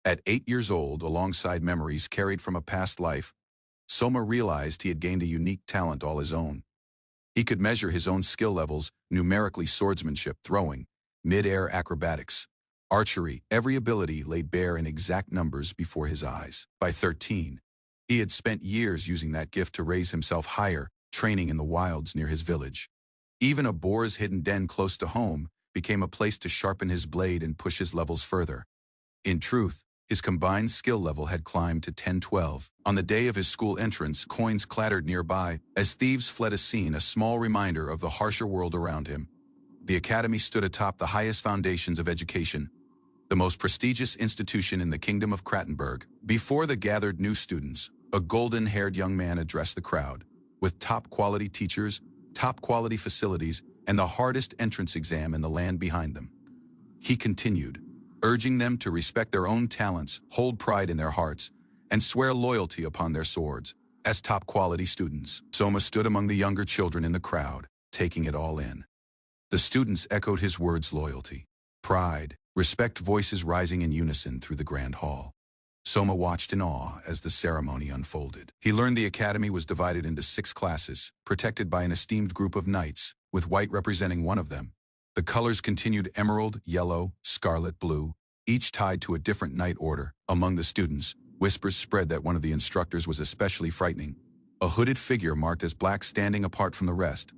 At 8 years old, alongside memories carried from a past life, Soma realized he had gained a unique talent all his own. He could measure his own skill levels, numerically swordsmanship, throwing, mid-air acrobatics, archery, every ability laid bare in exact numbers before his eyes. By 13, he had spent years using that gift to raise himself higher, training in the wilds near his village. Even a boar's hidden den close to home became a place to sharpen his blade and push his levels further. In truth, his combined skill level had climbed to 10-12. On the day of his school entrance, coins clattered nearby. As thieves fled a scene, a small reminder of the harsher world around him. The academy stood atop the highest foundations of education, the most prestigious institution in the kingdom of Krattenberg. Before the gathered new students, a golden-haired young man addressed the crowd. With top-quality teachers, top-quality facilities, and the hardest entrance exam in the land behind them. He continued, urging them to respect their own talents, hold pride in their hearts, and swear loyalty upon their swords. As top-quality students, Soma stood among the younger children in the crowd, taking it all in. The students echoed his words: loyalty, pride, respect, voices rising in unison through the grand hall. Soma watched in awe as the ceremony unfolded. He learned the academy was divided into 6 classes, protected by an esteemed group of knights, with white representing one of them. The colors continued: emerald, yellow, scarlet, blue, each tied to a different knight order. Among the students, whispers spread that one of the instructors was especially frightening, a hooded figure marked as black standing apart from the rest.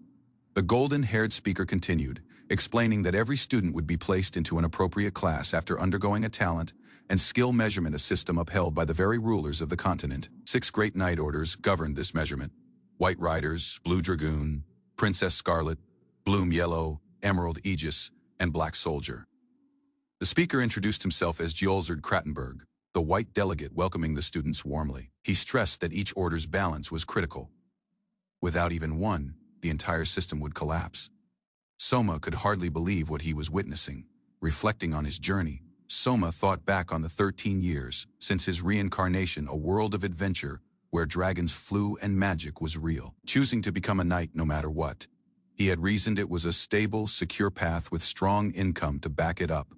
The golden-haired speaker continued, explaining that every student would be placed into an appropriate class after undergoing a talent and skill measurement, a system upheld by the very rulers of the continent. 6 great knight orders governed this measurement: White Riders, Blue Dragoon, Princess Scarlet, Bloom Yellow, Emerald Aegis, and Black Soldier. The speaker introduced himself as Gjolzard Krattenberg, the white delegate, welcoming the students warmly. He stressed that each order's balance was critical. Without even one, the entire system would collapse. Soma could hardly believe what he was witnessing. Reflecting on his journey, Soma thought back on the 13 years since his reincarnation, a world of adventure where dragons flew and magic was real. Choosing to become a knight no matter what, he had reasoned it was a stable, secure path with strong income to back it up.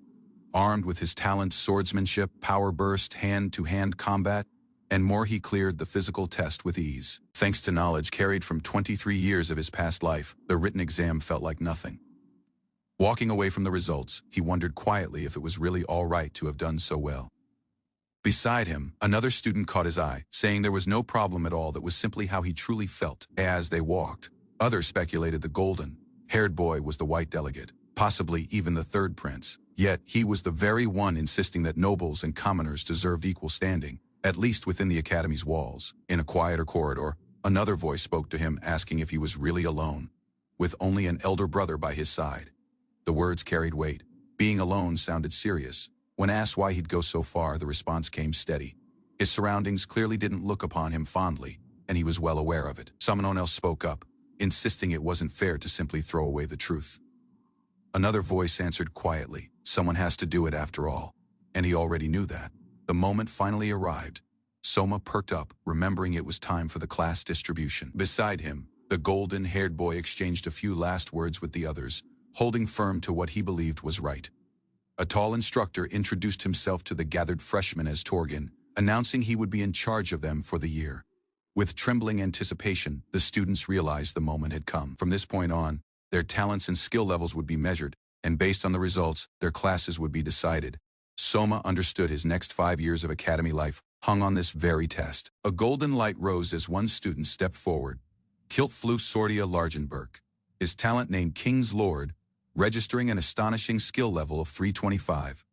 Armed with his talents, swordsmanship, power burst, hand-to-hand combat, and more, he cleared the physical test with ease. Thanks to knowledge carried from 23 years of his past life, the written exam felt like nothing. Walking away from the results, he wondered quietly if it was really all right to have done so well. Beside him, another student caught his eye, saying there was no problem at all, that was simply how he truly felt. As they walked, others speculated the golden-haired boy was the white delegate, possibly even the third prince. Yet, he was the very one insisting that nobles and commoners deserved equal standing, at least within the academy's walls. In a quieter corridor, another voice spoke to him, asking if he was really alone, with only an elder brother by his side. The words carried weight. Being alone sounded serious. When asked why he'd go so far, the response came steady. His surroundings clearly didn't look upon him fondly, and he was well aware of it. Someone else spoke up, insisting it wasn't fair to simply throw away the truth. Another voice answered quietly, someone has to do it after all, and he already knew that. The moment finally arrived. Soma perked up, remembering it was time for the class distribution. Beside him, the golden-haired boy exchanged a few last words with the others, holding firm to what he believed was right. A tall instructor introduced himself to the gathered freshmen as Torgin, announcing he would be in charge of them for the year. With trembling anticipation, the students realized the moment had come. From this point on, their talents and skill levels would be measured, and based on the results, their classes would be decided. Soma understood his next 5 years of academy life hung on this very test. A golden light rose as one student stepped forward. Kiltflu Sordia Largenberg, his talent named King's Lord, registering an astonishing skill level of 325.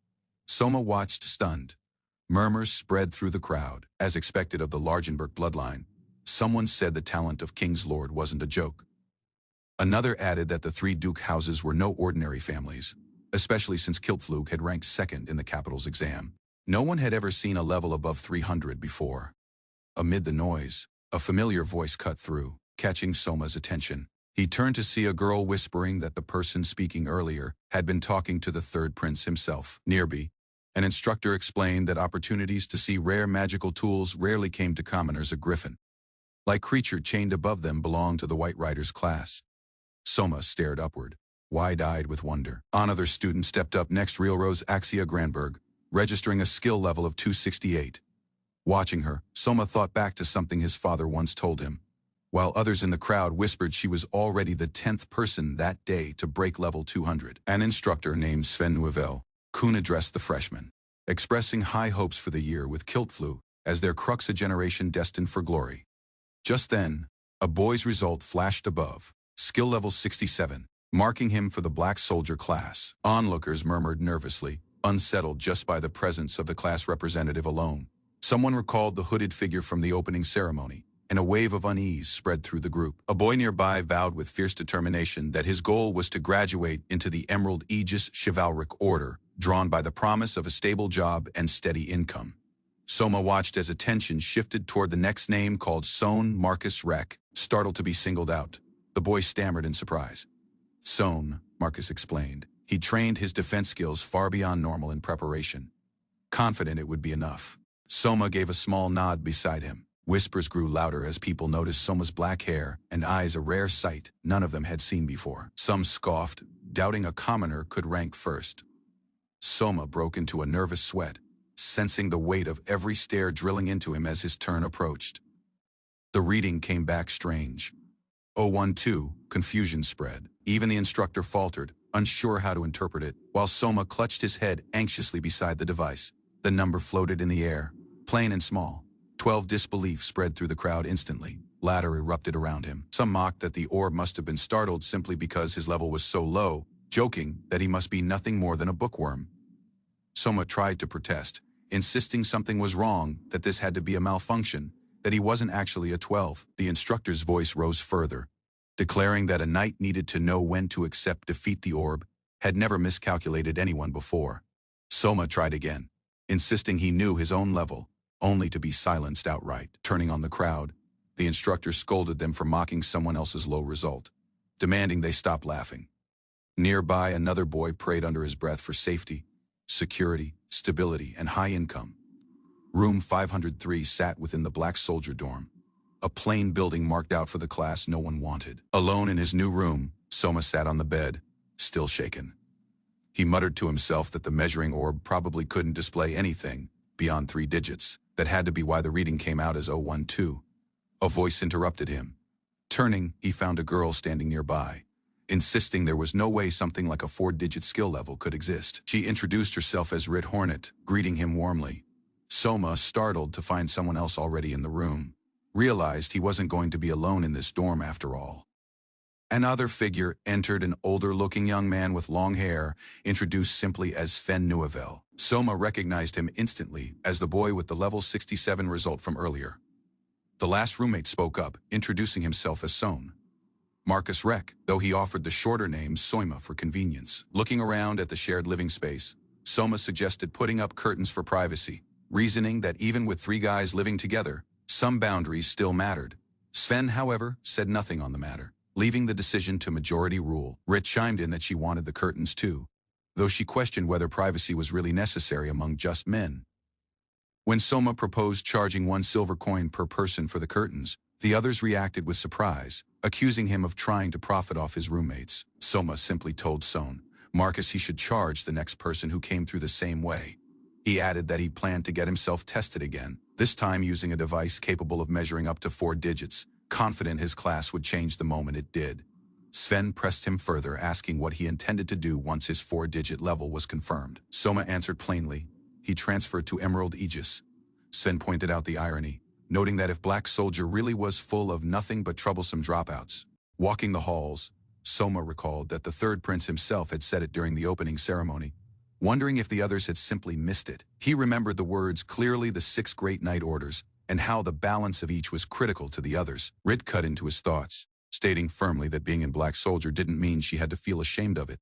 Soma watched stunned. Murmurs spread through the crowd. As expected of the Largenberg bloodline, someone said the talent of King's Lord wasn't a joke. Another added that the 3 Duke houses were no ordinary families, especially since Kiltflug had ranked second in the capital's exam. No one had ever seen a level above 300 before. Amid the noise, a familiar voice cut through, catching Soma's attention. He turned to see a girl whispering that the person speaking earlier had been talking to the third prince himself. Nearby, an instructor explained that opportunities to see rare magical tools rarely came to commoners. A griffin, like creature chained above them, belonged to the White Riders class. Soma stared upward, wide-eyed with wonder. Another student stepped up next. Real Rose Axia Granberg, registering a skill level of 268. Watching her, Soma thought back to something his father once told him, while others in the crowd whispered she was already the 10th person that day to break level 200. An instructor named Sven Kun addressed the freshmen, expressing high hopes for the year with Kiltflu as their crux a generation destined for glory. Just then, a boy's result flashed above, skill level 67, marking him for the black soldier class. Onlookers murmured nervously, unsettled just by the presence of the class representative alone. Someone recalled the hooded figure from the opening ceremony, and a wave of unease spread through the group. A boy nearby vowed with fierce determination that his goal was to graduate into the Emerald Aegis Chivalric Order, drawn by the promise of a stable job and steady income. Soma watched as attention shifted toward the next name, called Son Marcus Rec, startled to be singled out. The boy stammered in surprise. Son, Marcus explained. He trained his defense skills far beyond normal in preparation, confident it would be enough. Soma gave a small nod beside him. Whispers grew louder as people noticed Soma's black hair and eyes, a rare sight none of them had seen before. Some scoffed, doubting a commoner could rank first. Soma broke into a nervous sweat, sensing the weight of every stare drilling into him as his turn approached. The reading came back strange. 012, confusion spread. Even the instructor faltered, unsure how to interpret it, while Soma clutched his head anxiously beside the device. The number floated in the air, plain and small. 12. Disbelief spread through the crowd instantly. Laughter erupted around him. Some mocked that the orb must have been startled simply because his level was so low, joking that he must be nothing more than a bookworm. Soma tried to protest, insisting something was wrong, that this had to be a malfunction, that he wasn't actually a 12. The instructor's voice rose further, declaring that a knight needed to know when to accept defeat. The orb had never miscalculated anyone before. Soma tried again, insisting he knew his own level, only to be silenced outright. Turning on the crowd, the instructor scolded them for mocking someone else's low result, demanding they stop laughing. Nearby, another boy prayed under his breath for safety, security, stability, and high income. Room 503 sat within the black soldier dorm, a plain building marked out for the class no one wanted. Alone in his new room, Soma sat on the bed, still shaken. He muttered to himself that the measuring orb probably couldn't display anything beyond 3 digits. That had to be why the reading came out as 012. A voice interrupted him. Turning, he found a girl standing nearby, insisting there was no way something like a 4-digit skill level could exist. She introduced herself as Rit Hornet, greeting him warmly. Soma, startled to find someone else already in the room, realized he wasn't going to be alone in this dorm after all. Another figure entered, an older-looking young man with long hair, introduced simply as Sven Nuevel. Soma recognized him instantly as the boy with the level 67 result from earlier. The last roommate spoke up, introducing himself as Son Marcus Rec, though he offered the shorter name Soima for convenience. Looking around at the shared living space, Soma suggested putting up curtains for privacy, reasoning that even with 3 guys living together, some boundaries still mattered. Sven, however, said nothing on the matter, leaving the decision to majority rule. Rit chimed in that she wanted the curtains too, though she questioned whether privacy was really necessary among just men. When Soma proposed charging 1 silver coin per person for the curtains, the others reacted with surprise, accusing him of trying to profit off his roommates. Soma simply told Marcus he should charge the next person who came through the same way. He added that he planned to get himself tested again, this time using a device capable of measuring up to 4 digits, confident his class would change the moment it did. Sven pressed him further, asking what he intended to do once his 4-digit level was confirmed. Soma answered plainly. He transferred to Emerald Aegis. Sven pointed out the irony, noting that if Black Soldier really was full of nothing but troublesome dropouts. Walking the halls, Soma recalled that the 3rd prince himself had said it during the opening ceremony, wondering if the others had simply missed it. He remembered the words clearly, the 6 great knight orders, and how the balance of each was critical to the others. Rit cut into his thoughts, stating firmly that being in Black Soldier didn't mean she had to feel ashamed of it.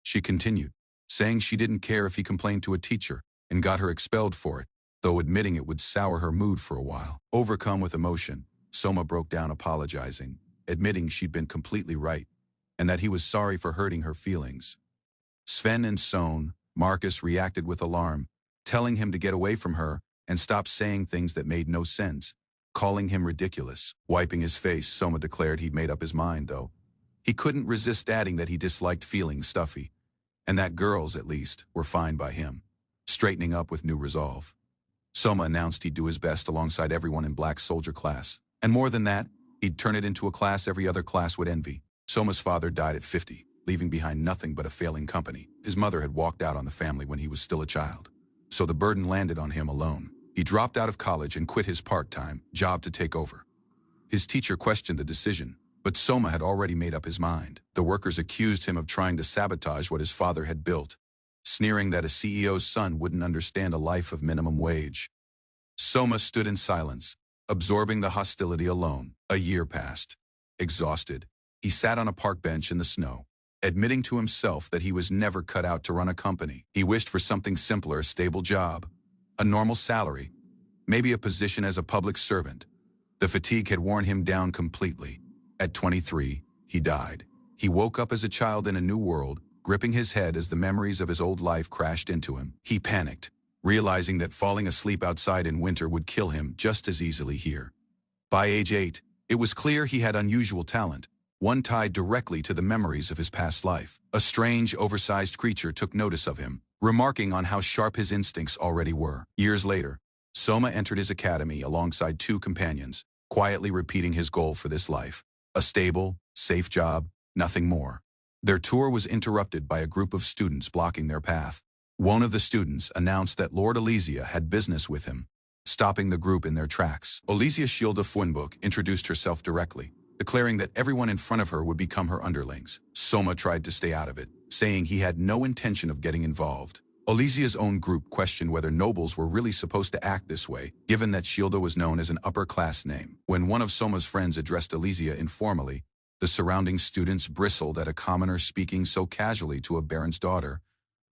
She continued, saying she didn't care if he complained to a teacher and got her expelled for it, though admitting it would sour her mood for a while. Overcome with emotion, Soma broke down apologizing, admitting she'd been completely right, and that he was sorry for hurting her feelings. Sven and Marcus reacted with alarm, telling him to get away from her and stop saying things that made no sense, calling him ridiculous. Wiping his face, Soma declared he'd made up his mind, though. He couldn't resist adding that he disliked feeling stuffy, and that girls, at least, were fine by him. straightening up with new resolve. Soma announced he'd do his best alongside everyone in Black Soldier class. And more than that, he'd turn it into a class every other class would envy. Soma's father died at 50, leaving behind nothing but a failing company. His mother had walked out on the family when he was still a child, so the burden landed on him alone. He dropped out of college and quit his part-time job to take over. His teacher questioned the decision, but Soma had already made up his mind. The workers accused him of trying to sabotage what his father had built, sneering that a CEO's son wouldn't understand a life of minimum wage. Soma stood in silence, absorbing the hostility alone. A year passed. Exhausted, he sat on a park bench in the snow, admitting to himself that he was never cut out to run a company. He wished for something simpler, a stable job, a normal salary, maybe a position as a public servant. The fatigue had worn him down completely. At 23, he died. He woke up as a child in a new world, gripping his head as the memories of his old life crashed into him. He panicked, realizing that falling asleep outside in winter would kill him just as easily here. By age 8, it was clear he had unusual talent, one tied directly to the memories of his past life. A strange, oversized creature took notice of him, remarking on how sharp his instincts already were. Years later, Soma entered his academy alongside 2 companions, quietly repeating his goal for this life: a stable, safe job, nothing more. Their tour was interrupted by a group of students blocking their path. One of the students announced that Lord Elysia had business with him, stopping the group in their tracks. Elysia Shielda Funbook introduced herself directly, declaring that everyone in front of her would become her underlings. Soma tried to stay out of it, saying he had no intention of getting involved. Elysia's own group questioned whether nobles were really supposed to act this way, given that Shielda was known as an upper-class name. When one of Soma's friends addressed Elysia informally, the surrounding students bristled at a commoner speaking so casually to a baron's daughter.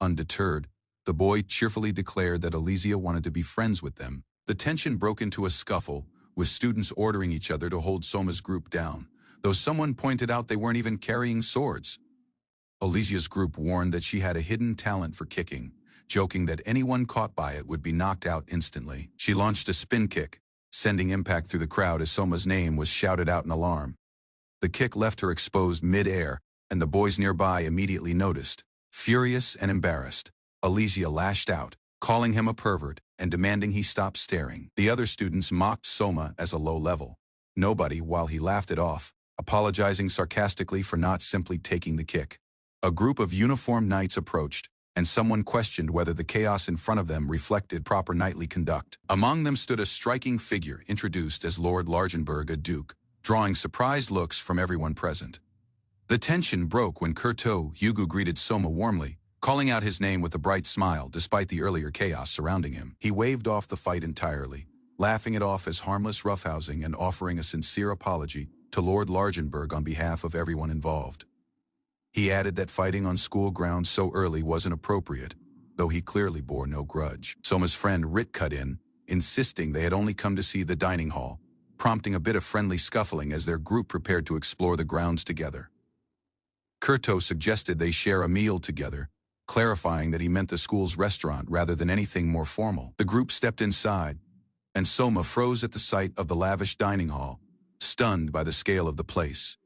Undeterred, the boy cheerfully declared that Elysia wanted to be friends with them. The tension broke into a scuffle, with students ordering each other to hold Soma's group down, though someone pointed out they weren't even carrying swords. Elysia's group warned that she had a hidden talent for kicking, joking that anyone caught by it would be knocked out instantly. She launched a spin kick, sending impact through the crowd as Soma's name was shouted out in alarm. The kick left her exposed mid-air, and the boys nearby immediately noticed. Furious and embarrassed, Elysia lashed out, calling him a pervert and demanding he stop staring. The other students mocked Soma as a low level. Nobody, while he laughed it off, apologizing sarcastically for not simply taking the kick. A group of uniformed knights approached, and someone questioned whether the chaos in front of them reflected proper knightly conduct. Among them stood a striking figure introduced as Lord Largenberg, a duke, drawing surprised looks from everyone present. The tension broke when Kurto Hugo greeted Soma warmly, calling out his name with a bright smile despite the earlier chaos surrounding him. He waved off the fight entirely, laughing it off as harmless roughhousing and offering a sincere apology to Lord Largenberg on behalf of everyone involved. He added that fighting on school grounds so early wasn't appropriate, though he clearly bore no grudge. Soma's friend Rit cut in, insisting they had only come to see the dining hall, prompting a bit of friendly scuffling as their group prepared to explore the grounds together. Kurto suggested they share a meal together, clarifying that he meant the school's restaurant rather than anything more formal. The group stepped inside, and Soma froze at the sight of the lavish dining hall, stunned by the scale of the place.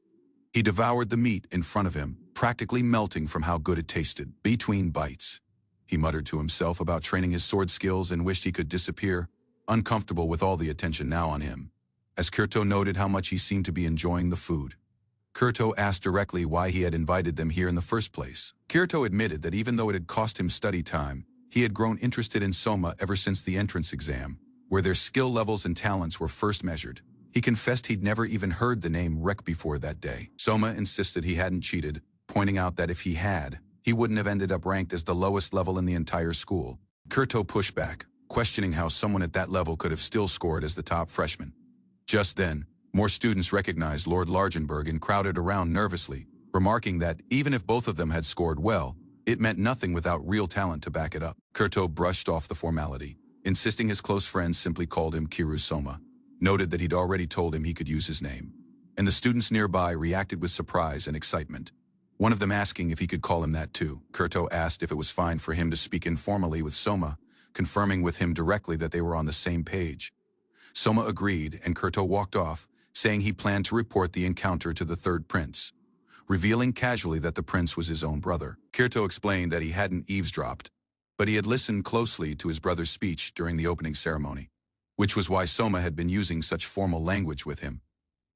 He devoured the meat in front of him, practically melting from how good it tasted. Between bites, he muttered to himself about training his sword skills and wished he could disappear, uncomfortable with all the attention now on him, as Kurto noted how much he seemed to be enjoying the food. Kurto asked directly why he had invited them here in the first place. Kurto admitted that even though it had cost him study time, he had grown interested in Soma ever since the entrance exam, where their skill levels and talents were first measured. He confessed he'd never even heard the name Rek before that day. Soma insisted he hadn't cheated, pointing out that if he had, he wouldn't have ended up ranked as the lowest level in the entire school. Kurto pushed back, questioning how someone at that level could have still scored as the top freshman. Just then, more students recognized Lord Largenberg and crowded around nervously, remarking that even if both of them had scored well, it meant nothing without real talent to back it up. Kurto brushed off the formality, insisting his close friends simply called him Kiru Soma, noted that he'd already told him he could use his name, and the students nearby reacted with surprise and excitement, one of them asking if he could call him that too. Kurto asked if it was fine for him to speak informally with Soma, confirming with him directly that they were on the same page. Soma agreed, and Kurto walked off, saying he planned to report the encounter to the third prince, revealing casually that the prince was his own brother. Kurto explained that he hadn't eavesdropped, but he had listened closely to his brother's speech during the opening ceremony, which was why Soma had been using such formal language with him.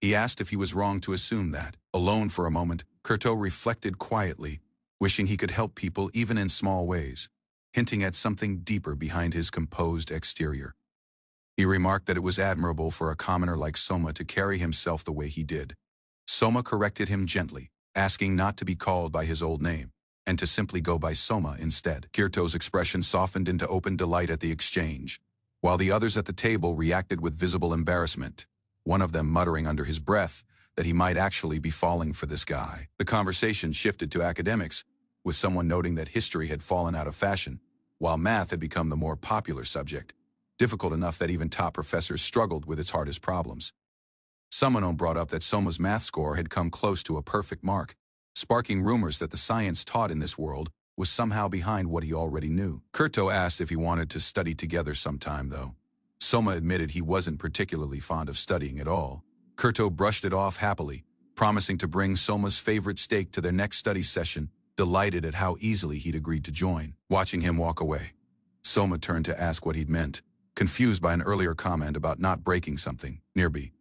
He asked if he was wrong to assume that. Alone for a moment, Kurto reflected quietly, wishing he could help people even in small ways, hinting at something deeper behind his composed exterior. He remarked that it was admirable for a commoner like Soma to carry himself the way he did. Soma corrected him gently, asking not to be called by his old name, and to simply go by Soma instead. Kirto's expression softened into open delight at the exchange, while the others at the table reacted with visible embarrassment, one of them muttering under his breath that he might actually be falling for this guy. The conversation shifted to academics, with someone noting that history had fallen out of fashion, while math had become the more popular subject, difficult enough that even top professors struggled with its hardest problems. Someone brought up that Soma's math score had come close to a perfect mark, sparking rumors that the science taught in this world was somehow behind what he already knew. Kurto asked if he wanted to study together sometime, though. Soma admitted he wasn't particularly fond of studying at all. Kurto brushed it off happily, promising to bring Soma's favorite steak to their next study session, delighted at how easily he'd agreed to join. Watching him walk away, Soma turned to ask what he'd meant, confused by an earlier comment about not breaking something. Nearby,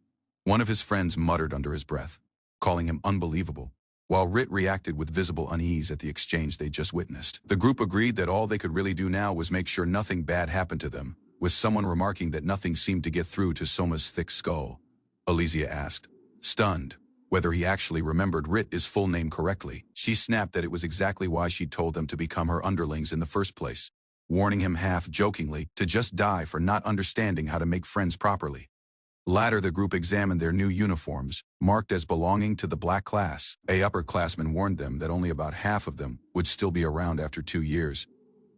one of his friends muttered under his breath, calling him unbelievable, while Rit reacted with visible unease at the exchange they just witnessed. The group agreed that all they could really do now was make sure nothing bad happened to them, with someone remarking that nothing seemed to get through to Soma's thick skull. Elysia asked, stunned, whether he actually remembered Rit's full name correctly. She snapped that it was exactly why she'd told them to become her underlings in the first place, warning him half-jokingly to just die for not understanding how to make friends properly. Later, the group examined their new uniforms, marked as belonging to the black class. A upperclassman warned them that only about half of them would still be around after 2 years,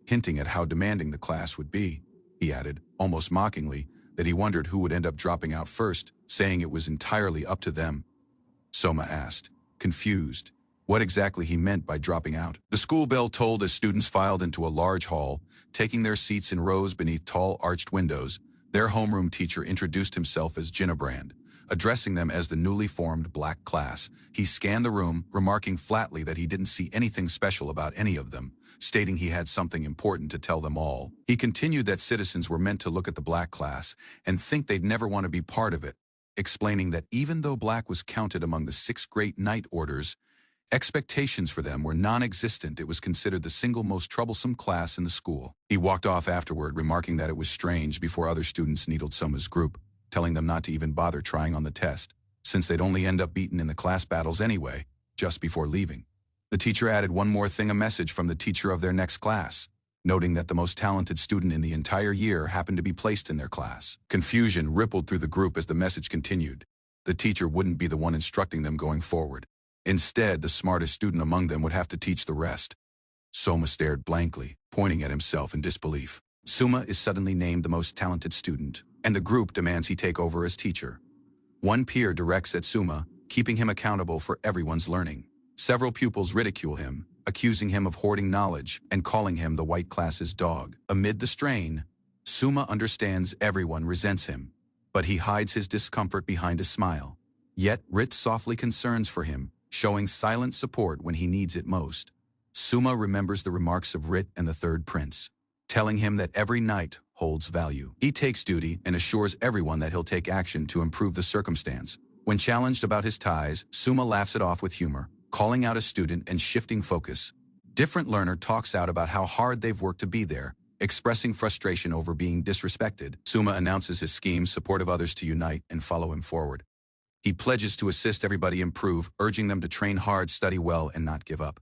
hinting at how demanding the class would be. He added, almost mockingly, that he wondered who would end up dropping out first, saying it was entirely up to them. Soma asked, confused, what exactly he meant by dropping out. The school bell tolled as students filed into a large hall, taking their seats in rows beneath tall arched windows. Their homeroom teacher introduced himself as Ginnabrand, addressing them as the newly formed black class. He scanned the room, remarking flatly that he didn't see anything special about any of them, stating he had something important to tell them all. He continued that citizens were meant to look at the black class and think they'd never want to be part of it, explaining that even though black was counted among the 6 great night orders, expectations for them were non-existent. It was considered the single most troublesome class in the school. He walked off afterward, remarking that it was strange before other students needled Soma's group, telling them not to even bother trying on the test, since they'd only end up beaten in the class battles anyway, just before leaving. The teacher added one more thing, a message from the teacher of their next class, noting that the most talented student in the entire year happened to be placed in their class. Confusion rippled through the group as the message continued. The teacher wouldn't be the one instructing them going forward. Instead, the smartest student among them would have to teach the rest. Soma stared blankly, pointing at himself in disbelief. Suma is suddenly named the most talented student, and the group demands he take over as teacher. One peer directs at Suma, keeping him accountable for everyone's learning. Several pupils ridicule him, accusing him of hoarding knowledge and calling him the white class's dog. Amid the strain, Suma understands everyone resents him, but he hides his discomfort behind a smile. Yet Rit softly concerns for him, showing silent support when he needs it most. Suma remembers the remarks of Rit and the third prince, telling him that every night holds value. He takes duty and assures everyone that he'll take action to improve the circumstance. When challenged about his ties, Suma laughs it off with humor, calling out a student and shifting focus. Different learner talks out about how hard they've worked to be there, expressing frustration over being disrespected. Suma announces his scheme, supportive others to unite and follow him forward. He pledges to assist everybody improve, urging them to train hard, study well, and not give up.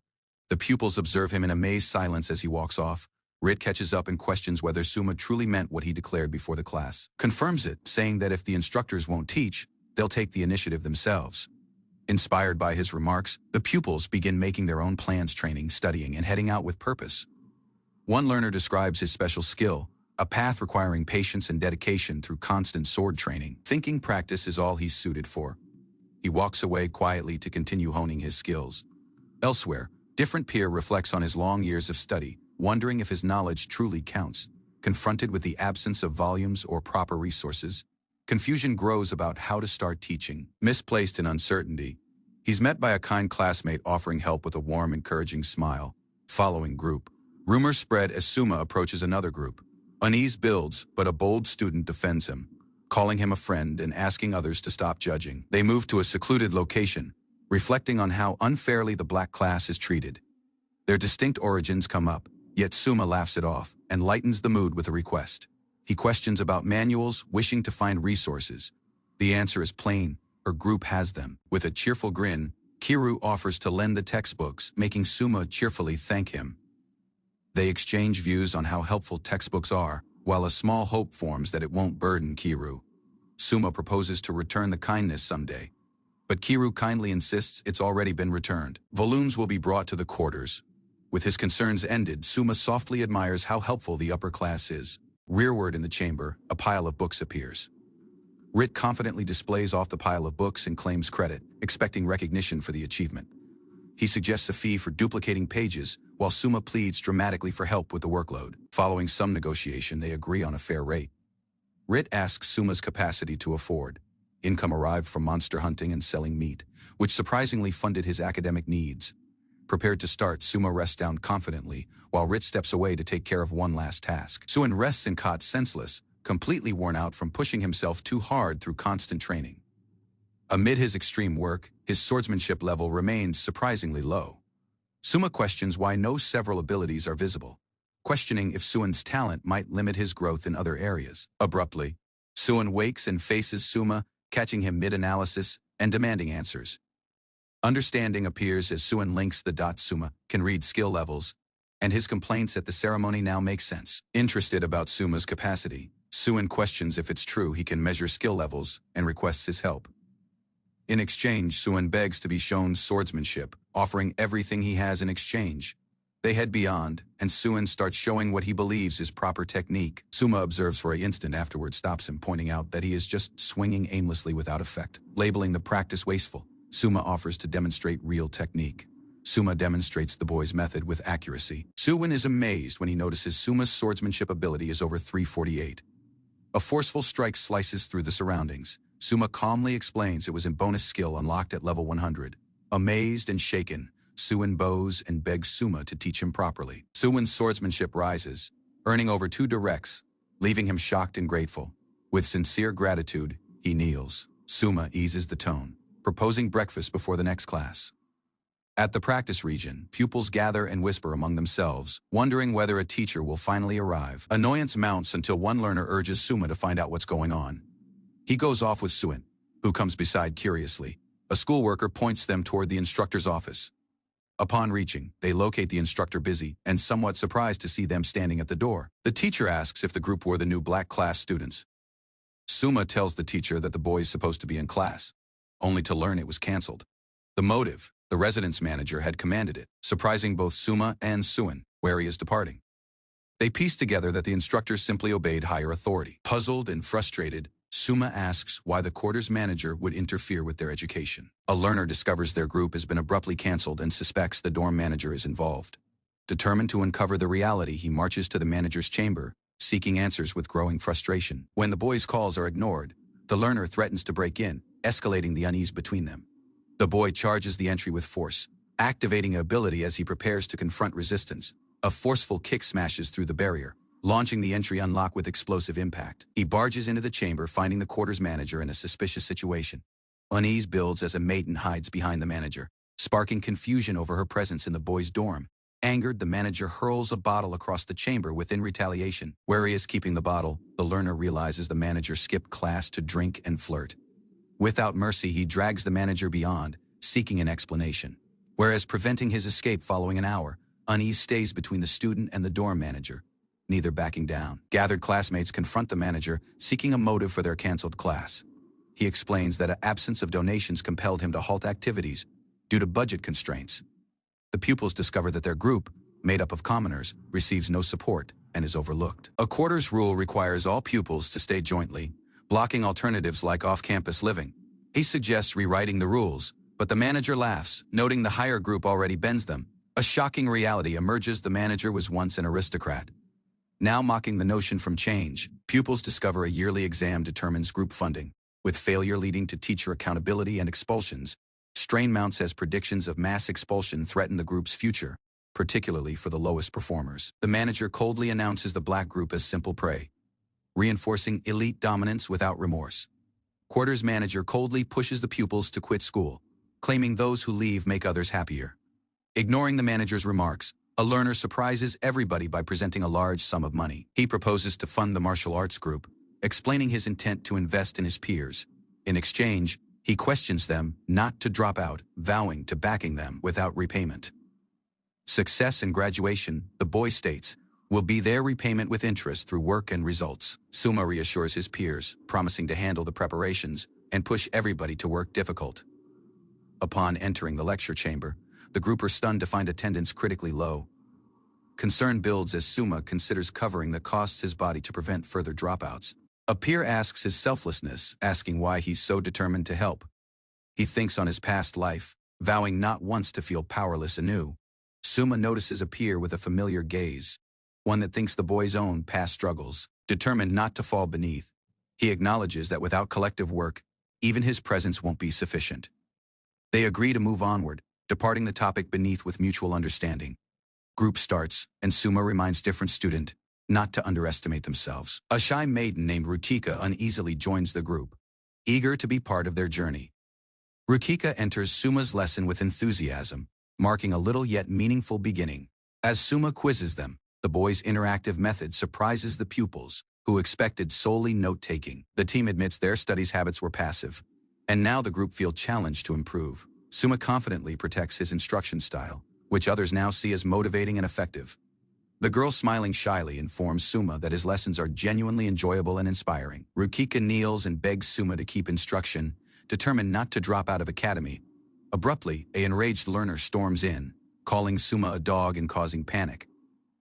The pupils observe him in amazed silence as he walks off. Rit catches up and questions whether Suma truly meant what he declared before the class. Confirms it, saying that if the instructors won't teach, they'll take the initiative themselves. Inspired by his remarks, the pupils begin making their own plans, training, studying, and heading out with purpose. One learner describes his special skill, a path requiring patience and dedication through constant sword training. Thinking practice is all he's suited for. He walks away quietly to continue honing his skills. Elsewhere, different peer reflects on his long years of study, wondering if his knowledge truly counts. Confronted with the absence of volumes or proper resources, confusion grows about how to start teaching. Misplaced in uncertainty, he's met by a kind classmate offering help with a warm, encouraging smile. Following group, Rumors spread as Suma approaches another group. Unease builds, but a bold student defends him, calling him a friend and asking others to stop judging. They move to a secluded location, reflecting on how unfairly the black class is treated. Their distinct origins come up, yet Suma laughs it off and lightens the mood with a request. He questions about manuals, wishing to find resources. The answer is plain: her group has them. With a cheerful grin, Kiru offers to lend the textbooks, making Suma cheerfully thank him. They exchange views on how helpful textbooks are, while a small hope forms that it won't burden Kiru. Suma proposes to return the kindness someday, but Kiru kindly insists it's already been returned. Volumes will be brought to the quarters. With his concerns ended, Suma softly admires how helpful the upper class is. Rearward in the chamber, a pile of books appears. Rit confidently displays off the pile of books and claims credit, expecting recognition for the achievement. He suggests a fee for duplicating pages, while Suma pleads dramatically for help with the workload. Following some negotiation, they agree on a fair rate. Rit asks Suma's capacity to afford. Income arrived from monster hunting and selling meat, which surprisingly funded his academic needs. Prepared to start, Suma rests down confidently, while Rit steps away to take care of one last task. Suin rests in cot senseless, completely worn out from pushing himself too hard through constant training. Amid his extreme work, his swordsmanship level remains surprisingly low. Suma questions why no several abilities are visible, questioning if Suin's talent might limit his growth in other areas. Abruptly, Suin wakes and faces Suma, catching him mid-analysis and demanding answers. Understanding appears as Suin links the dots. Suma can read skill levels, and his complaints at the ceremony now make sense. Interested about Suma's capacity, Suin questions if it's true he can measure skill levels and requests his help. In exchange, Suin begs to be shown swordsmanship, offering everything he has in exchange. They head beyond, and Suin starts showing what he believes is proper technique. Suma observes for an instant, afterward stops him, pointing out that he is just swinging aimlessly without effect. Labeling the practice wasteful, Suma offers to demonstrate real technique. Suma demonstrates the boy's method with accuracy. Suin is amazed when he notices Suma's swordsmanship ability is over 348. A forceful strike slices through the surroundings. Suma calmly explains it was in bonus skill unlocked at level 100. Amazed and shaken, Suin bows and begs Suma to teach him properly. Suin's swordsmanship rises, earning over 2 directs, leaving him shocked and grateful. With sincere gratitude, he kneels. Suma eases the tone, proposing breakfast before the next class. At the practice region, pupils gather and whisper among themselves, wondering whether a teacher will finally arrive. Annoyance mounts until one learner urges Suma to find out what's going on. He goes off with Suin, who comes beside curiously. A schoolworker points them toward the instructor's office. Upon reaching, they locate the instructor busy and somewhat surprised to see them standing at the door. The teacher asks if the group were the new black class students. Suma tells the teacher that the boy is supposed to be in class, only to learn it was canceled. The motive: the residence manager had commanded it, surprising both Suma and Suin, where he is departing. They piece together that the instructor simply obeyed higher authority. Puzzled and frustrated, Suma asks why the quarters manager would interfere with their education. A learner discovers their group has been abruptly canceled and suspects the dorm manager is involved. Determined to uncover the reality, he marches to the manager's chamber, seeking answers with growing frustration. When the boy's calls are ignored, the learner threatens to break in, escalating the unease between them. The boy charges the entry with force, activating an ability as he prepares to confront resistance. A forceful kick smashes through the barrier, launching the entry unlock with explosive impact. He barges into the chamber, finding the quarters manager in a suspicious situation. Unease builds as a maiden hides behind the manager, sparking confusion over her presence in the boys' dorm. Angered, the manager hurls a bottle across the chamber within retaliation. Wary is keeping the bottle, the learner realizes the manager skipped class to drink and flirt. Without mercy, he drags the manager beyond, seeking an explanation. Whereas preventing his escape following an hour, unease stays between the student and the dorm manager, neither backing down. Gathered classmates confront the manager, seeking a motive for their canceled class. He explains that an absence of donations compelled him to halt activities due to budget constraints. The pupils discover that their group, made up of commoners, receives no support and is overlooked. A quarters rule requires all pupils to stay jointly, blocking alternatives like off-campus living. He suggests rewriting the rules, but the manager laughs, noting the higher group already bends them. A shocking reality emerges: the manager was once an aristocrat. Now mocking the notion from change, pupils discover a yearly exam determines group funding, with failure leading to teacher accountability and expulsions. Strain mounts as predictions of mass expulsion threaten the group's future. particularly for the lowest performers. The manager coldly announces the black group as simple prey, reinforcing elite dominance without remorse. Quarters manager coldly pushes the pupils to quit school, claiming those who leave make others happier. Ignoring the manager's remarks, a learner surprises everybody by presenting a large sum of money. He proposes to fund the martial arts group, explaining his intent to invest in his peers. In exchange, he questions them not to drop out, vowing to backing them without repayment. Success in graduation, the boy states, will be their repayment with interest through work and results. Suma reassures his peers, promising to handle the preparations and push everybody to work difficult. Upon entering the lecture chamber, the group are stunned to find attendance critically low. Concern builds as Suma considers covering the costs his body to prevent further dropouts. A peer asks his selflessness, asking why he's so determined to help. He thinks on his past life, vowing not once to feel powerless anew. Suma notices a peer with a familiar gaze, one that thinks the boy's own past struggles. Determined not to fall beneath, he acknowledges that without collective work, even his presence won't be sufficient. They agree to move onward, departing the topic beneath with mutual understanding. Group starts, and Suma reminds different student not to underestimate themselves. A shy maiden named Rukika uneasily joins the group, eager to be part of their journey. Rukika enters Suma's lesson with enthusiasm, marking a little yet meaningful beginning. As Suma quizzes them, the boys' interactive method surprises the pupils, who expected solely note-taking. The team admits their studies habits were passive, and now the group feel challenged to improve. Suma confidently protects his instruction style, which others now see as motivating and effective. The girl smiling shyly informs Suma that his lessons are genuinely enjoyable and inspiring. Rukika kneels and begs Suma to keep instruction, determined not to drop out of academy. Abruptly, an enraged learner storms in, calling Suma a dog and causing panic.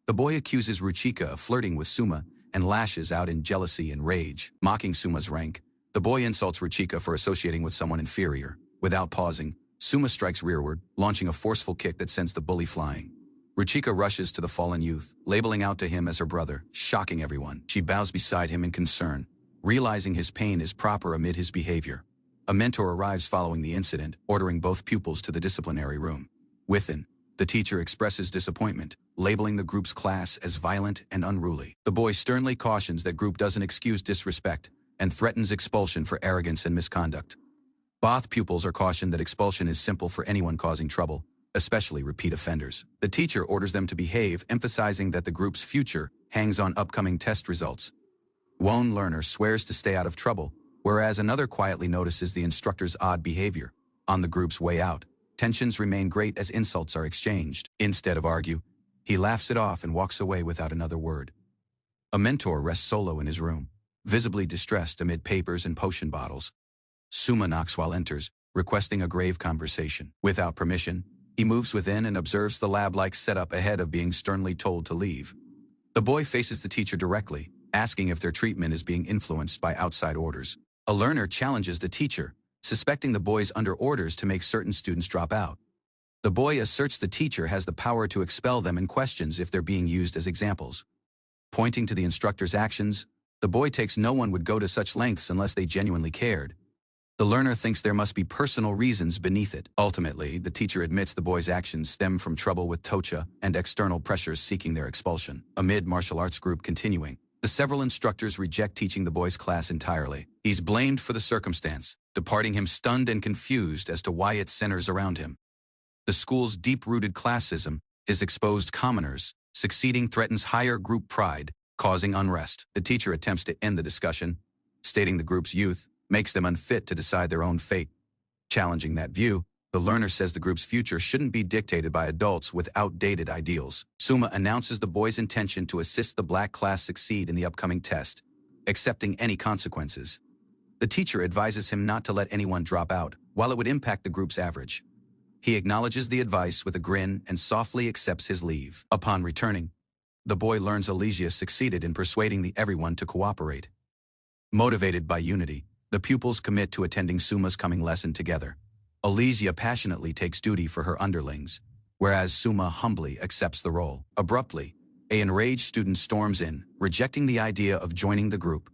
The boy accuses Rukika of flirting with Suma and lashes out in jealousy and rage. Mocking Suma's rank, the boy insults Rukika for associating with someone inferior. Without pausing, Suma strikes rearward, launching a forceful kick that sends the bully flying. Rukika rushes to the fallen youth, labeling out to him as her brother, shocking everyone. She bows beside him in concern, realizing his pain is proper amid his behavior. A mentor arrives following the incident, ordering both pupils to the disciplinary room. Within, the teacher expresses disappointment, labeling the group's class as violent and unruly. The boy sternly cautions that group doesn't excuse disrespect and threatens expulsion for arrogance and misconduct. Both pupils are cautioned that expulsion is simple for anyone causing trouble, especially repeat offenders. The teacher orders them to behave, emphasizing that the group's future hangs on upcoming test results. One learner swears to stay out of trouble, whereas another quietly notices the instructor's odd behavior. On the group's way out, tensions remain great as insults are exchanged. Instead of argue, he laughs it off and walks away without another word. A mentor rests solo in his room, visibly distressed amid papers and potion bottles. Suma knocks while enters, requesting a grave conversation. Without permission, he moves within and observes the lab-like setup ahead of being sternly told to leave. The boy faces the teacher directly, asking if their treatment is being influenced by outside orders. A learner challenges the teacher, suspecting the boy's under orders to make certain students drop out. The boy asserts the teacher has the power to expel them and questions if they're being used as examples. Pointing to the instructor's actions, the boy takes no one would go to such lengths unless they genuinely cared. The learner thinks there must be personal reasons beneath it. Ultimately, the teacher admits the boy's actions stem from trouble with Tocha and external pressures seeking their expulsion. Amid martial arts group continuing, the several instructors reject teaching the boy's class entirely. He's blamed for the circumstance, departing him stunned and confused as to why it centers around him. The school's deep-rooted classism is exposed commoners. Succeeding threatens higher group pride, causing unrest. The teacher attempts to end the discussion, stating the group's youth makes them unfit to decide their own fate. Challenging that view, the learner says the group's future shouldn't be dictated by adults with outdated ideals. Suma announces the boy's intention to assist the black class succeed in the upcoming test, accepting any consequences. The teacher advises him not to let anyone drop out, while it would impact the group's average. He acknowledges the advice with a grin and softly accepts his leave. Upon returning, the boy learns Elysia succeeded in persuading everyone to cooperate. Motivated by unity, the pupils commit to attending Suma's coming lesson together. Elysia passionately takes duty for her underlings, whereas Suma humbly accepts the role. Abruptly, an enraged student storms in, rejecting the idea of joining the group.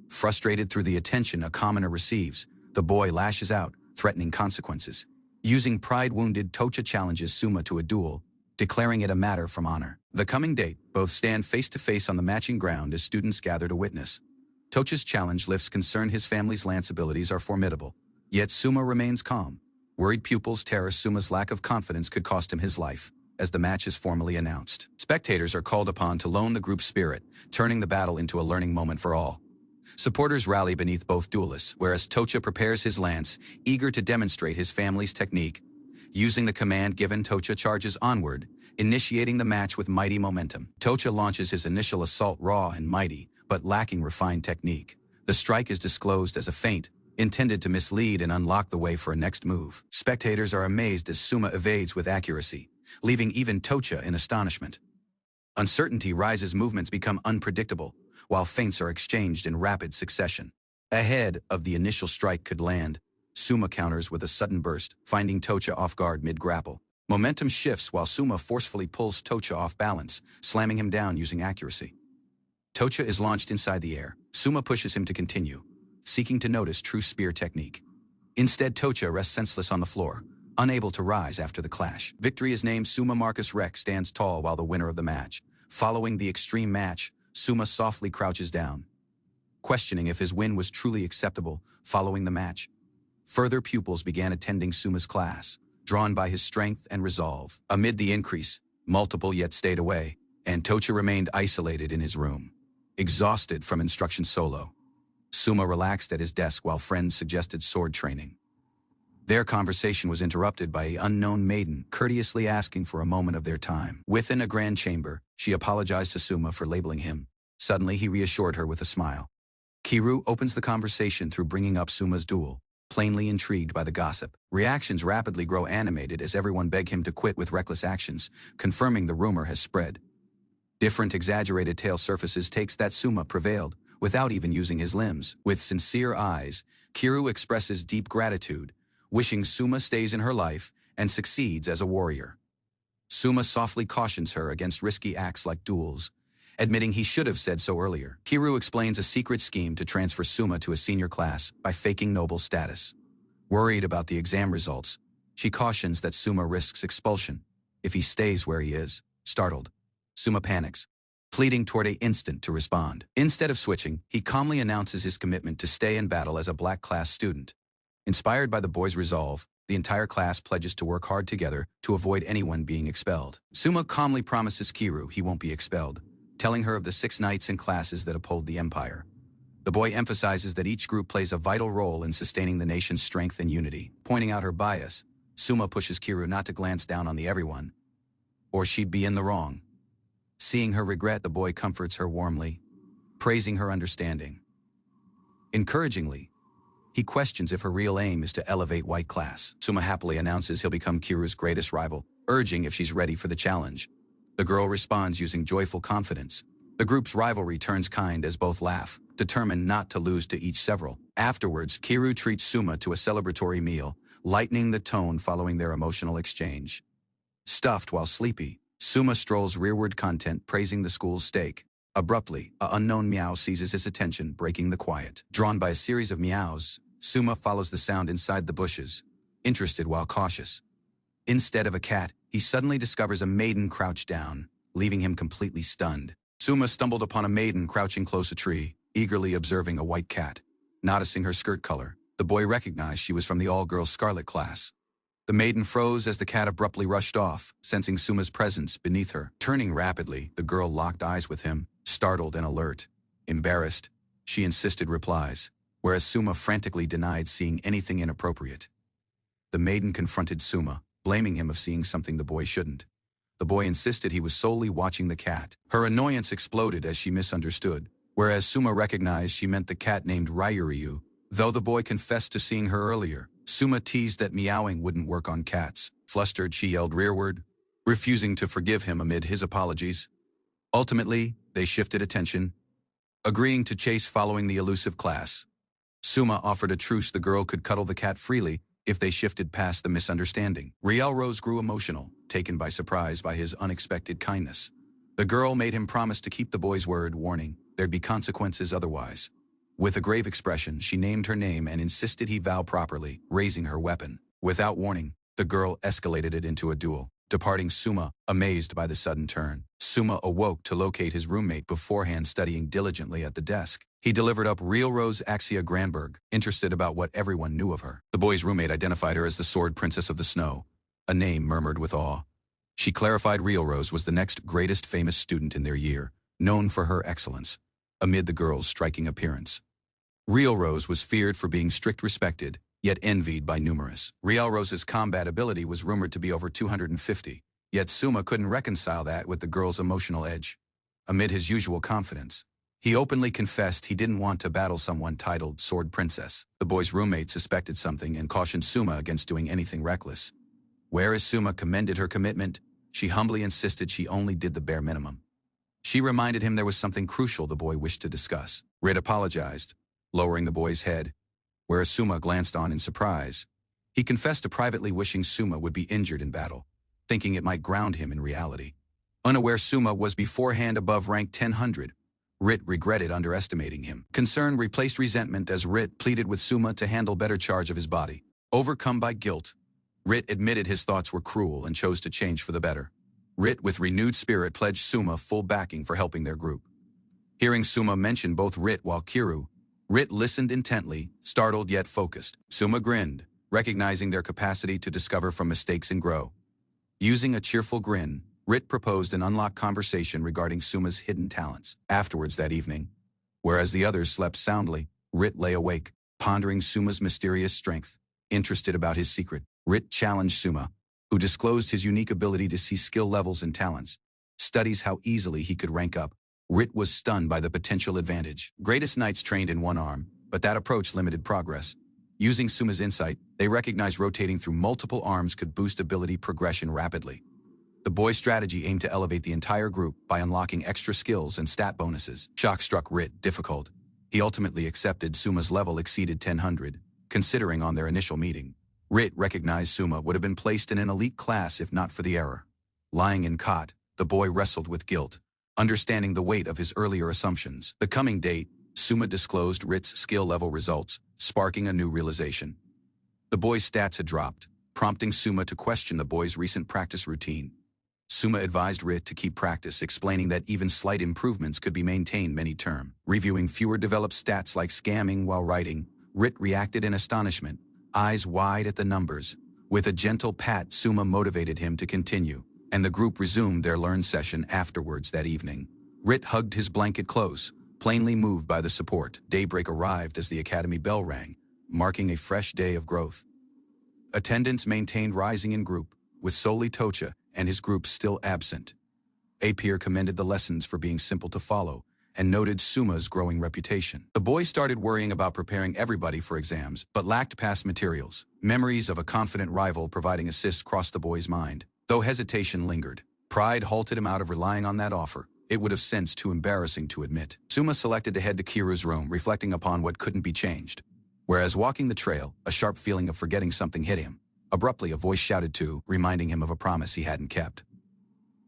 Frustrated through the attention a commoner receives, the boy lashes out, threatening consequences. Using pride-wounded, Tocha challenges Suma to a duel, declaring it a matter from honor. The coming date, both stand face-to-face on the matching ground as students gather to witness. Tocha's challenge lifts concern his family's lance abilities are formidable, yet Suma remains calm. Worried pupils terror Suma's lack of confidence could cost him his life, as the match is formally announced. Spectators are called upon to loan the group's spirit, turning the battle into a learning moment for all. Supporters rally beneath both duelists, whereas Tocha prepares his lance, eager to demonstrate his family's technique. Using the command given, Tocha charges onward, initiating the match with mighty momentum. Tocha launches his initial assault raw and mighty, but lacking refined technique. The strike is disclosed as a feint, intended to mislead and unlock the way for a next move. Spectators are amazed as Suma evades with accuracy, leaving even Tocha in astonishment. Uncertainty rises, movements become unpredictable, while feints are exchanged in rapid succession. Ahead of the initial strike could land, Suma counters with a sudden burst, finding Tocha off guard mid-grapple. Momentum shifts while Suma forcefully pulls Tocha off balance, slamming him down using accuracy. Tocha is launched inside the air. Suma pushes him to continue, seeking to notice true spear technique. Instead, Tocha rests senseless on the floor, unable to rise after the clash. Victory is named. Suma Marcus Rex stands tall while the winner of the match. Following the extreme match, Suma softly crouches down, questioning if his win was truly acceptable. Following the match, further pupils began attending Suma's class, drawn by his strength and resolve. Amid the increase, multiple yet stayed away, and Tocha remained isolated in his room, exhausted from instruction solo. Suma relaxed at his desk while friends suggested sword training. Their conversation was interrupted by an unknown maiden courteously asking for a moment of their time. Within a grand chamber, she apologized to Suma for labeling him. Suddenly, he reassured her with a smile. Kiru opens the conversation through bringing up Suma's duel, plainly intrigued by the gossip. Reactions rapidly grow animated as everyone beg him to quit with reckless actions, confirming the rumor has spread. Different exaggerated tale surfaces takes that Suma prevailed, without even using his limbs. With sincere eyes, Kiru expresses deep gratitude, wishing Suma stays in her life and succeeds as a warrior. Suma softly cautions her against risky acts like duels, admitting he should have said so earlier. Kiru explains a secret scheme to transfer Suma to a senior class by faking noble status. Worried about the exam results, she cautions that Suma risks expulsion if he stays where he is. Startled, Suma panics, pleading toward an instant to respond. Instead of switching, he calmly announces his commitment to stay in battle as a black class student. Inspired by the boy's resolve, the entire class pledges to work hard together to avoid anyone being expelled. Suma calmly promises Kiru he won't be expelled, telling her of the 6 knights and classes that uphold the empire. The boy emphasizes that each group plays a vital role in sustaining the nation's strength and unity. Pointing out her bias, Suma pushes Kiru not to glance down on the everyone, or she'd be in the wrong. Seeing her regret, the boy comforts her warmly, praising her understanding. Encouragingly, he questions if her real aim is to elevate white class. Suma happily announces he'll become Kiru's greatest rival, urging if she's ready for the challenge. The girl responds using joyful confidence. The group's rivalry turns kind as both laugh, determined not to lose to each several. Afterwards, Kiru treats Suma to a celebratory meal, lightening the tone following their emotional exchange. Stuffed while sleepy, Suma strolls rearward, content praising the school's steak. Abruptly, an unknown meow seizes his attention, breaking the quiet. Drawn by a series of meows, Suma follows the sound inside the bushes, interested while cautious. Instead of a cat, he suddenly discovers a maiden crouched down, leaving him completely stunned. Suma stumbled upon a maiden crouching close a tree, eagerly observing a white cat. Noticing her skirt color, the boy recognized she was from the all-girls Scarlet class. The maiden froze as the cat abruptly rushed off, sensing Suma's presence beneath her. Turning rapidly, the girl locked eyes with him, startled and alert. Embarrassed, she insisted replies, whereas Suma frantically denied seeing anything inappropriate. The maiden confronted Suma, blaming him of seeing something the boy shouldn't. The boy insisted he was solely watching the cat. Her annoyance exploded as she misunderstood, whereas Suma recognized she meant the cat named Ryuryu. Though the boy confessed to seeing her earlier, Suma teased that meowing wouldn't work on cats. Flustered, she yelled rearward, refusing to forgive him amid his apologies. Ultimately, they shifted attention, agreeing to chase following the elusive class. Suma offered a truce the girl could cuddle the cat freely if they shifted past the misunderstanding. Riel Rose grew emotional, taken by surprise by his unexpected kindness. The girl made him promise to keep the boy's word, warning there'd be consequences otherwise. With a grave expression, she named her name and insisted he vow properly, raising her weapon. Without warning, the girl escalated it into a duel. departing Suma, amazed by the sudden turn. Suma awoke to locate his roommate beforehand studying diligently at the desk. He delivered up Real Rose Axia Granberg, interested about what everyone knew of her. The boy's roommate identified her as the Sword Princess of the Snow, a name murmured with awe. She clarified Real Rose was the next greatest famous student in their year, known for her excellence, amid the girl's striking appearance. Real Rose was feared for being strict respected, yet envied by numerous. Real Rose's combat ability was rumored to be over 250, yet Suma couldn't reconcile that with the girl's emotional edge. Amid his usual confidence, he openly confessed he didn't want to battle someone titled Sword Princess. The boy's roommate suspected something and cautioned Suma against doing anything reckless. Whereas Suma commended her commitment, she humbly insisted she only did the bare minimum. She reminded him there was something crucial the boy wished to discuss. Rit apologized, lowering the boy's head, whereas Suma glanced on in surprise. He confessed to privately wishing Suma would be injured in battle, thinking it might ground him in reality. Unaware Suma was beforehand above rank 1000, Rit regretted underestimating him. Concern replaced resentment as Rit pleaded with Suma to handle better charge of his body. Overcome by guilt, Rit admitted his thoughts were cruel and chose to change for the better. Rit, with renewed spirit, pledged Suma full backing for helping their group. Hearing Suma mention both Rit while Kiru, Rit listened intently, startled yet focused. Suma grinned, recognizing their capacity to discover from mistakes and grow. Using a cheerful grin, Rit proposed an unlocked conversation regarding Suma's hidden talents. Afterwards that evening, whereas the others slept soundly, Rit lay awake, pondering Suma's mysterious strength. Interested about his secret, Rit challenged Suma, who disclosed his unique ability to see skill levels and talents. Studies how easily he could rank up. Rit was stunned by the potential advantage. Greatest knights trained in one arm, but that approach limited progress. Using Suma's insight, they recognized rotating through multiple arms could boost ability progression rapidly. The boy's strategy aimed to elevate the entire group by unlocking extra skills and stat bonuses. Shock struck Rit difficult. He ultimately accepted Suma's level exceeded 1000, considering on their initial meeting. Rit recognized Suma would have been placed in an elite class if not for the error. Lying in cot, the boy wrestled with guilt, understanding the weight of his earlier assumptions. The coming date, Suma disclosed Rit's skill level results, sparking a new realization. The boy's stats had dropped, prompting Suma to question the boy's recent practice routine. Suma advised Rit to keep practice, explaining that even slight improvements could be maintained many-term. Reviewing fewer developed stats like scamming while writing, Rit reacted in astonishment, eyes wide at the numbers. With a gentle pat, Suma motivated him to continue, and the group resumed their learn session afterwards that evening. Rit hugged his blanket close, plainly moved by the support. Daybreak arrived as the academy bell rang, marking a fresh day of growth. Attendance maintained rising in group, with solely Tocha and his group still absent. Apir commended the lessons for being simple to follow, and noted Suma's growing reputation. The boy started worrying about preparing everybody for exams, but lacked past materials. Memories of a confident rival providing assists crossed the boy's mind. Though hesitation lingered, pride halted him out of relying on that offer. It would have sensed too embarrassing to admit. Suma selected to head to Kiru's room, reflecting upon what couldn't be changed. Whereas walking the trail, a sharp feeling of forgetting something hit him. Abruptly, a voice shouted to, reminding him of a promise he hadn't kept.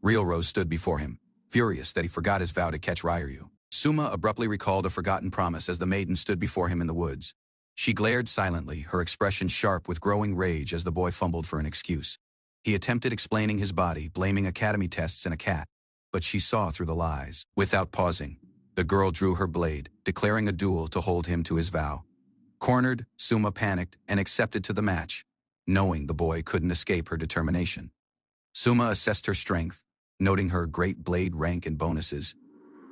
Real Rose stood before him, furious that he forgot his vow to catch Ryu. Suma abruptly recalled a forgotten promise as the maiden stood before him in the woods. She glared silently, her expression sharp with growing rage as the boy fumbled for an excuse. He attempted explaining his body, blaming academy tests and a cat, but she saw through the lies. Without pausing, the girl drew her blade, declaring a duel to hold him to his vow. Cornered, Suma panicked and accepted to the match, knowing the boy couldn't escape her determination. Suma assessed her strength, noting her great blade rank and bonuses,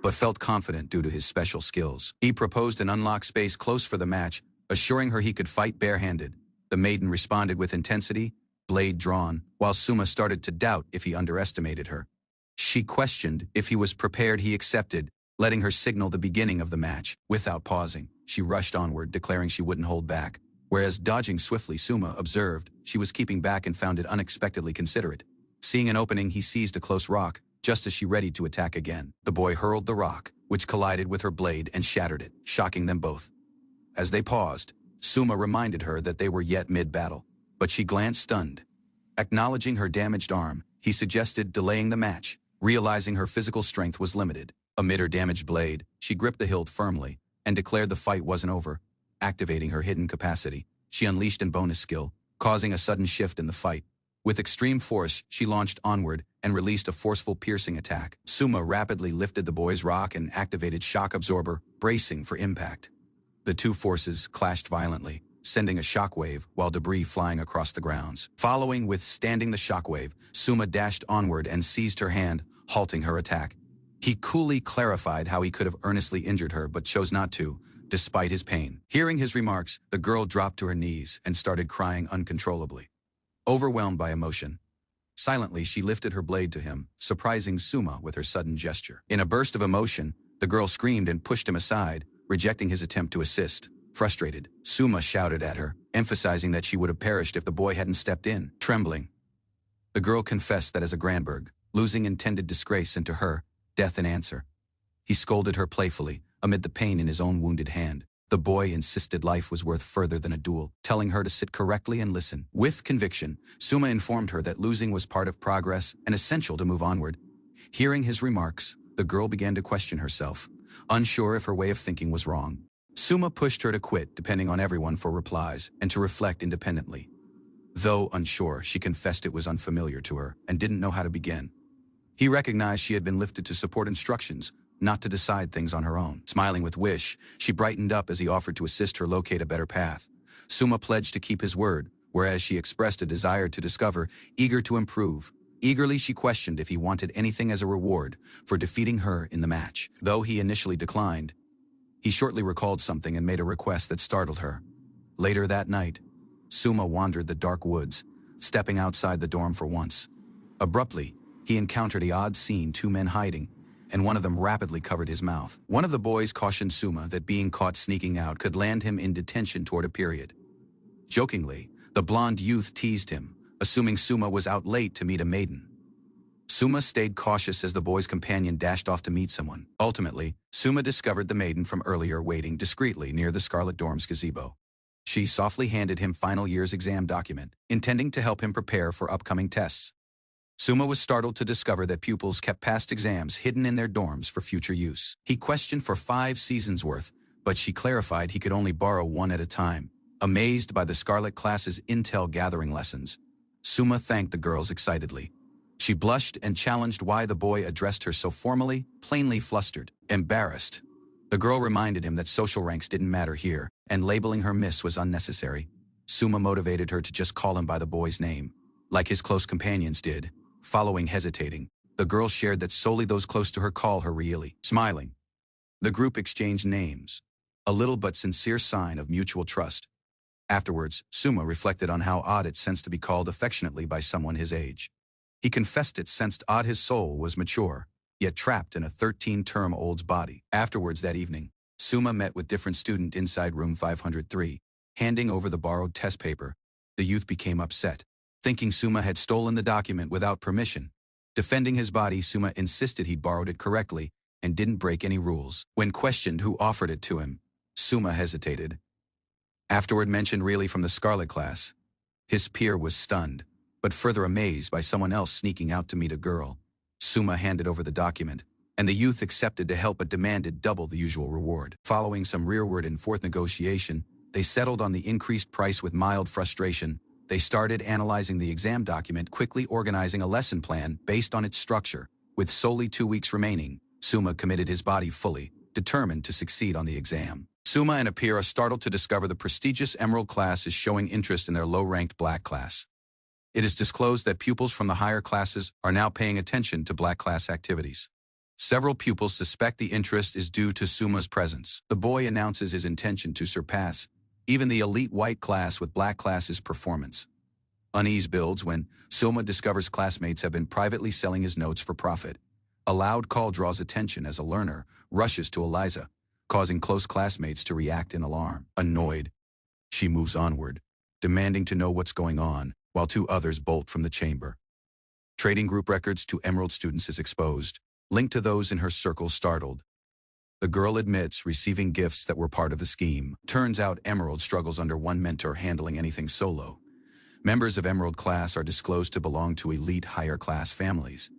but felt confident due to his special skills. He proposed an unlocked space close for the match, assuring her he could fight barehanded. The maiden responded with intensity, blade drawn, while Suma started to doubt if he underestimated her. She questioned if he was prepared. He accepted, letting her signal the beginning of the match. Without pausing, she rushed onward, declaring she wouldn't hold back. Whereas dodging swiftly, Suma observed she was keeping back and found it unexpectedly considerate. Seeing an opening, he seized a close rock, just as she readied to attack again. The boy hurled the rock, which collided with her blade and shattered it, shocking them both. As they paused, Suma reminded her that they were yet mid-battle, but she glanced stunned. Acknowledging her damaged arm, he suggested delaying the match, realizing her physical strength was limited. Amid her damaged blade, she gripped the hilt firmly and declared the fight wasn't over. Activating her hidden capacity, she unleashed a bonus skill, causing a sudden shift in the fight. With extreme force, she launched onward and released a forceful piercing attack. Suma rapidly lifted the boy's rock and activated shock absorber, bracing for impact. The two forces clashed violently, sending a shockwave while debris flying across the grounds. Following withstanding the shockwave, Suma dashed onward and seized her hand, halting her attack. He coolly clarified how he could have earnestly injured her but chose not to, despite his pain. Hearing his remarks, the girl dropped to her knees and started crying uncontrollably. Overwhelmed by emotion, silently she lifted her blade to him, surprising Suma with her sudden gesture. In a burst of emotion, the girl screamed and pushed him aside, rejecting his attempt to assist. Frustrated, Suma shouted at her, emphasizing that she would have perished if the boy hadn't stepped in. Trembling, the girl confessed that as a Grandberg, losing intended disgrace into her, death in answer. He scolded her playfully, amid the pain in his own wounded hand. The boy insisted life was worth further than a duel, telling her to sit correctly and listen. With conviction, Suma informed her that losing was part of progress and essential to move onward. Hearing his remarks, the girl began to question herself, unsure if her way of thinking was wrong. Suma pushed her to quit, depending on everyone for replies, and to reflect independently. Though unsure, she confessed it was unfamiliar to her and didn't know how to begin. He recognized she had been lifted to support instructions, not to decide things on her own. Smiling with wish, she brightened up as he offered to assist her locate a better path. Suma pledged to keep his word, whereas she expressed a desire to discover, eager to improve. Eagerly she questioned if he wanted anything as a reward for defeating her in the match. Though he initially declined, he shortly recalled something and made a request that startled her. Later that night, Suma wandered the dark woods, stepping outside the dorm for once. Abruptly, he encountered the odd scene, two men hiding, and one of them rapidly covered his mouth. One of the boys cautioned Suma that being caught sneaking out could land him in detention toward a period. Jokingly, the blonde youth teased him, assuming Suma was out late to meet a maiden. Suma stayed cautious as the boy's companion dashed off to meet someone. Ultimately, Suma discovered the maiden from earlier waiting discreetly near the Scarlet Dorm's gazebo. She softly handed him final year's exam document, intending to help him prepare for upcoming tests. Suma was startled to discover that pupils kept past exams hidden in their dorms for future use. He questioned for 5 seasons worth, but she clarified he could only borrow one at a time. Amazed by the Scarlet class's intel gathering lessons, Suma thanked the girls excitedly. She blushed and challenged why the boy addressed her so formally, plainly flustered. Embarrassed, the girl reminded him that social ranks didn't matter here, and labeling her miss was unnecessary. Suma motivated her to just call him by the boy's name, like his close companions did. Following hesitating, the girl shared that solely those close to her call her Really. Smiling, the group exchanged names, a little but sincere sign of mutual trust. Afterwards, Suma reflected on how odd it sensed to be called affectionately by someone his age. He confessed it sensed odd his soul was mature, yet trapped in a 13-term-old's body. Afterwards that evening, Suma met with different student inside room 503, handing over the borrowed test paper. The youth became upset, thinking Suma had stolen the document without permission. Defending his body, Suma insisted he'd borrowed it correctly and didn't break any rules. When questioned who offered it to him, Suma hesitated. Afterward mentioned Really from the Scarlet class. His peer was stunned, but further amazed by someone else sneaking out to meet a girl. Suma handed over the document, and the youth accepted to help but demanded double the usual reward. Following some rearward and forth negotiation, they settled on the increased price with mild frustration. They started analyzing the exam document, quickly organizing a lesson plan based on its structure. With solely 2 weeks remaining, Suma committed his body fully, determined to succeed on the exam. Suma and a peer are startled to discover the prestigious Emerald class is showing interest in their low-ranked Black class. It is disclosed that pupils from the higher classes are now paying attention to Black class activities. Several pupils suspect the interest is due to Suma's presence. The boy announces his intention to surpass even the elite white class with Black class's performance. Unease builds when Suma discovers classmates have been privately selling his notes for profit. A loud call draws attention as a learner rushes to Eliza, causing close classmates to react in alarm. Annoyed, she moves onward, demanding to know what's going on, while 2 others bolt from the chamber. Trading group records to Emerald students is exposed, linked to those in her circle startled. The girl admits receiving gifts that were part of the scheme. Turns out Emerald struggles under one mentor handling anything solo. Members of Emerald class are disclosed to belong to elite higher class families.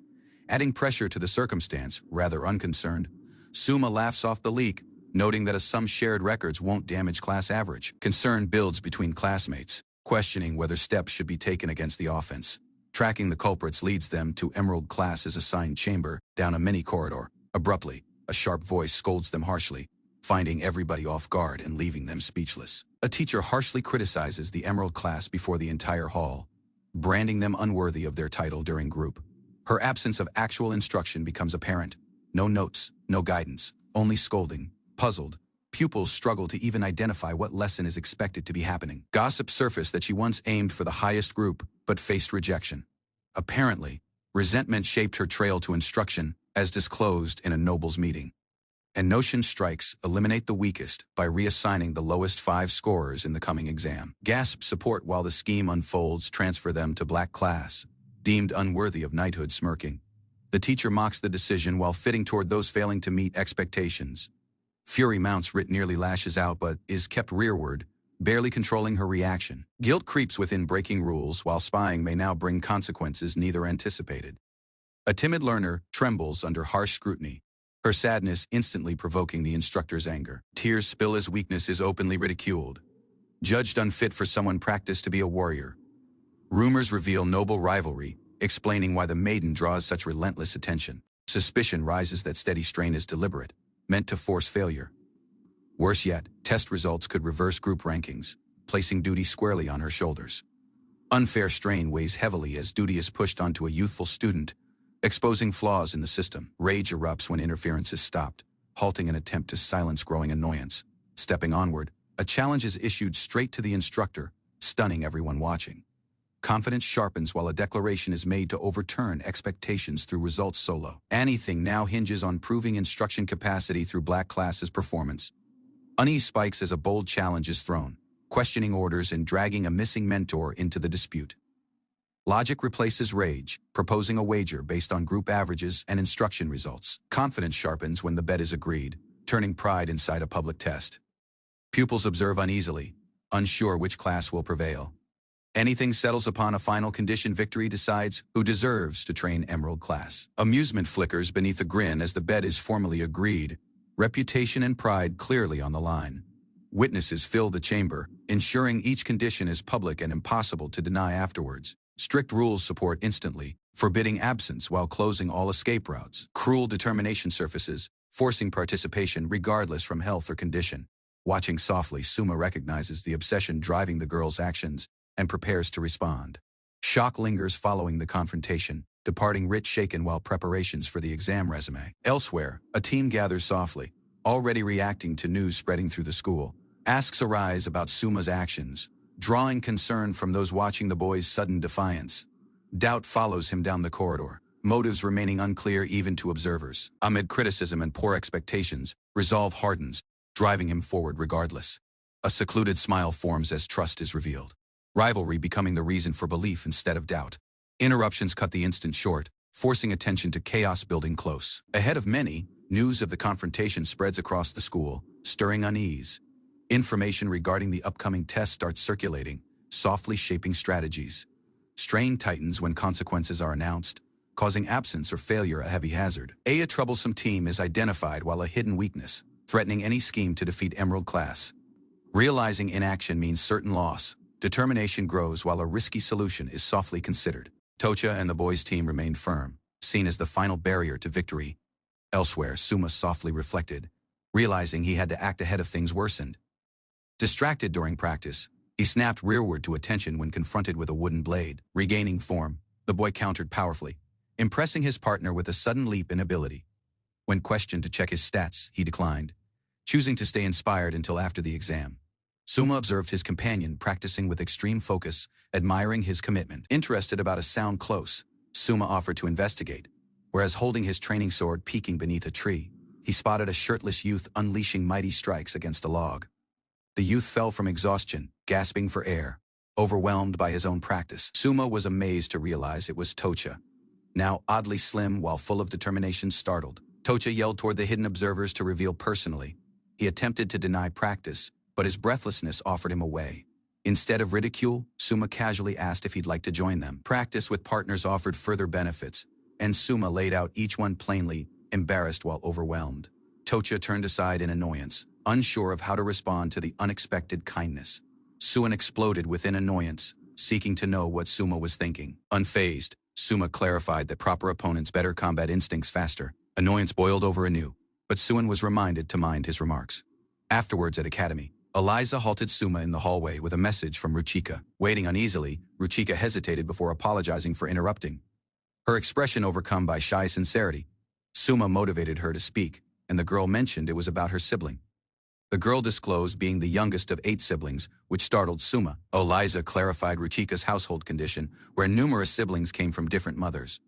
Adding pressure to the circumstance, rather unconcerned, Suma laughs off the leak, noting that some shared records won't damage class average. Concern builds between classmates, questioning whether steps should be taken against the offense. Tracking the culprits leads them to Emerald Class's assigned chamber down a mini corridor. Abruptly, a sharp voice scolds them harshly, finding everybody off guard and leaving them speechless. A teacher harshly criticizes the Emerald Class before the entire hall, branding them unworthy of their title during group. Her absence of actual instruction becomes apparent. No notes, no guidance, only scolding. Puzzled, pupils struggle to even identify what lesson is expected to be happening. Gossip surfaced that she once aimed for the highest group, but faced rejection. Apparently, resentment shaped her trail to instruction, as disclosed in a nobles meeting. And notion strikes eliminate the weakest by reassigning the lowest 5 scorers in the coming exam. Gasp support while the scheme unfolds transfer them to Black Class, deemed unworthy of knighthood smirking. The teacher mocks the decision while fitting toward those failing to meet expectations. Fury mounts. Rit nearly lashes out but is kept rearward, barely controlling her reaction. Guilt creeps within breaking rules while spying may now bring consequences neither anticipated. A timid learner trembles under harsh scrutiny, her sadness instantly provoking the instructor's anger. Tears spill as weakness is openly ridiculed. Judged unfit for someone practiced to be a warrior. Rumors reveal noble rivalry, explaining why the maiden draws such relentless attention. Suspicion rises that steady strain is deliberate, meant to force failure. Worse yet, test results could reverse group rankings, placing duty squarely on her shoulders. Unfair strain weighs heavily as duty is pushed onto a youthful student, exposing flaws in the system. Rage erupts when interference is stopped, halting an attempt to silence growing annoyance. Stepping onward, a challenge is issued straight to the instructor, stunning everyone watching. Confidence sharpens while a declaration is made to overturn expectations through results solo. Anything now hinges on proving instruction capacity through Black Class's performance. Unease spikes as a bold challenge is thrown, questioning orders and dragging a missing mentor into the dispute. Logic replaces rage, proposing a wager based on group averages and instruction results. Confidence sharpens when the bet is agreed, turning pride inside a public test. Pupils observe uneasily, unsure which class will prevail. Anything settles upon a final condition. Victory decides who deserves to train Emerald Class. Amusement flickers beneath a grin as the bet is formally agreed, reputation and pride clearly on the line. Witnesses fill the chamber, ensuring each condition is public and impossible to deny afterwards. Strict rules support instantly, forbidding absence while closing all escape routes. Cruel determination surfaces, forcing participation regardless from health or condition. Watching softly, Suma recognizes the obsession driving the girl's actions and prepares to respond. Shock lingers following the confrontation, departing Rit shaken while preparations for the exam resume. Elsewhere, a team gathers softly, already reacting to news spreading through the school. Asks arise about Suma's actions, drawing concern from those watching the boy's sudden defiance. Doubt follows him down the corridor, motives remaining unclear even to observers. Amid criticism and poor expectations, resolve hardens, driving him forward regardless. A secluded smile forms as trust is revealed. Rivalry becoming the reason for belief instead of doubt. Interruptions cut the instant short, forcing attention to chaos building close. Ahead of many, news of the confrontation spreads across the school, stirring unease. Information regarding the upcoming test starts circulating, softly shaping strategies. Strain tightens when consequences are announced, causing absence or failure a heavy hazard. A troublesome team is identified while a hidden weakness, threatening any scheme to defeat Emerald Class. Realizing inaction means certain loss, determination grows while a risky solution is softly considered. Tocha and the boys' team remained firm, seen as the final barrier to victory. Elsewhere, Suma softly reflected, realizing he had to act ahead of things worsened. Distracted during practice, he snapped rearward to attention when confronted with a wooden blade. Regaining form, the boy countered powerfully, impressing his partner with a sudden leap in ability. When questioned to check his stats, he declined, choosing to stay inspired until after the exam. Suma observed his companion practicing with extreme focus, admiring his commitment. Interested about a sound close, Suma offered to investigate, whereas holding his training sword peeking beneath a tree, he spotted a shirtless youth unleashing mighty strikes against a log. The youth fell from exhaustion, gasping for air, overwhelmed by his own practice. Suma was amazed to realize it was Tocha, now oddly slim while full of determination. Startled, Tocha yelled toward the hidden observers to reveal personally. He attempted to deny practice, but his breathlessness offered him away. Instead of ridicule, Suma casually asked if he'd like to join them. Practice with partners offered further benefits, and Suma laid out each one plainly, embarrassed while overwhelmed. Tocha turned aside in annoyance, unsure of how to respond to the unexpected kindness. Suan exploded within annoyance, seeking to know what Suma was thinking. Unfazed, Suma clarified that proper opponents better combat instincts faster. Annoyance boiled over anew, but Suin was reminded to mind his remarks. Afterwards at Academy, Eliza halted Suma in the hallway with a message from Ruchika. Waiting uneasily, Ruchika hesitated before apologizing for interrupting. Her expression overcome by shy sincerity, Suma motivated her to speak, and the girl mentioned it was about her sibling. The girl disclosed being the youngest of 8 siblings, which startled Suma. Eliza clarified Ruchika's household condition, where numerous siblings came from different mothers.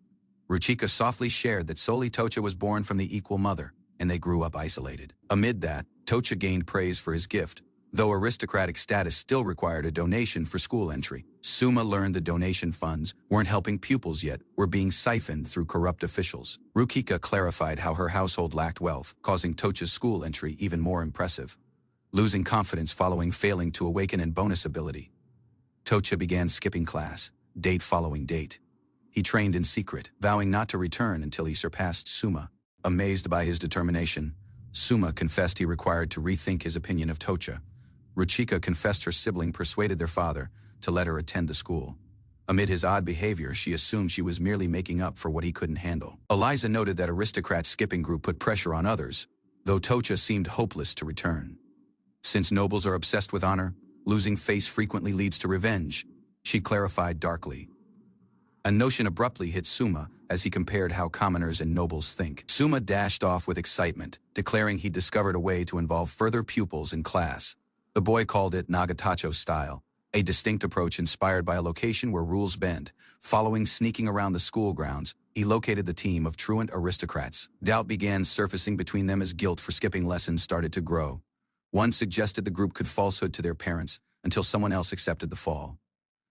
Ruchika softly shared that solely Tocha was born from the equal mother, and they grew up isolated. Amid that, Tocha gained praise for his gift, though aristocratic status still required a donation for school entry. Suma learned the donation funds weren't helping pupils yet, were being siphoned through corrupt officials. Ruchika clarified how her household lacked wealth, causing Tocha's school entry even more impressive. Losing confidence following failing to awaken in bonus ability, Tocha began skipping class, date following date. He trained in secret, vowing not to return until he surpassed Suma. Amazed by his determination, Suma confessed he required to rethink his opinion of Tocha. Ruchika confessed her sibling persuaded their father to let her attend the school. Amid his odd behavior, she assumed she was merely making up for what he couldn't handle. Eliza noted that aristocrats' skipping group put pressure on others, though Tocha seemed hopeless to return. Since nobles are obsessed with honor, losing face frequently leads to revenge, she clarified darkly. A notion abruptly hit Suma as he compared how commoners and nobles think. Suma dashed off with excitement, declaring he'd discovered a way to involve further pupils in class. The boy called it Nagatacho style, a distinct approach inspired by a location where rules bend. Following sneaking around the school grounds, he located the team of truant aristocrats. Doubt began surfacing between them as guilt for skipping lessons started to grow. One suggested the group could falsehood to their parents until someone else accepted the fall.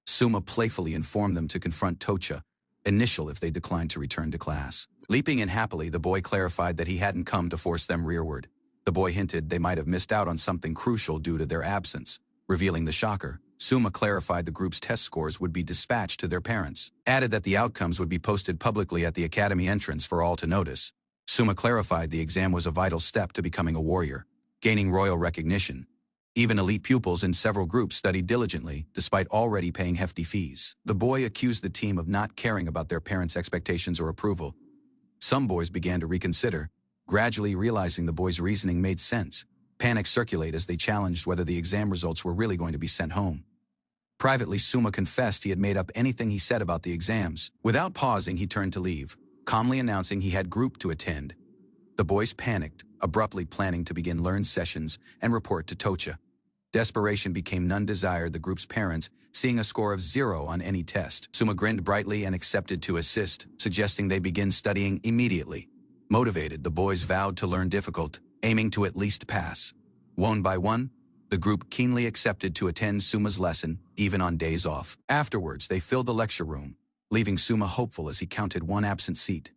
Suma playfully informed them to confront Tocha, initial if they declined to return to class. Leaping in happily, the boy clarified that he hadn't come to force them rearward. The boy hinted they might have missed out on something crucial due to their absence. Revealing the shocker, Suma clarified the group's test scores would be dispatched to their parents, added that the outcomes would be posted publicly at the academy entrance for all to notice. Suma clarified the exam was a vital step to becoming a warrior, gaining royal recognition. Even elite pupils in several groups studied diligently, despite already paying hefty fees. The boy accused the team of not caring about their parents' expectations or approval. Some boys began to reconsider, gradually realizing the boy's reasoning made sense. Panic circulated as they challenged whether the exam results were really going to be sent home. Privately, Suma confessed he had made up anything he said about the exams. Without pausing, he turned to leave, calmly announcing he had group to attend. The boys panicked, abruptly planning to begin learn sessions and report to Tocha. Desperation became none desired the group's parents, seeing a score of 0 on any test. Suma grinned brightly and accepted to assist, suggesting they begin studying immediately. Motivated, the boys vowed to learn difficult, aiming to at least pass. One by one, the group keenly accepted to attend Suma's lesson, even on days off. Afterwards, they filled the lecture room, leaving Suma hopeful as he counted one absent seat.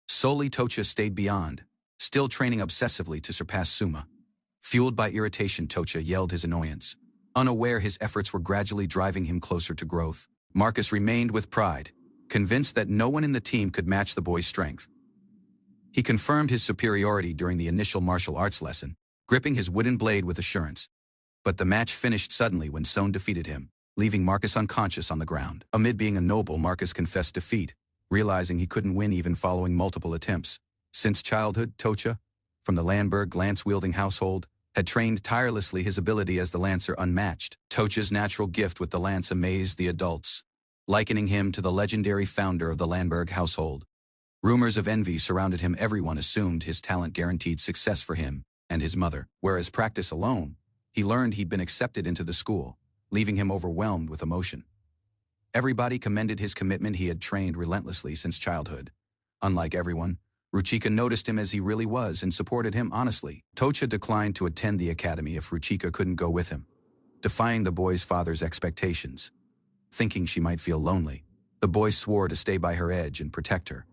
Solely Tocha stayed beyond, still training obsessively to surpass Suma. Fueled by irritation, Tocha yelled his annoyance, unaware his efforts were gradually driving him closer to growth. Marcus remained with pride, convinced that no one in the team could match the boy's strength. He confirmed his superiority during the initial martial arts lesson, gripping his wooden blade with assurance. But the match finished suddenly when Son defeated him, leaving Marcus unconscious on the ground. Amid being a noble, Marcus confessed defeat, realizing he couldn't win even following multiple attempts. Since childhood, Tocha, from the Landberg lance-wielding household, had trained tirelessly, his ability as the lancer unmatched. Tocha's natural gift with the lance amazed the adults, likening him to the legendary founder of the Landberg household. Rumors of envy surrounded him. Everyone assumed his talent guaranteed success for him and his mother, whereas practice alone, he learned he'd been accepted into the school, leaving him overwhelmed with emotion. Everybody commended his commitment. He had trained relentlessly since childhood. Unlike everyone, Ruchika noticed him as he really was and supported him honestly. Tocha declined to attend the academy if Ruchika couldn't go with him, defying the boy's father's expectations. Thinking she might feel lonely, the boy swore to stay by her edge and protect her.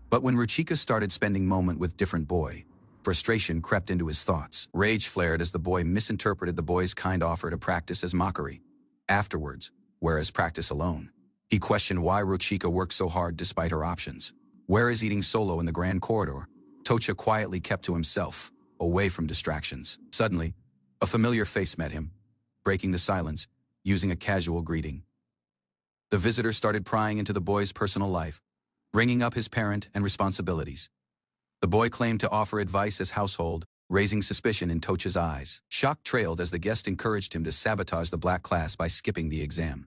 But when Ruchika started spending moment with different boy, frustration crept into his thoughts. Rage flared as the boy misinterpreted the boy's kind offer to practice as mockery. Afterwards, whereas practice alone, he questioned why Ruchika worked so hard despite her options. Whereas eating solo in the grand corridor, Tocha quietly kept to himself, away from distractions. Suddenly, a familiar face met him, breaking the silence, using a casual greeting. The visitor started prying into the boy's personal life, bringing up his parent and responsibilities. The boy claimed to offer advice as household, raising suspicion in Tocha's eyes. Shock trailed as the guest encouraged him to sabotage the black class by skipping the exam.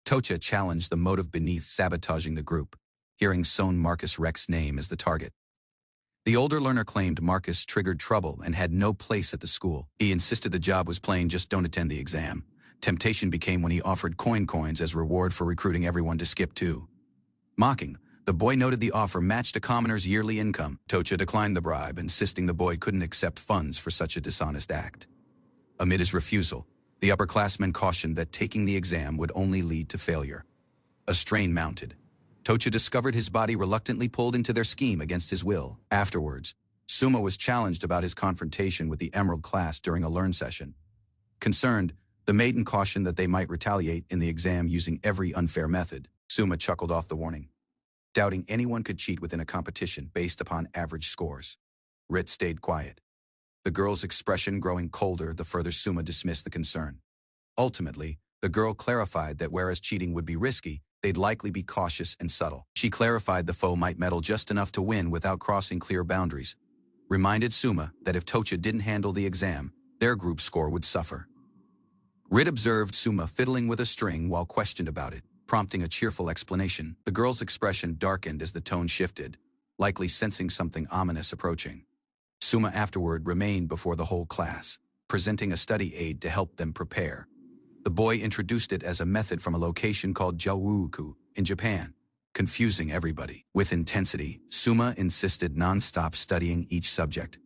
Tocha challenged the motive beneath sabotaging the group, hearing Son Marcus Rex's name as the target. The older learner claimed Marcus triggered trouble and had no place at the school. He insisted the job was plain just don't attend the exam. Temptation became when he offered coins as reward for recruiting everyone to skip too. Mocking, the boy noted the offer matched a commoner's yearly income. Tocha declined the bribe, insisting the boy couldn't accept funds for such a dishonest act. Amid his refusal, the upperclassmen cautioned that taking the exam would only lead to failure. A strain mounted. Tocha discovered his body reluctantly pulled into their scheme against his will. Afterwards, Suma was challenged about his confrontation with the Emerald class during a learn session. Concerned, the maiden cautioned that they might retaliate in the exam using every unfair method. Suma chuckled off the warning, doubting anyone could cheat within a competition based upon average scores. Rit stayed quiet, the girl's expression growing colder the further Suma dismissed the concern. Ultimately, the girl clarified that whereas cheating would be risky, they'd likely be cautious and subtle. She clarified the foe might meddle just enough to win without crossing clear boundaries, reminded Suma that if Tocha didn't handle the exam, their group score would suffer. Rit observed Suma fiddling with a string while questioned about it, prompting a cheerful explanation. The girl's expression darkened as the tone shifted, likely sensing something ominous approaching. Suma afterward remained before the whole class, presenting a study aid to help them prepare. The boy introduced it as a method from a location called Jawuku in Japan, confusing everybody. With intensity, Suma insisted non-stop studying each subject,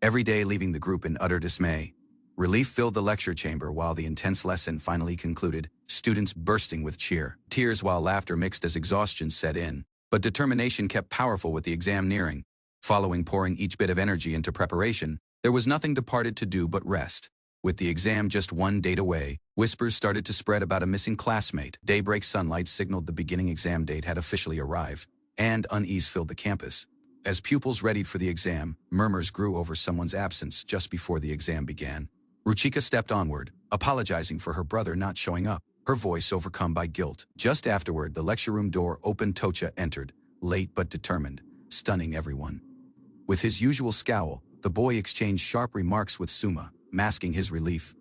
every day leaving the group in utter dismay. Relief filled the lecture chamber while the intense lesson finally concluded, students bursting with cheer. Tears while laughter mixed as exhaustion set in, but determination kept powerful with the exam nearing. Following pouring each bit of energy into preparation, there was nothing departed to do but rest. With the exam just one date away, whispers started to spread about a missing classmate. Daybreak sunlight signaled the beginning exam date had officially arrived, and unease filled the campus. As pupils readied for the exam, murmurs grew over someone's absence just before the exam began. Ruchika stepped onward, apologizing for her brother not showing up, her voice overcome by guilt. Just afterward, the lecture room door opened. Tocha entered, late but determined, stunning everyone. With his usual scowl, the boy exchanged sharp remarks with Suma, masking his relief.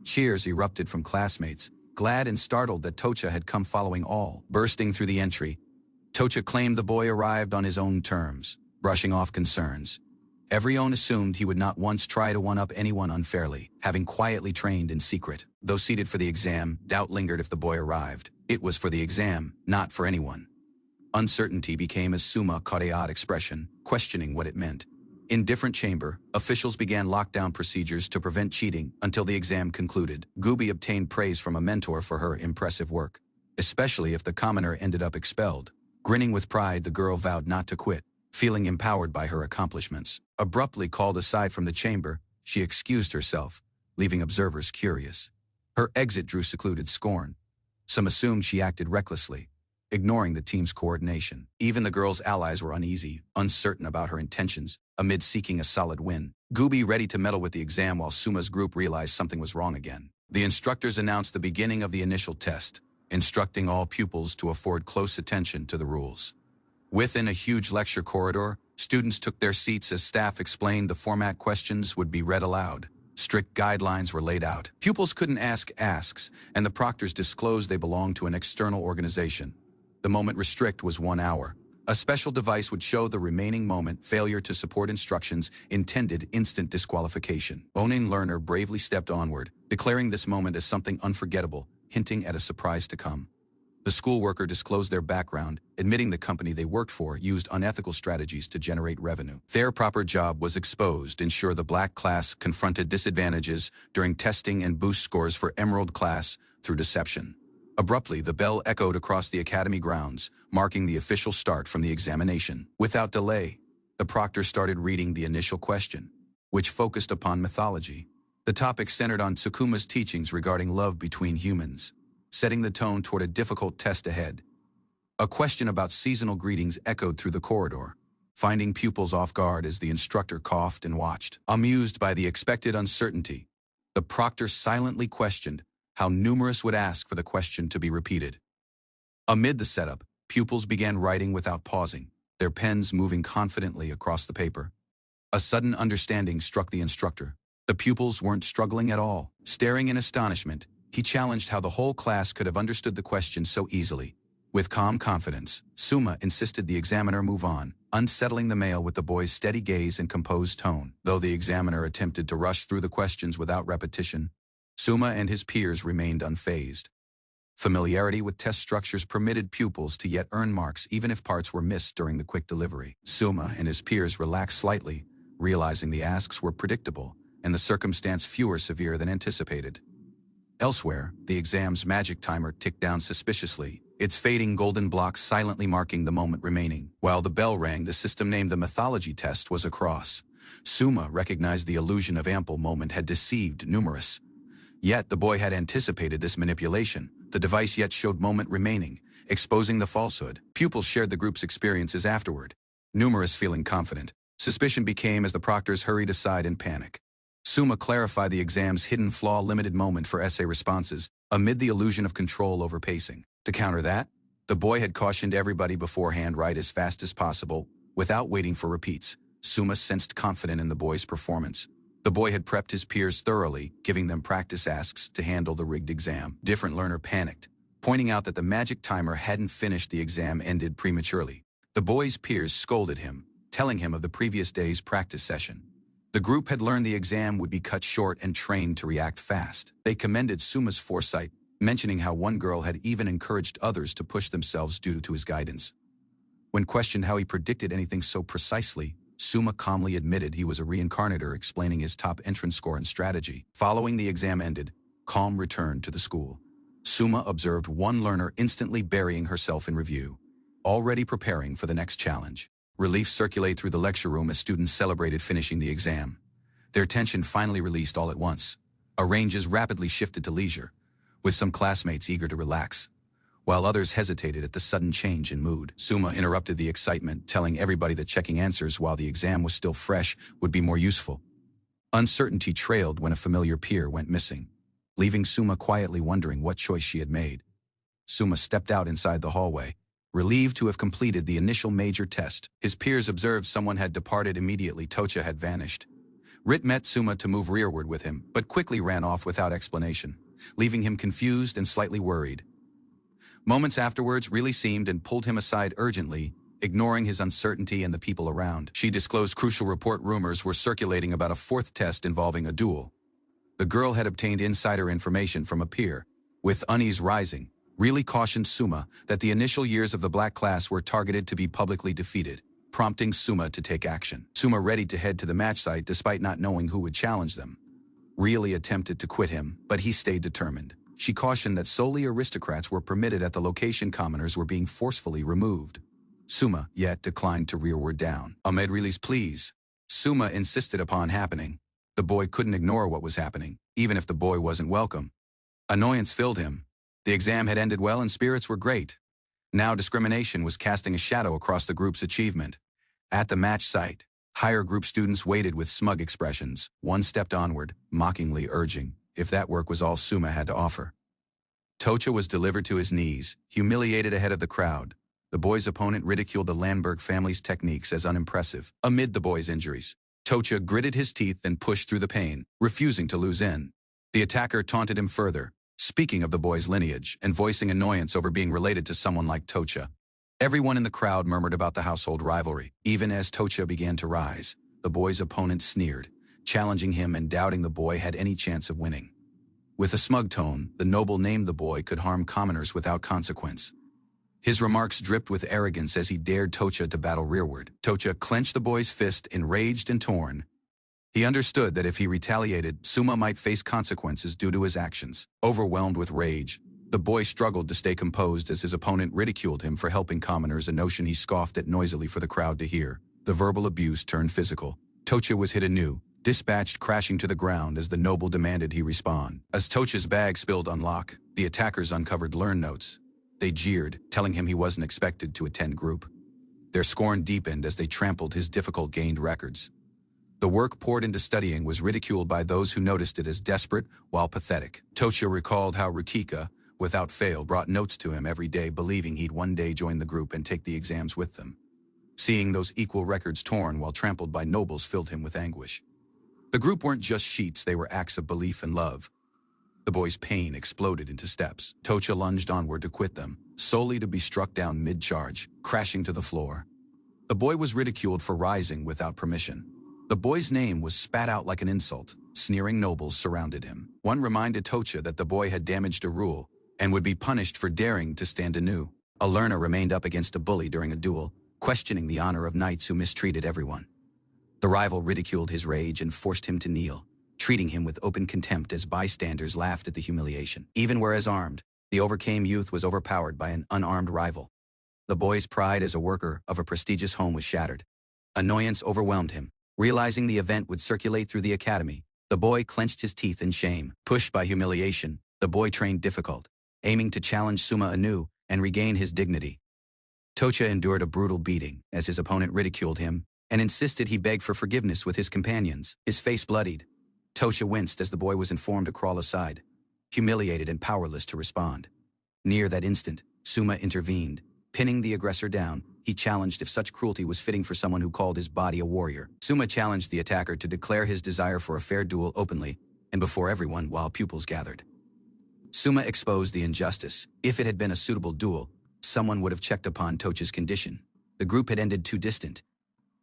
Cheers erupted from classmates, glad and startled that Tocha had come following all. Bursting through the entry, Tocha claimed the boy arrived on his own terms, brushing off concerns. Everyone assumed he would not once try to one-up anyone unfairly, having quietly trained in secret. Though seated for the exam, doubt lingered if the boy arrived. It was for the exam, not for anyone. Uncertainty became as Suma caught a odd expression, questioning what it meant. In different chamber, officials began lockdown procedures to prevent cheating until the exam concluded. Gubi obtained praise from a mentor for her impressive work, especially if the commoner ended up expelled. Grinning with pride, the girl vowed not to quit, feeling empowered by her accomplishments. Abruptly called aside from the chamber, she excused herself, leaving observers curious. Her exit drew secluded scorn. Some assumed she acted recklessly, ignoring the team's coordination. Even the girl's allies were uneasy, uncertain about her intentions, amid seeking a solid win. Gubi ready to meddle with the exam while Suma's group realized something was wrong again. The instructors announced the beginning of the initial test, instructing all pupils to afford close attention to the rules. Within a huge lecture corridor, students took their seats as staff explained the format. Questions would be read aloud. Strict guidelines were laid out. Pupils couldn't ask asks, and the proctors disclosed they belonged to an external organization. The moment restrict was 1 hour. A special device would show the remaining moment. Failure to support instructions intended instant disqualification. Onin learner bravely stepped onward, declaring this moment as something unforgettable, hinting at a surprise to come. The school worker disclosed their background, admitting the company they worked for used unethical strategies to generate revenue. Their proper job was exposed, ensure the black class confronted disadvantages during testing and boost scores for Emerald class through deception. Abruptly, the bell echoed across the academy grounds, marking the official start from the examination. Without delay, the proctor started reading the initial question, which focused upon mythology. The topic centered on Tsukuma's teachings regarding love between humans, setting the tone toward a difficult test ahead. A question about seasonal greetings echoed through the corridor, finding pupils off guard as the instructor coughed and watched. Amused by the expected uncertainty, the proctor silently questioned how numerous would ask for the question to be repeated. Amid the setup, pupils began writing without pausing, their pens moving confidently across the paper. A sudden understanding struck the instructor. The pupils weren't struggling at all. Staring in astonishment, he challenged how the whole class could have understood the question so easily. With calm confidence, Suma insisted the examiner move on, unsettling the male with the boy's steady gaze and composed tone. Though the examiner attempted to rush through the questions without repetition, Suma and his peers remained unfazed. Familiarity with test structures permitted pupils to yet earn marks even if parts were missed during the quick delivery. Suma and his peers relaxed slightly, realizing the asks were predictable and the circumstance fewer severe than anticipated. Elsewhere, the exam's magic timer ticked down suspiciously, its fading golden blocks silently marking the moment remaining. While the bell rang, the system named the mythology test was across. Suma recognized the illusion of ample moment had deceived numerous. Yet the boy had anticipated this manipulation. The device yet showed moment remaining, exposing the falsehood. Pupils shared the group's experiences afterward, numerous feeling confident. Suspicion became as the proctors hurried aside in panic. Suma clarified the exam's hidden flaw limited moment for essay responses, amid the illusion of control over pacing. To counter that, the boy had cautioned everybody beforehand write as fast as possible, without waiting for repeats. Suma sensed confident in the boy's performance. The boy had prepped his peers thoroughly, giving them practice asks to handle the rigged exam. Different learner panicked, pointing out that the magic timer hadn't finished the exam ended prematurely. The boy's peers scolded him, telling him of the previous day's practice session. The group had learned the exam would be cut short and trained to react fast. They commended Suma's foresight, mentioning how one girl had even encouraged others to push themselves due to his guidance. When questioned how he predicted anything so precisely, Suma calmly admitted he was a reincarnator, explaining his top entrance score and strategy. Following the exam ended, calm returned to the school. Suma observed one learner instantly burying herself in review, already preparing for the next challenge. Relief circulated through the lecture room as students celebrated finishing the exam. Their tension finally released all at once. Our ranges rapidly shifted to leisure, with some classmates eager to relax, while others hesitated at the sudden change in mood. Suma interrupted the excitement, telling everybody that checking answers while the exam was still fresh would be more useful. Uncertainty trailed when a familiar peer went missing, leaving Suma quietly wondering what choice she had made. Suma stepped out inside the hallway, relieved to have completed the initial major test. His peers observed someone had departed immediately. Tocha had vanished. Rit met Suma to move rearward with him, but quickly ran off without explanation, leaving him confused and slightly worried. Moments afterwards, Really seemed and pulled him aside urgently, ignoring his uncertainty and the people around. She disclosed crucial report rumors were circulating about a fourth test involving a duel. The girl had obtained insider information from a peer. With unease rising, Really cautioned Suma that the initial years of the black class were targeted to be publicly defeated, prompting Suma to take action. Suma readied to head to the match site despite not knowing who would challenge them. Really attempted to quit him, but he stayed determined. She cautioned that solely aristocrats were permitted at the location. Commoners were being forcefully removed. Suma, yet, declined to rearward down. Amid Really's pleas, Suma insisted upon happening. The boy couldn't ignore what was happening, even if the boy wasn't welcome. Annoyance filled him. The exam had ended well and spirits were great. Now discrimination was casting a shadow across the group's achievement. At the match site, higher group students waited with smug expressions. One stepped onward, mockingly urging, if that work was all Suma had to offer. Tocha was delivered to his knees, humiliated ahead of the crowd. The boy's opponent ridiculed the Landberg family's techniques as unimpressive. Amid the boy's injuries, Tocha gritted his teeth and pushed through the pain, refusing to lose in. The attacker taunted him further, speaking of the boy's lineage and voicing annoyance over being related to someone like Tocha. Everyone in the crowd murmured about the household rivalry. Even as Tocha began to rise, the boy's opponent sneered, challenging him and doubting the boy had any chance of winning. With a smug tone, the noble named the boy could harm commoners without consequence. His remarks dripped with arrogance as he dared Tocha to battle rearward. Tocha clenched the boy's fist, enraged and torn. He understood that if he retaliated, Suma might face consequences due to his actions. Overwhelmed with rage, the boy struggled to stay composed as his opponent ridiculed him for helping commoners, a notion he scoffed at noisily for the crowd to hear. The verbal abuse turned physical. Tocha was hit anew, dispatched crashing to the ground as the noble demanded he respond. As Tocha's bag spilled unlock, the attackers uncovered learn notes. They jeered, telling him he wasn't expected to attend group. Their scorn deepened as they trampled his difficult gained records. The work poured into studying was ridiculed by those who noticed it as desperate while pathetic. Tocha recalled how Rukika, without fail, brought notes to him every day, believing he'd one day join the group and take the exams with them. Seeing those equal records torn while trampled by nobles filled him with anguish. The group weren't just sheets, they were acts of belief and love. The boy's pain exploded into steps. Tocha lunged onward to quit them, solely to be struck down mid-charge, crashing to the floor. The boy was ridiculed for rising without permission. The boy's name was spat out like an insult. Sneering nobles surrounded him. One reminded Tocha that the boy had damaged a rule and would be punished for daring to stand anew. A learner remained up against a bully during a duel, questioning the honor of knights who mistreated everyone. The rival ridiculed his rage and forced him to kneel, treating him with open contempt as bystanders laughed at the humiliation. Even whereas armed, the overcame youth was overpowered by an unarmed rival. The boy's pride as a worker of a prestigious home was shattered. Annoyance overwhelmed him. Realizing the event would circulate through the academy, the boy clenched his teeth in shame. Pushed by humiliation, the boy trained difficult, aiming to challenge Suma anew and regain his dignity. Tocha endured a brutal beating as his opponent ridiculed him and insisted he beg for forgiveness with his companions. His face bloodied. Tocha winced as the boy was informed to crawl aside, humiliated and powerless to respond. Near that instant, Suma intervened. Pinning the aggressor down, he challenged if such cruelty was fitting for someone who called his body a warrior. Suma challenged the attacker to declare his desire for a fair duel openly and before everyone while pupils gathered. Suma exposed the injustice. If it had been a suitable duel, someone would have checked upon Tocha's condition. The group had ended too distant.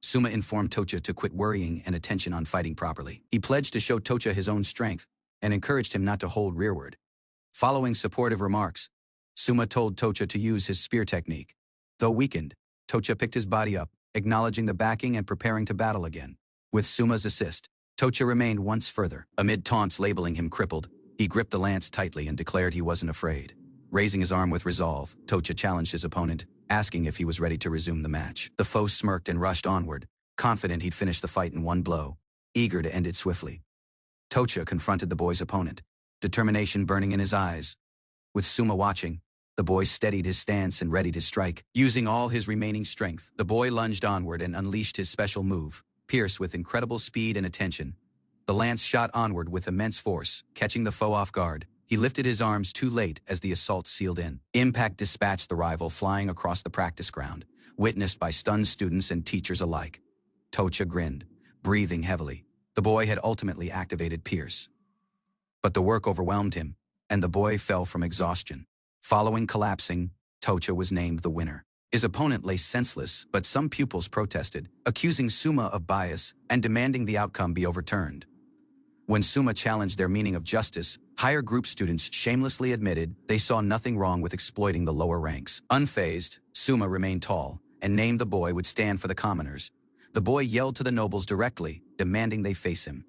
Suma informed Tocha to quit worrying and attention on fighting properly. He pledged to show Tocha his own strength and encouraged him not to hold rearward. Following supportive remarks, Suma told Tocha to use his spear technique. Though weakened, Tocha picked his body up, acknowledging the backing and preparing to battle again. With Suma's assist, Tocha remained once further. Amid taunts labeling him crippled, he gripped the lance tightly and declared he wasn't afraid. Raising his arm with resolve, Tocha challenged his opponent, asking if he was ready to resume the match. The foe smirked and rushed onward, confident he'd finish the fight in one blow, eager to end it swiftly. Tocha confronted the boy's opponent, determination burning in his eyes. With Suma watching, the boy steadied his stance and readied his strike. Using all his remaining strength, the boy lunged onward and unleashed his special move, Pierce with incredible speed and attention. The lance shot onward with immense force, catching the foe off guard. He lifted his arms too late as the assault sealed in. Impact dispatched the rival flying across the practice ground, witnessed by stunned students and teachers alike. Tocha grinned, breathing heavily. The boy had ultimately activated Pierce. But the work overwhelmed him, and the boy fell from exhaustion. Following collapsing, Tocha was named the winner. His opponent lay senseless, but some pupils protested, accusing Suma of bias and demanding the outcome be overturned. When Suma challenged their meaning of justice, higher group students shamelessly admitted they saw nothing wrong with exploiting the lower ranks. Unfazed, Suma remained tall and named the boy would stand for the commoners. The boy yelled to the nobles directly, demanding they face him.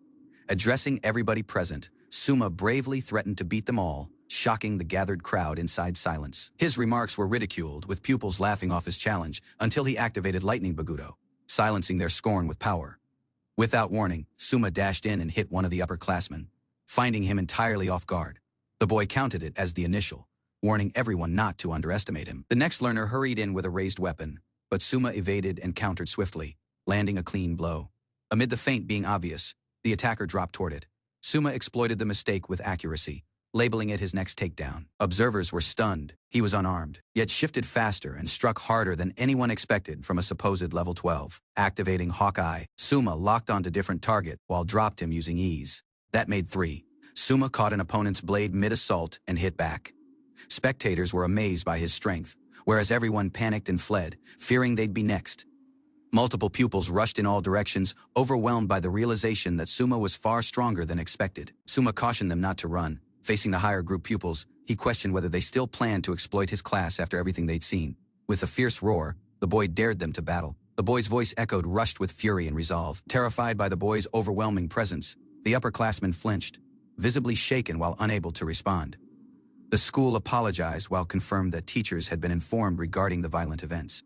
Addressing everybody present, Suma bravely threatened to beat them all, shocking the gathered crowd inside silence. His remarks were ridiculed, with pupils laughing off his challenge until he activated Lightning Bagudo, silencing their scorn with power. Without warning, Suma dashed in and hit one of the upperclassmen, finding him entirely off guard. The boy counted it as the initial, warning everyone not to underestimate him. The next learner hurried in with a raised weapon, but Suma evaded and countered swiftly, landing a clean blow. Amid the feint being obvious, the attacker dropped toward it. Suma exploited the mistake with accuracy, labeling it his next takedown. Observers were stunned. He was unarmed, yet shifted faster and struck harder than anyone expected from a supposed level 12. Activating Hawkeye, Suma locked onto different target while dropped him using ease. That made 3. Suma caught an opponent's blade mid-assault and hit back. Spectators were amazed by his strength, whereas everyone panicked and fled, fearing they'd be next. Multiple pupils rushed in all directions, overwhelmed by the realization that Suma was far stronger than expected. Suma cautioned them not to run. Facing the higher group pupils, he questioned whether they still planned to exploit his class after everything they'd seen. With a fierce roar, the boy dared them to battle. The boy's voice echoed, rushed with fury and resolve. Terrified by the boy's overwhelming presence, the upperclassmen flinched, visibly shaken while unable to respond. The school apologized while confirmed that teachers had been informed regarding the violent events.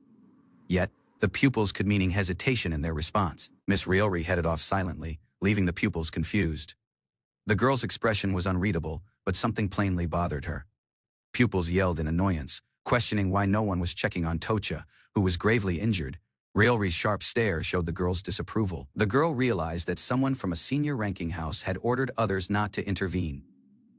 Yet, the pupils could mean hesitation in their response. Miss Ryori headed off silently, leaving the pupils confused. The girl's expression was unreadable, but something plainly bothered her. Pupils yelled in annoyance, questioning why no one was checking on Tocha, who was gravely injured. Ryori's sharp stare showed the girl's disapproval. The girl realized that someone from a senior ranking house had ordered others not to intervene.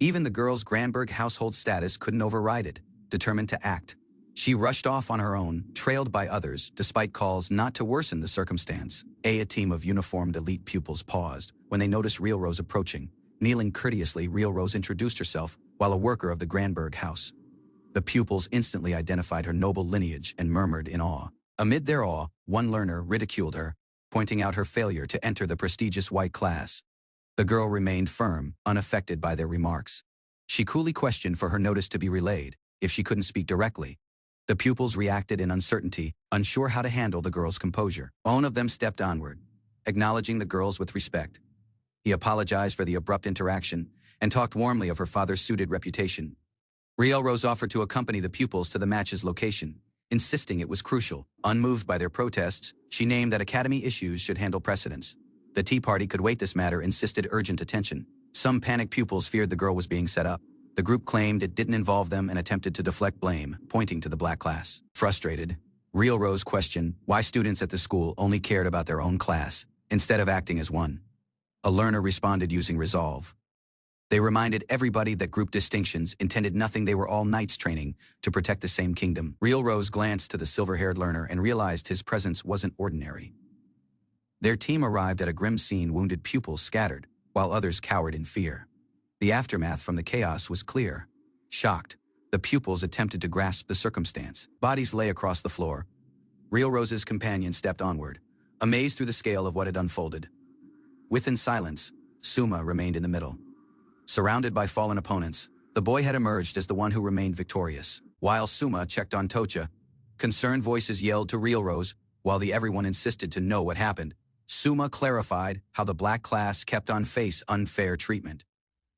Even the girl's Granberg household status couldn't override it, determined to act. She rushed off on her own, trailed by others, despite calls not to worsen the circumstance. A team of uniformed elite pupils paused when they noticed Real Rose approaching. Kneeling courteously, Real Rose introduced herself while a worker of the Granberg house. The pupils instantly identified her noble lineage and murmured in awe. Amid their awe, one learner ridiculed her, pointing out her failure to enter the prestigious white class. The girl remained firm, unaffected by their remarks. She coolly questioned for her notice to be relayed, if she couldn't speak directly. The pupils reacted in uncertainty, unsure how to handle the girl's composure. One of them stepped onward, acknowledging the girls with respect. He apologized for the abrupt interaction and talked warmly of her father's suited reputation. Real Rose offered to accompany the pupils to the match's location, insisting it was crucial. Unmoved by their protests, she named that academy issues should handle precedence. The Tea Party could wait. This matter insisted urgent attention. Some panicked pupils feared the girl was being set up. The group claimed it didn't involve them and attempted to deflect blame, pointing to the black class. Frustrated, Real Rose questioned why students at the school only cared about their own class, instead of acting as one. A learner responded using resolve. They reminded everybody that group distinctions intended nothing. They were all knights training to protect the same kingdom. Real Rose glanced to the silver-haired learner and realized his presence wasn't ordinary. Their team arrived at a grim scene. Wounded pupils scattered, while others cowered in fear. The aftermath from the chaos was clear. Shocked, the pupils attempted to grasp the circumstance. Bodies lay across the floor. Real Rose's companion stepped onward, amazed through the scale of what had unfolded. Within silence, Suma remained in the middle. Surrounded by fallen opponents, the boy had emerged as the one who remained victorious. While Suma checked on Tocha, concerned voices yelled to Real Rose, while everyone insisted to know what happened. Suma clarified how the black class kept on face unfair treatment.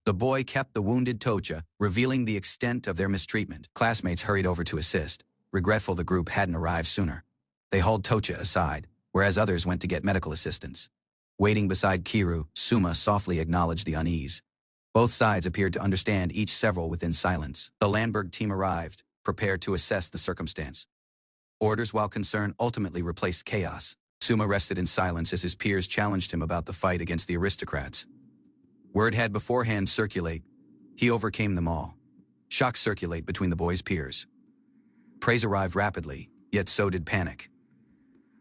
The boy kept the wounded Tocha, revealing the extent of their mistreatment. Classmates hurried over to assist, regretful the group hadn't arrived sooner. They hauled Tocha aside, whereas others went to get medical assistance. Waiting beside Kiru, Suma softly acknowledged the unease. Both sides appeared to understand each several within silence. The Landberg team arrived, prepared to assess the circumstance. Orders while concern ultimately replaced chaos. Suma rested in silence as his peers challenged him about the fight against the aristocrats. Word had beforehand circulate. He overcame them all. Shock circulate between the boys' peers. Praise arrived rapidly, yet so did panic.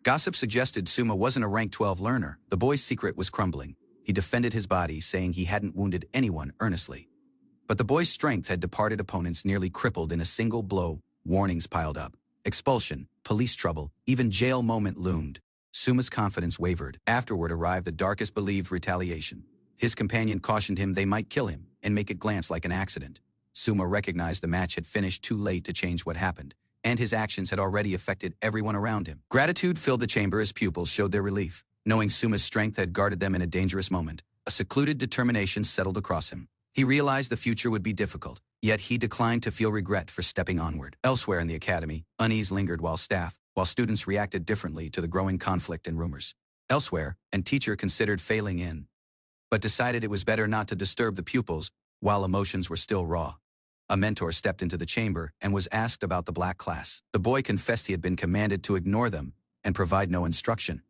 Gossip suggested Suma wasn't a rank 12 learner. The boy's secret was crumbling. He defended his body, saying he hadn't wounded anyone earnestly. But the boy's strength had departed opponents nearly crippled in a single blow. Warnings piled up. Expulsion, police trouble, even jail moment loomed. Suma's confidence wavered. Afterward arrived the darkest believed retaliation. His companion cautioned him they might kill him and make it glance like an accident. Suma recognized the match had finished too late to change what happened, and his actions had already affected everyone around him. Gratitude filled the chamber as pupils showed their relief. Knowing Suma's strength had guarded them in a dangerous moment, a secluded determination settled across him. He realized the future would be difficult, yet he declined to feel regret for stepping onward. Elsewhere in the academy, unease lingered while students reacted differently to the growing conflict and rumors. Elsewhere, a teacher considered failing in, but decided it was better not to disturb the pupils while emotions were still raw. A mentor stepped into the chamber and was asked about the black class. The boy confessed he had been commanded to ignore them and provide no instruction.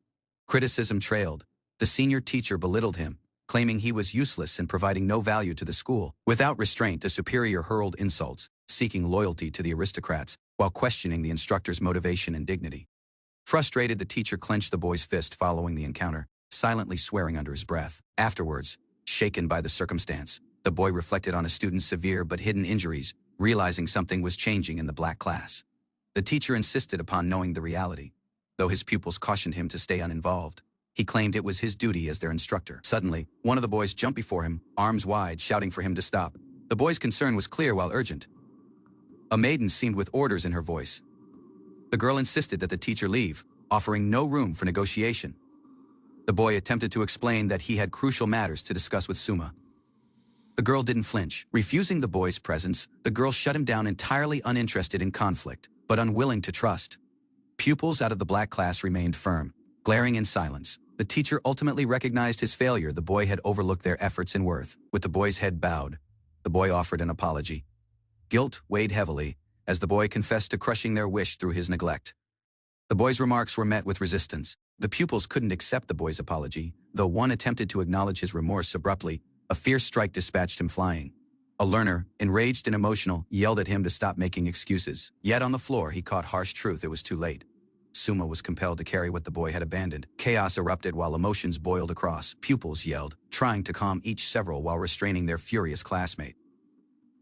Criticism trailed. The senior teacher belittled him, claiming he was useless and providing no value to the school. Without restraint, the superior hurled insults, seeking loyalty to the aristocrats, while questioning the instructor's motivation and dignity. Frustrated, the teacher clenched the boy's fist following the encounter, silently swearing under his breath. Afterwards, shaken by the circumstance, the boy reflected on a student's severe but hidden injuries, realizing something was changing in the black class. The teacher insisted upon knowing the reality. Though his pupils cautioned him to stay uninvolved, he claimed it was his duty as their instructor. Suddenly, one of the boys jumped before him, arms wide, shouting for him to stop. The boy's concern was clear while urgent. A maiden seemed with orders in her voice. The girl insisted that the teacher leave, offering no room for negotiation. The boy attempted to explain that he had crucial matters to discuss with Suma. The girl didn't flinch. Refusing the boy's presence, the girl shut him down, entirely uninterested in conflict, but unwilling to trust. Pupils out of the black class remained firm, glaring in silence. The teacher ultimately recognized his failure. The boy had overlooked their efforts and worth. With the boy's head bowed, the boy offered an apology. Guilt weighed heavily as the boy confessed to crushing their wish through his neglect. The boy's remarks were met with resistance. The pupils couldn't accept the boy's apology, though one attempted to acknowledge his remorse abruptly. A fierce strike dispatched him flying. A learner, enraged and emotional, yelled at him to stop making excuses. Yet on the floor, he caught harsh truth: it was too late. Suma was compelled to carry what the boy had abandoned. Chaos erupted while emotions boiled across. Pupils yelled, trying to calm each several while restraining their furious classmate.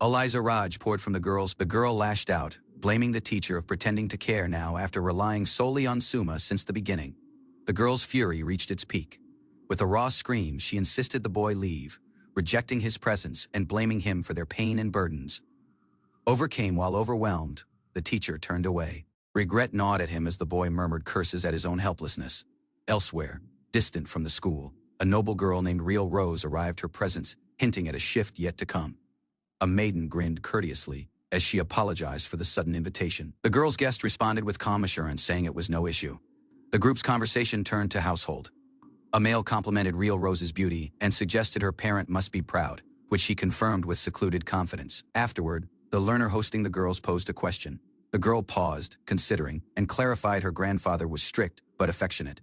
Eliza Raj poured from the girls. The girl lashed out, blaming the teacher of pretending to care now after relying solely on Suma since the beginning. The girl's fury reached its peak. With a raw scream, she insisted the boy leave, rejecting his presence and blaming him for their pain and burdens. Overcame while overwhelmed, the teacher turned away. Regret gnawed at him as the boy murmured curses at his own helplessness. Elsewhere, distant from the school, a noble girl named Real Rose arrived, her presence hinting at a shift yet to come. A maiden grinned courteously as she apologized for the sudden invitation. The girl's guest responded with calm assurance, saying it was no issue. The group's conversation turned to household. A male complimented Real Rose's beauty and suggested her parent must be proud, which she confirmed with secluded confidence. Afterward, the learner hosting the girls posed a question. The girl paused, considering, and clarified her grandfather was strict but affectionate.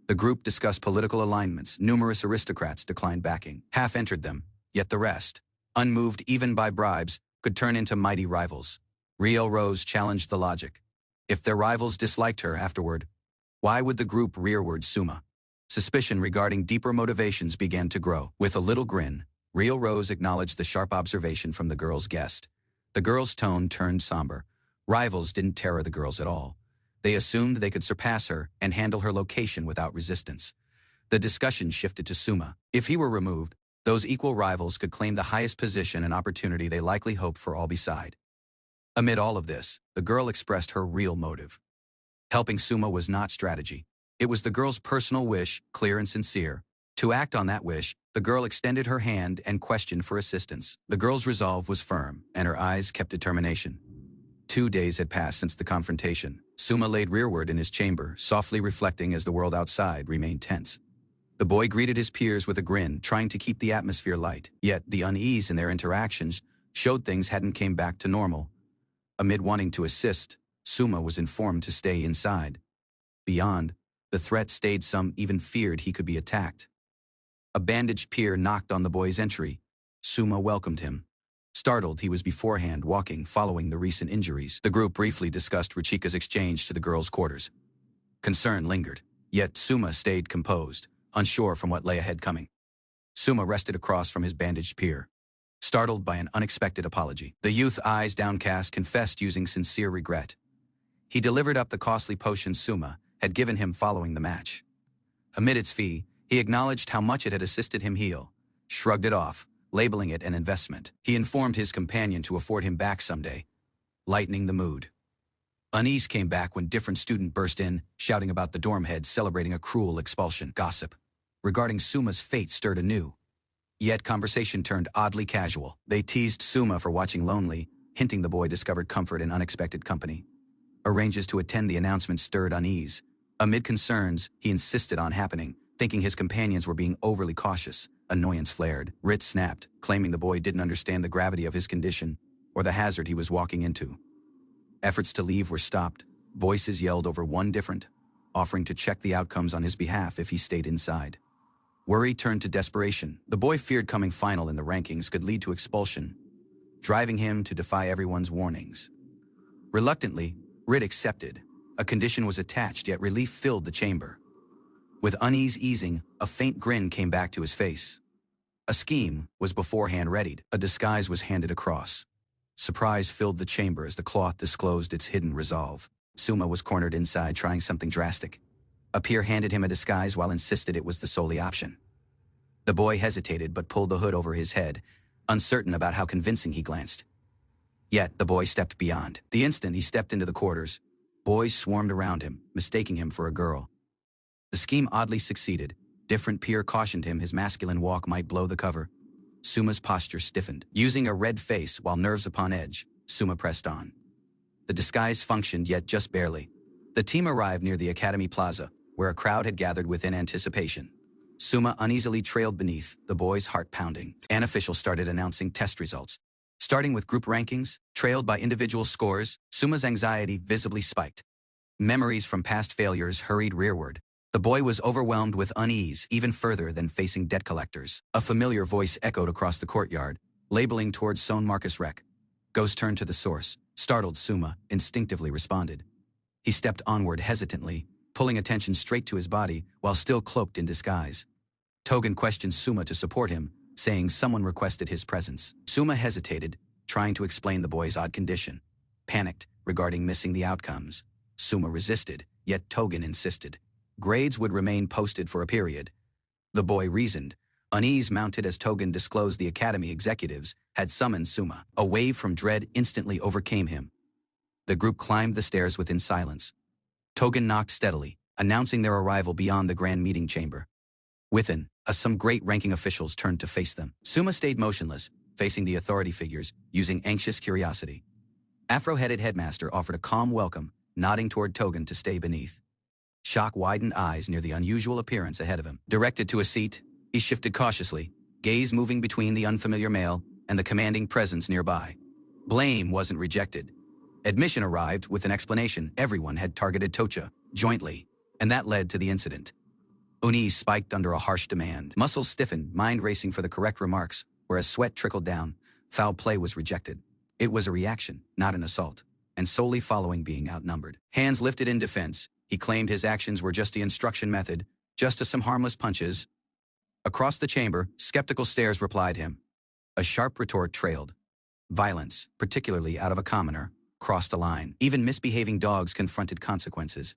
The group discussed political alignments. Numerous aristocrats declined backing. Half entered them, yet the rest, unmoved even by bribes, could turn into mighty rivals. Real Rose challenged the logic. If their rivals disliked her afterward, why would the group rearward Suma? Suspicion regarding deeper motivations began to grow. With a little grin, Real Rose acknowledged the sharp observation from the girl's guest. The girl's tone turned somber. Rivals didn't terror the girls at all. They assumed they could surpass her and handle her location without resistance. The discussion shifted to Suma. If he were removed, those equal rivals could claim the highest position and opportunity they likely hoped for all beside. Amid all of this, the girl expressed her real motive. Helping Suma was not strategy. It was the girl's personal wish, clear and sincere. To act on that wish, the girl extended her hand and questioned for assistance. The girl's resolve was firm, and her eyes kept determination. 2 days had passed since the confrontation. Suma laid rearward in his chamber, softly reflecting as the world outside remained tense. The boy greeted his peers with a grin, trying to keep the atmosphere light. Yet the unease in their interactions showed things hadn't came back to normal. Amid wanting to assist, Suma was informed to stay inside. Beyond, the threat stayed. Some even feared he could be attacked. A bandaged peer knocked on the boy's entry. Suma welcomed him. Startled, he was beforehand walking following the recent injuries. The group briefly discussed Ruchika's exchange to the girls' quarters. Concern lingered, yet Suma stayed composed, unsure from what lay ahead coming. Suma rested across from his bandaged peer. Startled by an unexpected apology, the youth, eyes downcast, confessed using sincere regret. He delivered up the costly potion Suma had given him following the match. Amid its fee, he acknowledged how much it had assisted him heal, shrugged it off, labeling it an investment. He informed his companion to afford him back someday, lightening the mood. Unease came back when different student burst in, shouting about the dorm head celebrating a cruel expulsion. Gossip regarding Suma's fate stirred anew. Yet conversation turned oddly casual. They teased Suma for watching lonely, hinting the boy discovered comfort in unexpected company. Arranges to attend the announcement stirred unease. Amid concerns, he insisted on happening, thinking his companions were being overly cautious. Annoyance flared. Rit snapped, claiming the boy didn't understand the gravity of his condition or the hazard he was walking into. Efforts to leave were stopped. Voices yelled over one different, offering to check the outcomes on his behalf if he stayed inside. Worry turned to desperation. The boy feared coming final in the rankings could lead to expulsion, driving him to defy everyone's warnings. Reluctantly, Rit accepted. A condition was attached, yet relief filled the chamber. With unease easing, a faint grin came back to his face. A scheme was beforehand readied. A disguise was handed across. Surprise filled the chamber as the cloth disclosed its hidden resolve. Suma was cornered inside, trying something drastic. A peer handed him a disguise while insisted it was the solely option. The boy hesitated but pulled the hood over his head, uncertain about how convincing he glanced. Yet the boy stepped beyond. The instant he stepped into the quarters, boys swarmed around him, mistaking him for a girl. The scheme oddly succeeded. Different peer cautioned him his masculine walk might blow the cover. Suma's posture stiffened. Using a red face while nerves upon edge, Suma pressed on. The disguise functioned, yet just barely. The team arrived near the Academy Plaza, where a crowd had gathered within anticipation. Suma uneasily trailed beneath, the boy's heart pounding. An official started announcing test results. Starting with group rankings, trailed by individual scores, Suma's anxiety visibly spiked. Memories from past failures hurried rearward. The boy was overwhelmed with unease even further than facing debt collectors. A familiar voice echoed across the courtyard, labeling towards Son Marcus Rec. Ghost turned to the source. Startled, Suma instinctively responded. He stepped onward hesitantly, pulling attention straight to his body while still cloaked in disguise. Togen questioned Suma to support him, saying someone requested his presence. Suma hesitated, trying to explain the boy's odd condition. Panicked regarding missing the outcomes. Suma resisted, yet Togen insisted. Grades would remain posted for a period. The boy reasoned, unease mounted as Togen disclosed the academy executives had summoned Suma. A wave from dread instantly overcame him. The group climbed the stairs within silence. Togen knocked steadily, announcing their arrival beyond the grand meeting chamber. Within, some great-ranking officials turned to face them. Suma stayed motionless, facing the authority figures, using anxious curiosity. Afro-headed headmaster offered a calm welcome, nodding toward Togen to stay beneath. Shock widened eyes near the unusual appearance ahead of him. Directed to a seat, he shifted cautiously, gaze moving between the unfamiliar male and the commanding presence nearby. Blame wasn't rejected. Admission arrived with an explanation. Everyone had targeted Tocha, jointly, and that led to the incident. Unease spiked under a harsh demand. Muscles stiffened, mind racing for the correct remarks, whereas sweat trickled down. Foul play was rejected. It was a reaction, not an assault, and solely following being outnumbered. Hands lifted in defense, he claimed his actions were just the instruction method, just as some harmless punches. Across the chamber, skeptical stares replied him. A sharp retort trailed. Violence, particularly out of a commoner, crossed a line. Even misbehaving dogs confronted consequences.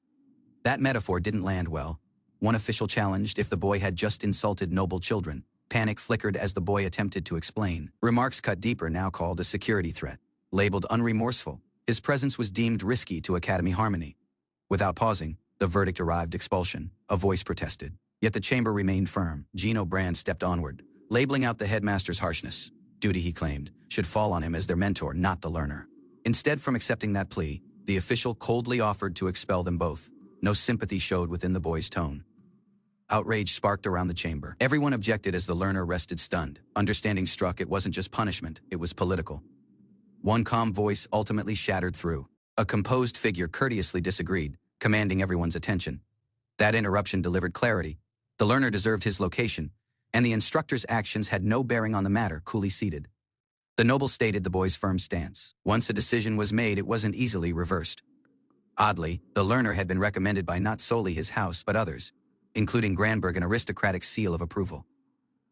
That metaphor didn't land well. One official challenged if the boy had just insulted noble children. Panic flickered as the boy attempted to explain. Remarks cut deeper, now called a security threat. Labeled unremorseful, his presence was deemed risky to academy harmony. Without pausing, the verdict arrived: expulsion. A voice protested. Yet the chamber remained firm. Gino Brand stepped onward, labeling out the headmaster's harshness. Duty, he claimed, should fall on him as their mentor, not the learner. Instead, from accepting that plea, the official coldly offered to expel them both. No sympathy showed within the boy's tone. Outrage sparked around the chamber. Everyone objected as the learner rested stunned. Understanding struck it wasn't just punishment, it was political. One calm voice ultimately shattered through. A composed figure courteously disagreed, commanding everyone's attention. That interruption delivered clarity. The learner deserved his location, and the instructor's actions had no bearing on the matter. Coolly seated, the noble stated the boy's firm stance. Once a decision was made, it wasn't easily reversed. Oddly, the learner had been recommended by not solely his house but others, including Granberg, an aristocratic seal of approval.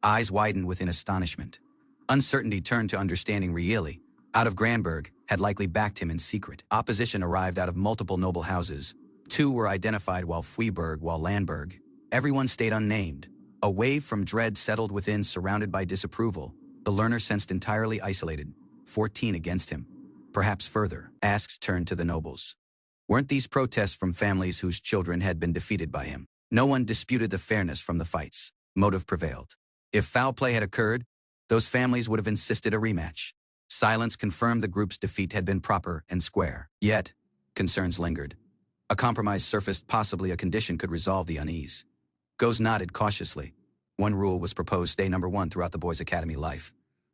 Eyes widened within astonishment. Uncertainty turned to understanding. Really, out of Granberg had likely backed him in secret. Opposition arrived out of multiple noble houses. Two were identified, while Freiberg, while Landberg. Everyone stayed unnamed. A wave from dread settled within, surrounded by disapproval. The learner sensed entirely isolated. 14 against him. Perhaps further. Asks turned to the nobles. Weren't these protests from families whose children had been defeated by him? No one disputed the fairness from the fights. Motive prevailed. If foul play had occurred, those families would have insisted a rematch. Silence confirmed the group's defeat had been proper and square. Yet, concerns lingered. A compromise surfaced, possibly a condition could resolve the unease. Goes nodded cautiously. One rule was proposed: stay number one throughout the boy's academy life.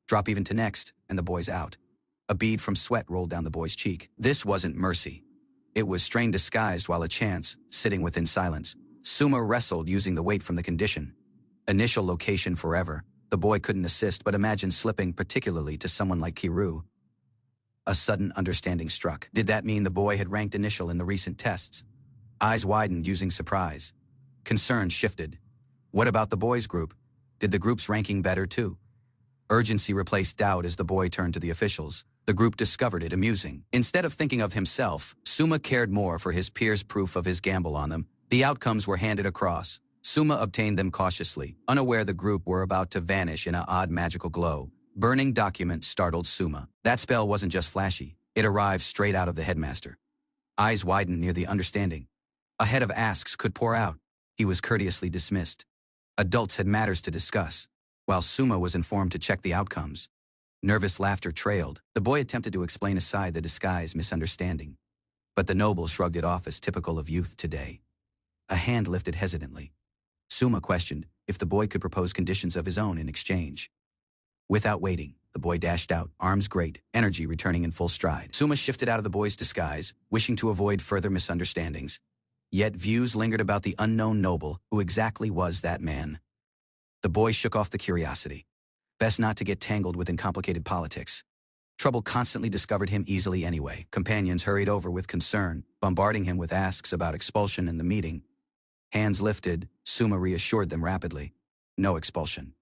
Drop even to next, and the boy's out. A bead from sweat rolled down the boy's cheek. This wasn't mercy. It was strain disguised, while a chance, sitting within silence. Suma wrestled, using the weight from the condition. Initial location forever. The boy couldn't assist but imagine slipping, particularly to someone like Kiru. A sudden understanding struck. Did that mean the boy had ranked initial in the recent tests? Eyes widened, using surprise. Concern shifted. What about the boys' group? Did the group's ranking better too? Urgency replaced doubt as the boy turned to the officials. The group discovered it amusing. Instead of thinking of himself, Suma cared more for his peers' proof of his gamble on them. The outcomes were handed across. Suma obtained them cautiously, unaware the group were about to vanish in an odd magical glow. Burning document startled Suma. That spell wasn't just flashy. It arrived straight out of the headmaster. Eyes widened near the understanding. A head of asks could pour out. He was courteously dismissed. Adults had matters to discuss, while Suma was informed to check the outcomes. Nervous laughter trailed. The boy attempted to explain aside the disguised misunderstanding, but the noble shrugged it off as typical of youth today. A hand lifted hesitantly. Suma questioned if the boy could propose conditions of his own in exchange. Without waiting, the boy dashed out, arms great, energy returning in full stride. Suma shifted out of the boy's disguise, wishing to avoid further misunderstandings. Yet views lingered about the unknown noble. Who exactly was that man? The boy shook off the curiosity. Best not to get tangled within complicated politics. Trouble constantly discovered him easily anyway. Companions hurried over with concern, bombarding him with asks about expulsion in the meeting. Hands lifted, Suma reassured them rapidly. No expulsion.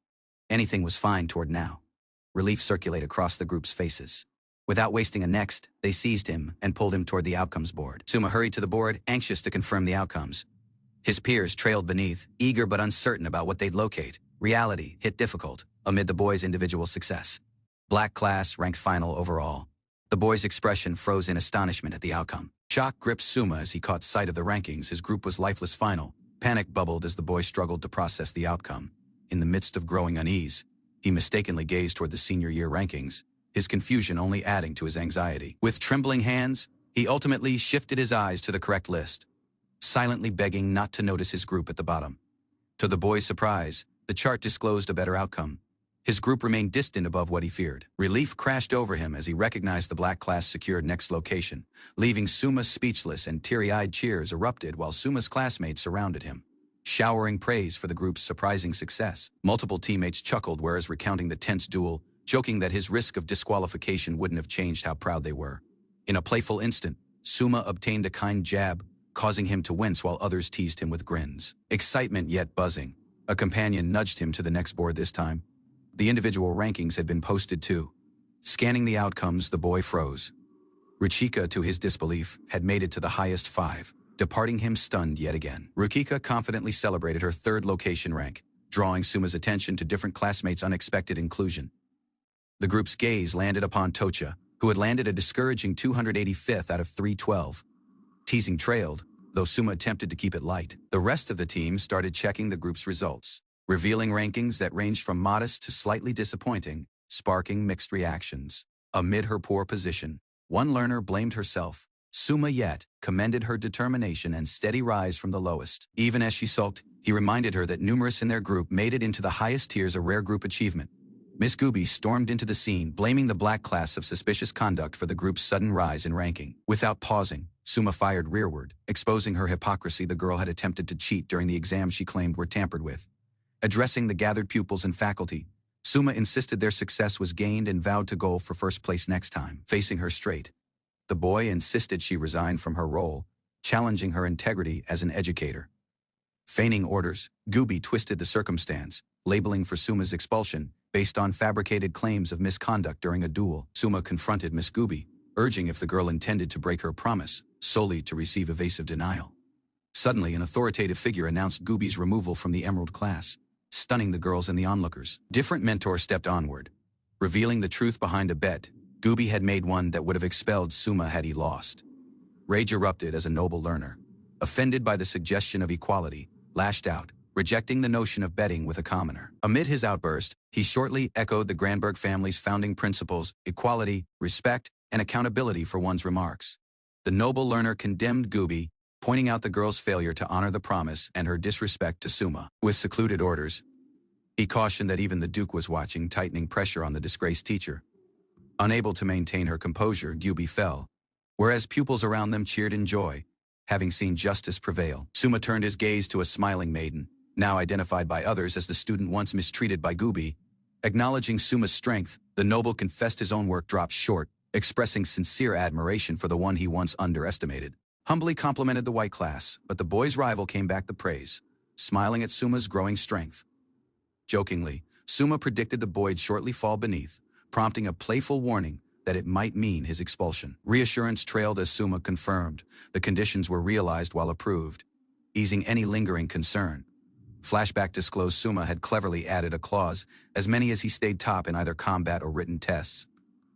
Anything was fine toward now. Relief circulated across the group's faces. Without wasting a next, they seized him and pulled him toward the outcomes board. Suma hurried to the board, anxious to confirm the outcomes. His peers trailed beneath, eager but uncertain about what they'd locate. Reality hit difficult amid the boys' individual success. Black class ranked final overall. The boy's expression froze in astonishment at the outcome. Shock gripped Suma as he caught sight of the rankings. His group was lifeless final. Panic bubbled as the boy struggled to process the outcome. In the midst of growing unease, he mistakenly gazed toward the senior year rankings, his confusion only adding to his anxiety. With trembling hands, he ultimately shifted his eyes to the correct list, silently begging not to notice his group at the bottom. To the boy's surprise, the chart disclosed a better outcome. His group remained distant above what he feared. Relief crashed over him as he recognized the black class secured next location, leaving Suma speechless, and teary-eyed cheers erupted while Suma's classmates surrounded him, showering praise for the group's surprising success. Multiple teammates chuckled whereas recounting the tense duel, joking that his risk of disqualification wouldn't have changed how proud they were. In a playful instant, Suma obtained a kind jab, causing him to wince while others teased him with grins. Excitement yet buzzing. A companion nudged him to the next board this time. The individual rankings had been posted too. Scanning the outcomes, the boy froze. Ruchika, to his disbelief, had made it to the highest 5, departing him stunned yet again. Ruchika confidently celebrated her 3rd location rank, drawing Suma's attention to different classmates' unexpected inclusion. The group's gaze landed upon Tocha, who had landed a discouraging 285th out of 312. Teasing trailed, though Suma attempted to keep it light. The rest of the team started checking the group's results, revealing rankings that ranged from modest to slightly disappointing, sparking mixed reactions. Amid her poor position, one learner blamed herself. Suma yet commended her determination and steady rise from the lowest. Even as she sulked, he reminded her that numerous in their group made it into the highest tiers, a rare group achievement. Miss Gooby stormed into the scene, blaming the black class of suspicious conduct for the group's sudden rise in ranking. Without pausing, Suma fired rearward, exposing her hypocrisy. The girl had attempted to cheat during the exams she claimed were tampered with. Addressing the gathered pupils and faculty, Suma insisted their success was gained and vowed to go for first place next time. Facing her straight, the boy insisted she resign from her role, challenging her integrity as an educator. Feigning orders, Gooby twisted the circumstance, labeling for Suma's expulsion based on fabricated claims of misconduct during a duel. Suma confronted Miss Gooby, urging if the girl intended to break her promise, solely to receive evasive denial. Suddenly, an authoritative figure announced Gooby's removal from the Emerald class, stunning the girls and the onlookers. Different mentors stepped onward, revealing the truth behind a bet Gooby had made, one that would have expelled Suma had he lost. Rage erupted as a noble learner, offended by the suggestion of equality, lashed out, rejecting the notion of betting with a commoner. Amid his outburst, he shortly echoed the Granberg family's founding principles: equality, respect, and accountability for one's remarks. The noble learner condemned Gooby, pointing out the girl's failure to honor the promise and her disrespect to Suma. With secluded orders, he cautioned that even the Duke was watching, tightening pressure on the disgraced teacher. Unable to maintain her composure, Gooby fell, whereas pupils around them cheered in joy, having seen justice prevail. Suma turned his gaze to a smiling maiden, now identified by others as the student once mistreated by Gooby. Acknowledging Suma's strength, the noble confessed his own work dropped short, expressing sincere admiration for the one he once underestimated. Humbly complimented the white class, but the boy's rival came back the praise, smiling at Suma's growing strength. Jokingly, Suma predicted the boy'd shortly fall beneath, prompting a playful warning that it might mean his expulsion. Reassurance trailed as Suma confirmed the conditions were realized while approved, easing any lingering concern. Flashback disclosed Suma had cleverly added a clause: as many as he stayed top in either combat or written tests.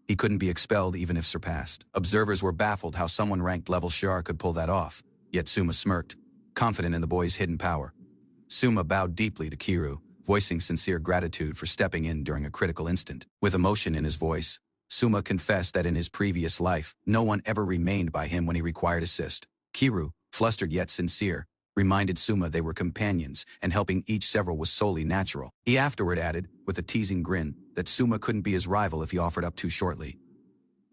He couldn't be expelled even if surpassed. Observers were baffled how someone ranked level Shar could pull that off, yet Suma smirked, confident in the boy's hidden power. Suma bowed deeply to Kiru, voicing sincere gratitude for stepping in during a critical instant. With emotion in his voice, Suma confessed that in his previous life, no one ever remained by him when he required assist. Kiru, flustered yet sincere, reminded Suma they were companions and helping each several was solely natural. He afterward added, with a teasing grin, that Suma couldn't be his rival if he offered up too shortly.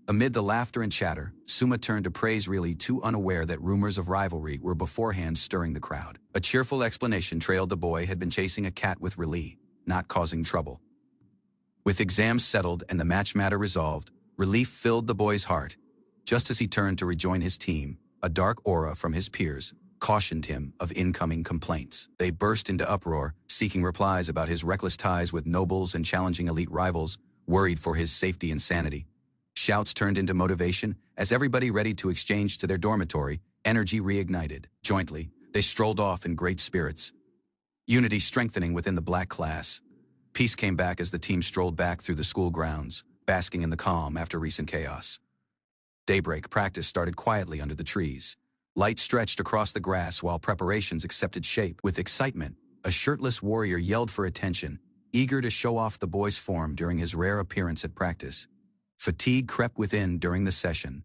Amid the laughter and chatter, Suma turned to praise, really too unaware that rumors of rivalry were beforehand stirring the crowd. A cheerful explanation trailed: the boy had been chasing a cat with Reli, not causing trouble. With exams settled and the match matter resolved, relief filled the boy's heart. Just as he turned to rejoin his team, a dark aura from his peers cautioned him of incoming complaints. They burst into uproar, seeking replies about his reckless ties with nobles and challenging elite rivals, worried for his safety and sanity. Shouts turned into motivation as everybody ready to exchange to their dormitory, energy reignited. Jointly, they strolled off in great spirits. Unity strengthening within the black class. Peace came back as the team strolled back through the school grounds, basking in the calm after recent chaos. Daybreak practice started quietly under the trees. Light stretched across the grass while preparations accepted shape. With excitement, a shirtless warrior yelled for attention, eager to show off the boy's form during his rare appearance at practice. Fatigue crept within during the session.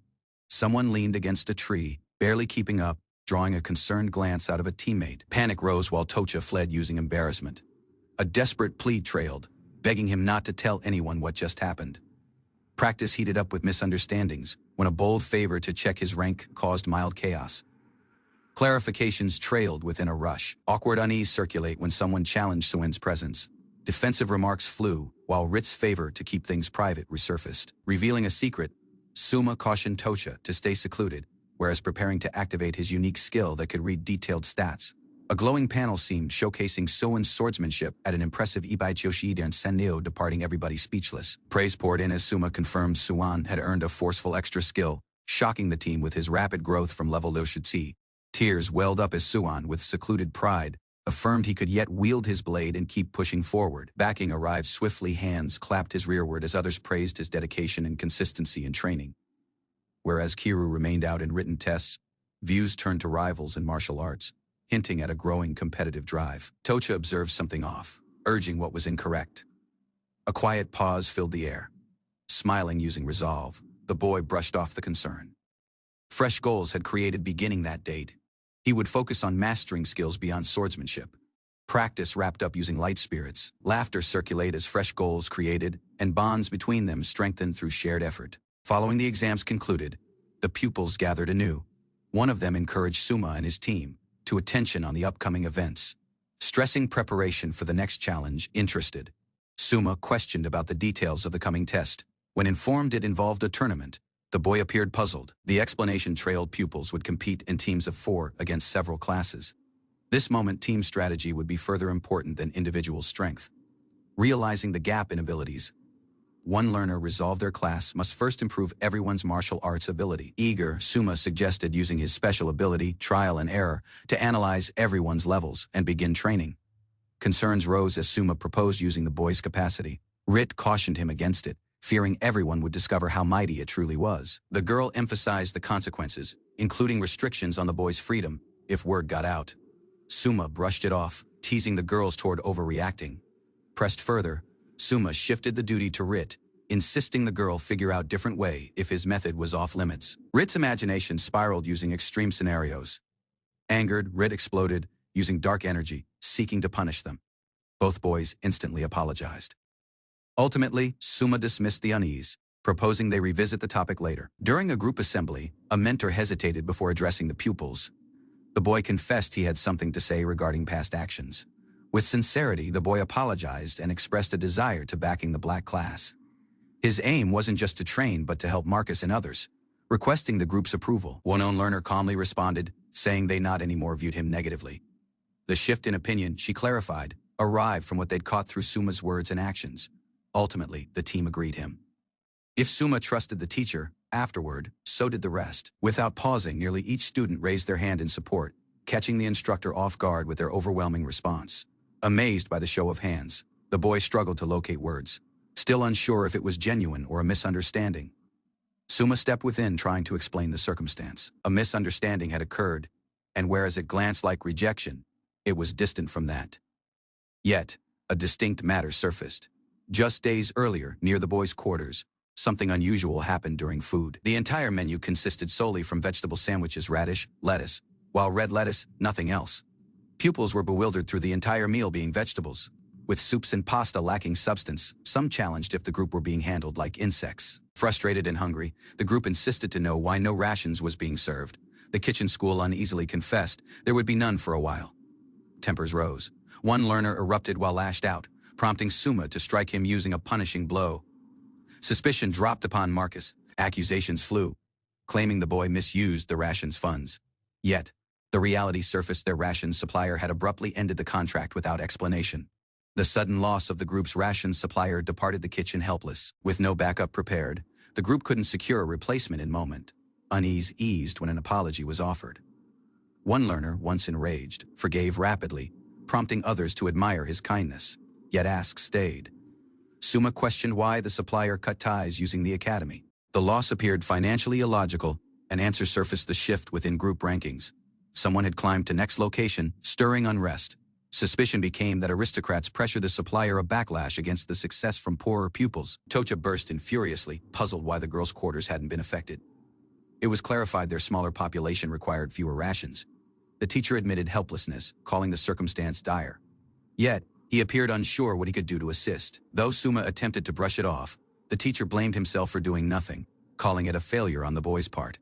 Someone leaned against a tree, barely keeping up, drawing a concerned glance out of a teammate. Panic rose while Tocha fled using embarrassment. A desperate plea trailed, begging him not to tell anyone what just happened. Practice heated up with misunderstandings when a bold favor to check his rank caused mild chaos. Clarifications trailed within a rush. Awkward unease circulate when someone challenged Suin's presence. Defensive remarks flew, while Rit's favor to keep things private resurfaced. Revealing a secret, Suma cautioned Tocha to stay secluded, whereas preparing to activate his unique skill that could read detailed stats. A glowing panel seemed showcasing Suin's swordsmanship at an impressive Ibai Chioshi and Sennyo, departing everybody speechless. Praise poured in as Suma confirmed Suan had earned a forceful extra skill, shocking the team with his rapid growth from level Loshitsi. Tears welled up as Suan, with secluded pride, affirmed he could yet wield his blade and keep pushing forward. Backing arrived swiftly, hands clapped his rearward as others praised his dedication and consistency in training. Whereas Kiru remained out in written tests, views turned to rivals in martial arts, hinting at a growing competitive drive. Tocha observed something off, urging what was incorrect. A quiet pause filled the air. Smiling using resolve, the boy brushed off the concern. Fresh goals had created beginning that date. He would focus on mastering skills beyond swordsmanship. Practice wrapped up using light spirits. Laughter circulate as fresh goals created, and bonds between them strengthened through shared effort. Following the exams concluded, the pupils gathered anew. One of them encouraged Suma and his team to attention on the upcoming events, stressing preparation for the next challenge. Interested, Suma questioned about the details of the coming test. When informed it involved a tournament, the boy appeared puzzled. The explanation trailed pupils would compete in teams of 4 against several classes. This moment, team strategy would be further important than individual strength. Realizing the gap in abilities, one learner resolved their class must first improve everyone's martial arts ability. Eager, Suma suggested using his special ability, trial and error, to analyze everyone's levels and begin training. Concerns rose as Suma proposed using the boy's capacity. Rit cautioned him against it, fearing everyone would discover how mighty it truly was. The girl emphasized the consequences, including restrictions on the boy's freedom, if word got out. Suma brushed it off, teasing the girls toward overreacting. Pressed further, Suma shifted the duty to Rit, insisting the girl figure out different way if his method was off limits. Rit's imagination spiraled using extreme scenarios. Angered, Rit exploded, using dark energy, seeking to punish them. Both boys instantly apologized. Ultimately, Suma dismissed the unease, proposing they revisit the topic later. During a group assembly, a mentor hesitated before addressing the pupils. The boy confessed he had something to say regarding past actions. With sincerity, the boy apologized and expressed a desire to backing the black class. His aim wasn't just to train but to help Marcus and others, requesting the group's approval. One own learner calmly responded, saying they not anymore viewed him negatively. The shift in opinion, she clarified, arrived from what they'd caught through Suma's words and actions. Ultimately, the team agreed him. If Suma trusted the teacher, afterward, so did the rest. Without pausing, nearly each student raised their hand in support, catching the instructor off guard with their overwhelming response. Amazed by the show of hands, the boy struggled to locate words, still unsure if it was genuine or a misunderstanding. Suma stepped within, trying to explain the circumstance. A misunderstanding had occurred, and whereas it glanced like rejection, it was distant from that. Yet, a distinct matter surfaced. Just days earlier, near the boys' quarters, something unusual happened during food. The entire menu consisted solely from vegetable sandwiches, radish, lettuce, while red lettuce, nothing else. Pupils were bewildered through the entire meal being vegetables, with soups and pasta lacking substance. Some challenged if the group were being handled like insects. Frustrated and hungry, the group insisted to know why no rations was being served. The kitchen school uneasily confessed there would be none for a while. Tempers rose. One learner erupted while lashed out, prompting Suma to strike him using a punishing blow. Suspicion dropped upon Marcus. Accusations flew, claiming the boy misused the ration's funds. Yet, the reality surfaced: their rations supplier had abruptly ended the contract without explanation. The sudden loss of the group's rations supplier departed the kitchen helpless. With no backup prepared, the group couldn't secure a replacement in moment. Unease eased when an apology was offered. One learner, once enraged, forgave rapidly, prompting others to admire his kindness. Yet asks stayed. Suma questioned why the supplier cut ties using the academy. The loss appeared financially illogical, and answers surfaced: the shift within group rankings. Someone had climbed to next location, stirring unrest. Suspicion became that aristocrats pressured the supplier, a backlash against the success from poorer pupils. Tocha burst in furiously, puzzled why the girls' quarters hadn't been affected. It was clarified their smaller population required fewer rations. The teacher admitted helplessness, calling the circumstance dire. Yet, he appeared unsure what he could do to assist. Though Suma attempted to brush it off, the teacher blamed himself for doing nothing, calling it a failure on the boy's part.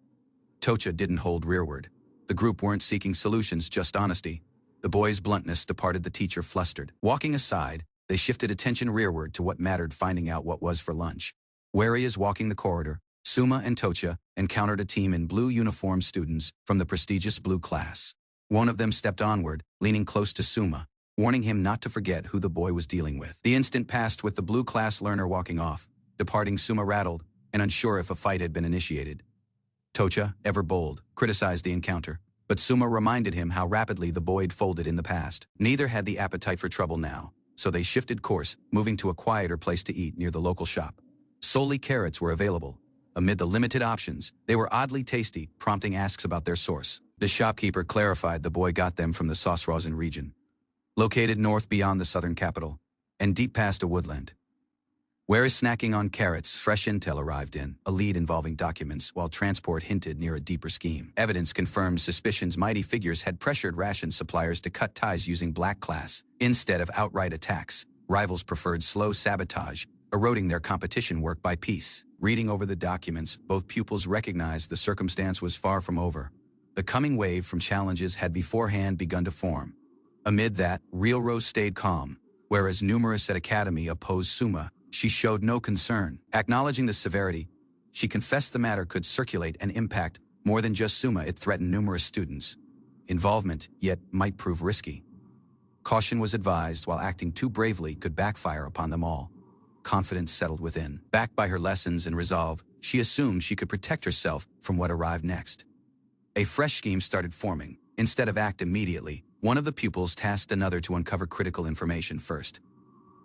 Tocha didn't hold rearward. The group weren't seeking solutions, just honesty. The boy's bluntness departed the teacher flustered. Walking aside, they shifted attention rearward to what mattered: finding out what was for lunch. Wary as walking the corridor, Suma and Tocha encountered a team in blue uniform students from the prestigious blue class. One of them stepped onward, leaning close to Suma, warning him not to forget who the boy was dealing with. The instant passed with the blue class learner walking off, departing Suma rattled and unsure if a fight had been initiated. Tocha, ever bold, criticized the encounter, but Suma reminded him how rapidly the boy had folded in the past. Neither had the appetite for trouble now, so they shifted course, moving to a quieter place to eat near the local shop. Solely carrots were available. Amid the limited options, they were oddly tasty, prompting asks about their source. The shopkeeper clarified the boy got them from the Sosrosin region, located north beyond the southern capital, and deep past a woodland. Whereas snacking on carrots, fresh intel arrived in, a lead involving documents, while transport hinted near a deeper scheme. Evidence confirmed suspicions mighty figures had pressured ration suppliers to cut ties using black class. Instead of outright attacks, rivals preferred slow sabotage, eroding their competition work by piece. Reading over the documents, both pupils recognized the circumstance was far from over. The coming wave from challenges had beforehand begun to form. Amid that, Real Rose stayed calm. Whereas numerous at Academy opposed Suma, she showed no concern. Acknowledging the severity, she confessed the matter could circulate and impact more than just Suma. It threatened numerous students. Involvement, yet, might prove risky. Caution was advised, while acting too bravely could backfire upon them all. Confidence settled within. Backed by her lessons and resolve, she assumed she could protect herself from what arrived next. A fresh scheme started forming. Instead of act immediately, one of the pupils tasked another to uncover critical information first.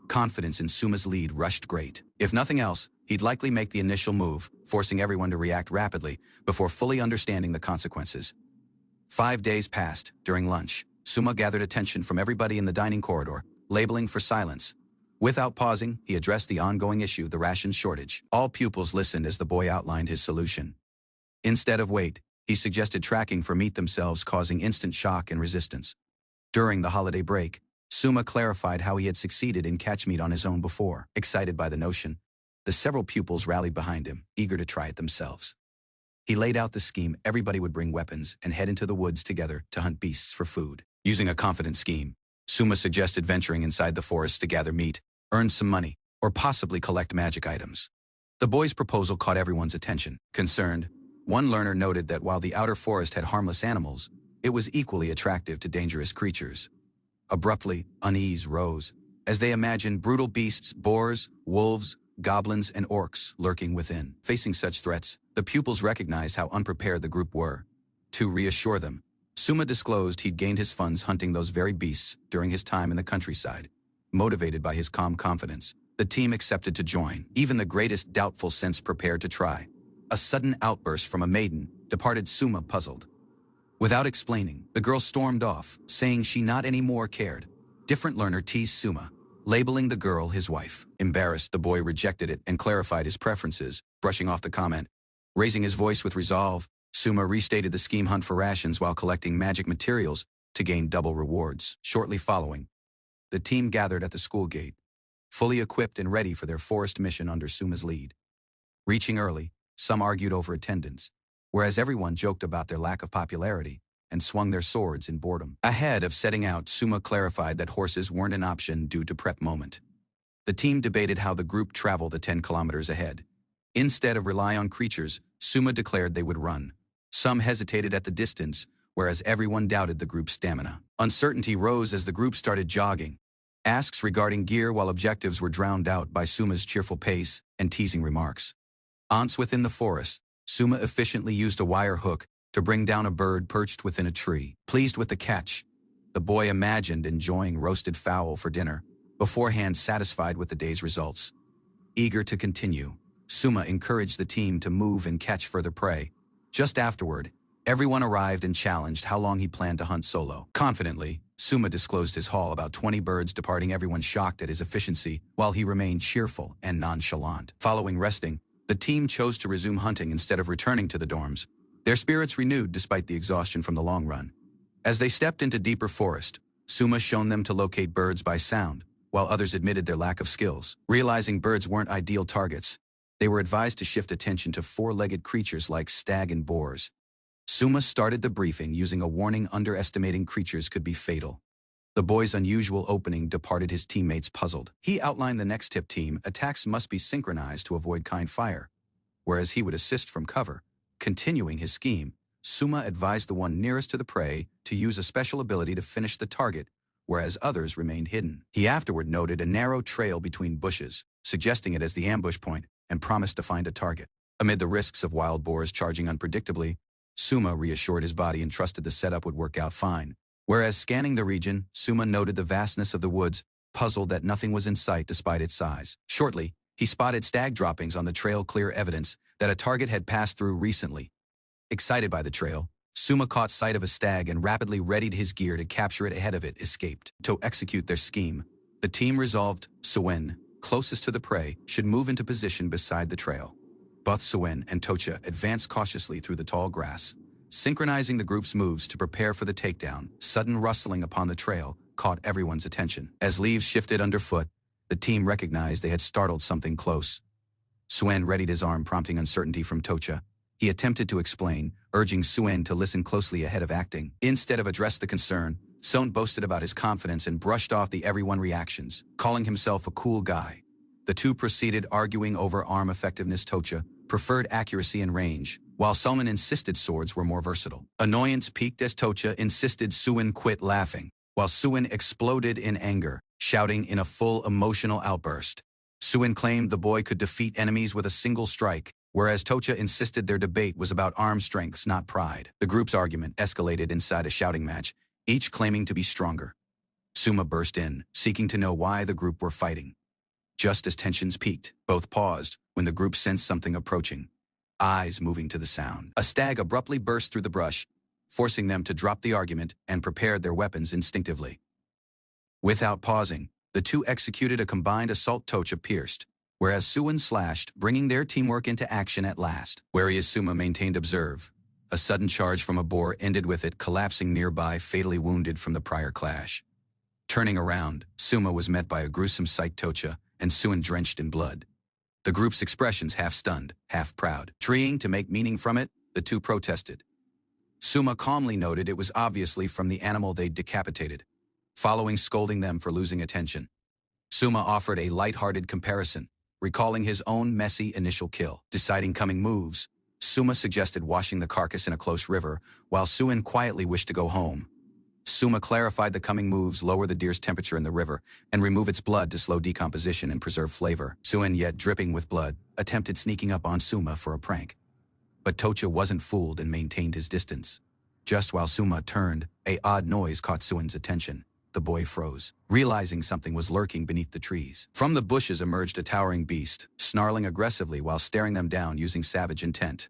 Confidence in Suma's lead rushed great. If nothing else, he'd likely make the initial move, forcing everyone to react rapidly before fully understanding the consequences. 5 days passed. During lunch, Suma gathered attention from everybody in the dining corridor, labeling for silence. Without pausing, he addressed the ongoing issue: the ration shortage. All pupils listened as the boy outlined his solution. Instead of weight, he suggested tracking for meat themselves, causing instant shock and resistance. During the holiday break, Suma clarified how he had succeeded in catch meat on his own before. Excited by the notion, the several pupils rallied behind him, eager to try it themselves. He laid out the scheme: everybody would bring weapons and head into the woods together to hunt beasts for food. Using a confident scheme, Suma suggested venturing inside the forest to gather meat, earn some money, or possibly collect magic items. The boy's proposal caught everyone's attention. Concerned, one learner noted that while the outer forest had harmless animals, it was equally attractive to dangerous creatures. Abruptly, unease rose, as they imagined brutal beasts: boars, wolves, goblins, and orcs lurking within. Facing such threats, the pupils recognized how unprepared the group were. To reassure them, Suma disclosed he'd gained his funds hunting those very beasts during his time in the countryside. Motivated by his calm confidence, the team accepted to join. Even the greatest doubtful sense prepared to try. A sudden outburst from a maiden departed Suma puzzled. Without explaining, the girl stormed off, saying she not anymore cared. Different learner teased Suma, labeling the girl his wife. Embarrassed, the boy rejected it and clarified his preferences, brushing off the comment. Raising his voice with resolve, Suma restated the scheme: hunt for rations while collecting magic materials to gain double rewards. Shortly following, the team gathered at the school gate, fully equipped and ready for their forest mission under Suma's lead. Reaching early, some argued over attendance, whereas everyone joked about their lack of popularity and swung their swords in boredom. Ahead of setting out, Suma clarified that horses weren't an option due to prep moment. The team debated how the group travel the 10 kilometers ahead. Instead of rely on creatures, Suma declared they would run. Some hesitated at the distance, whereas everyone doubted the group's stamina. Uncertainty rose as the group started jogging. Asks regarding gear while objectives were drowned out by Suma's cheerful pace and teasing remarks. Once within the forest, Suma efficiently used a wire hook to bring down a bird perched within a tree. Pleased with the catch, the boy imagined enjoying roasted fowl for dinner, beforehand satisfied with the day's results. Eager to continue, Suma encouraged the team to move and catch further prey. Just afterward, everyone arrived and challenged how long he planned to hunt solo. Confidently, Suma disclosed his haul, about 20 birds, departing everyone shocked at his efficiency, while he remained cheerful and nonchalant. Following resting, the team chose to resume hunting instead of returning to the dorms, their spirits renewed despite the exhaustion from the long run. As they stepped into deeper forest, Suma showed them to locate birds by sound, while others admitted their lack of skills. Realizing birds weren't ideal targets, they were advised to shift attention to four-legged creatures like stag and boars. Suma started the briefing using a warning underestimating creatures could be fatal. The boy's unusual opening departed his teammates puzzled. He outlined the next tip: team attacks must be synchronized to avoid kind fire, whereas he would assist from cover. Continuing his scheme, Suma advised the one nearest to the prey to use a special ability to finish the target, whereas others remained hidden. He afterward noted a narrow trail between bushes, suggesting it as the ambush point, and promised to find a target. Amid the risks of wild boars charging unpredictably, Suma reassured his body and trusted the setup would work out fine. Whereas scanning the region, Suma noted the vastness of the woods, puzzled that nothing was in sight despite its size. Shortly, he spotted stag droppings on the trail, clear evidence that a target had passed through recently. Excited by the trail, Suma caught sight of a stag and rapidly readied his gear to capture it ahead of it escaped. To execute their scheme, the team resolved Suen, closest to the prey, should move into position beside the trail. Both Suen and Tocha advanced cautiously through the tall grass, synchronizing the group's moves to prepare for the takedown. Sudden rustling upon the trail caught everyone's attention. As leaves shifted underfoot, the team recognized they had startled something close. Suen readied his arm, prompting uncertainty from Tocha. He attempted to explain, urging Suen to listen closely ahead of acting. Instead of address the concern, Suen boasted about his confidence and brushed off the everyone reactions, calling himself a cool guy. The two proceeded arguing over arm effectiveness. Tocha preferred accuracy and range, while Suen insisted swords were more versatile. Annoyance peaked as Tocha insisted Suen quit laughing, while Suen exploded in anger, shouting in a full emotional outburst. Suen claimed the boy could defeat enemies with a single strike, whereas Tocha insisted their debate was about arm strengths, not pride. The group's argument escalated inside a shouting match, each claiming to be stronger. Suma burst in, seeking to know why the group were fighting. Just as tensions peaked, both paused when the group sensed something approaching, eyes moving to the sound. A stag abruptly burst through the brush, forcing them to drop the argument and prepared their weapons instinctively. Without pausing, the two executed a combined assault. Tocha pierced, whereas Suen slashed, bringing their teamwork into action at last. Wary as Suma maintained observe, a sudden charge from a boar ended with it collapsing nearby, fatally wounded from the prior clash. Turning around, Suma was met by a gruesome sight: Tocha and Suen drenched in blood. The group's expressions half stunned, half proud. Trying to make meaning from it, the two protested. Suma calmly noted it was obviously from the animal they'd decapitated, following scolding them for losing attention. Suma offered a light-hearted comparison, recalling his own messy initial kill. Deciding coming moves, Suma suggested washing the carcass in a close river, while Suen quietly wished to go home. Suma clarified the coming moves: lower the deer's temperature in the river and remove its blood to slow decomposition and preserve flavor. Suen, yet dripping with blood, attempted sneaking up on Suma for a prank. But Tocha wasn't fooled and maintained his distance. Just while Suma turned, an odd noise caught Suen's attention. The boy froze, realizing something was lurking beneath the trees. From the bushes emerged a towering beast, snarling aggressively while staring them down using savage intent.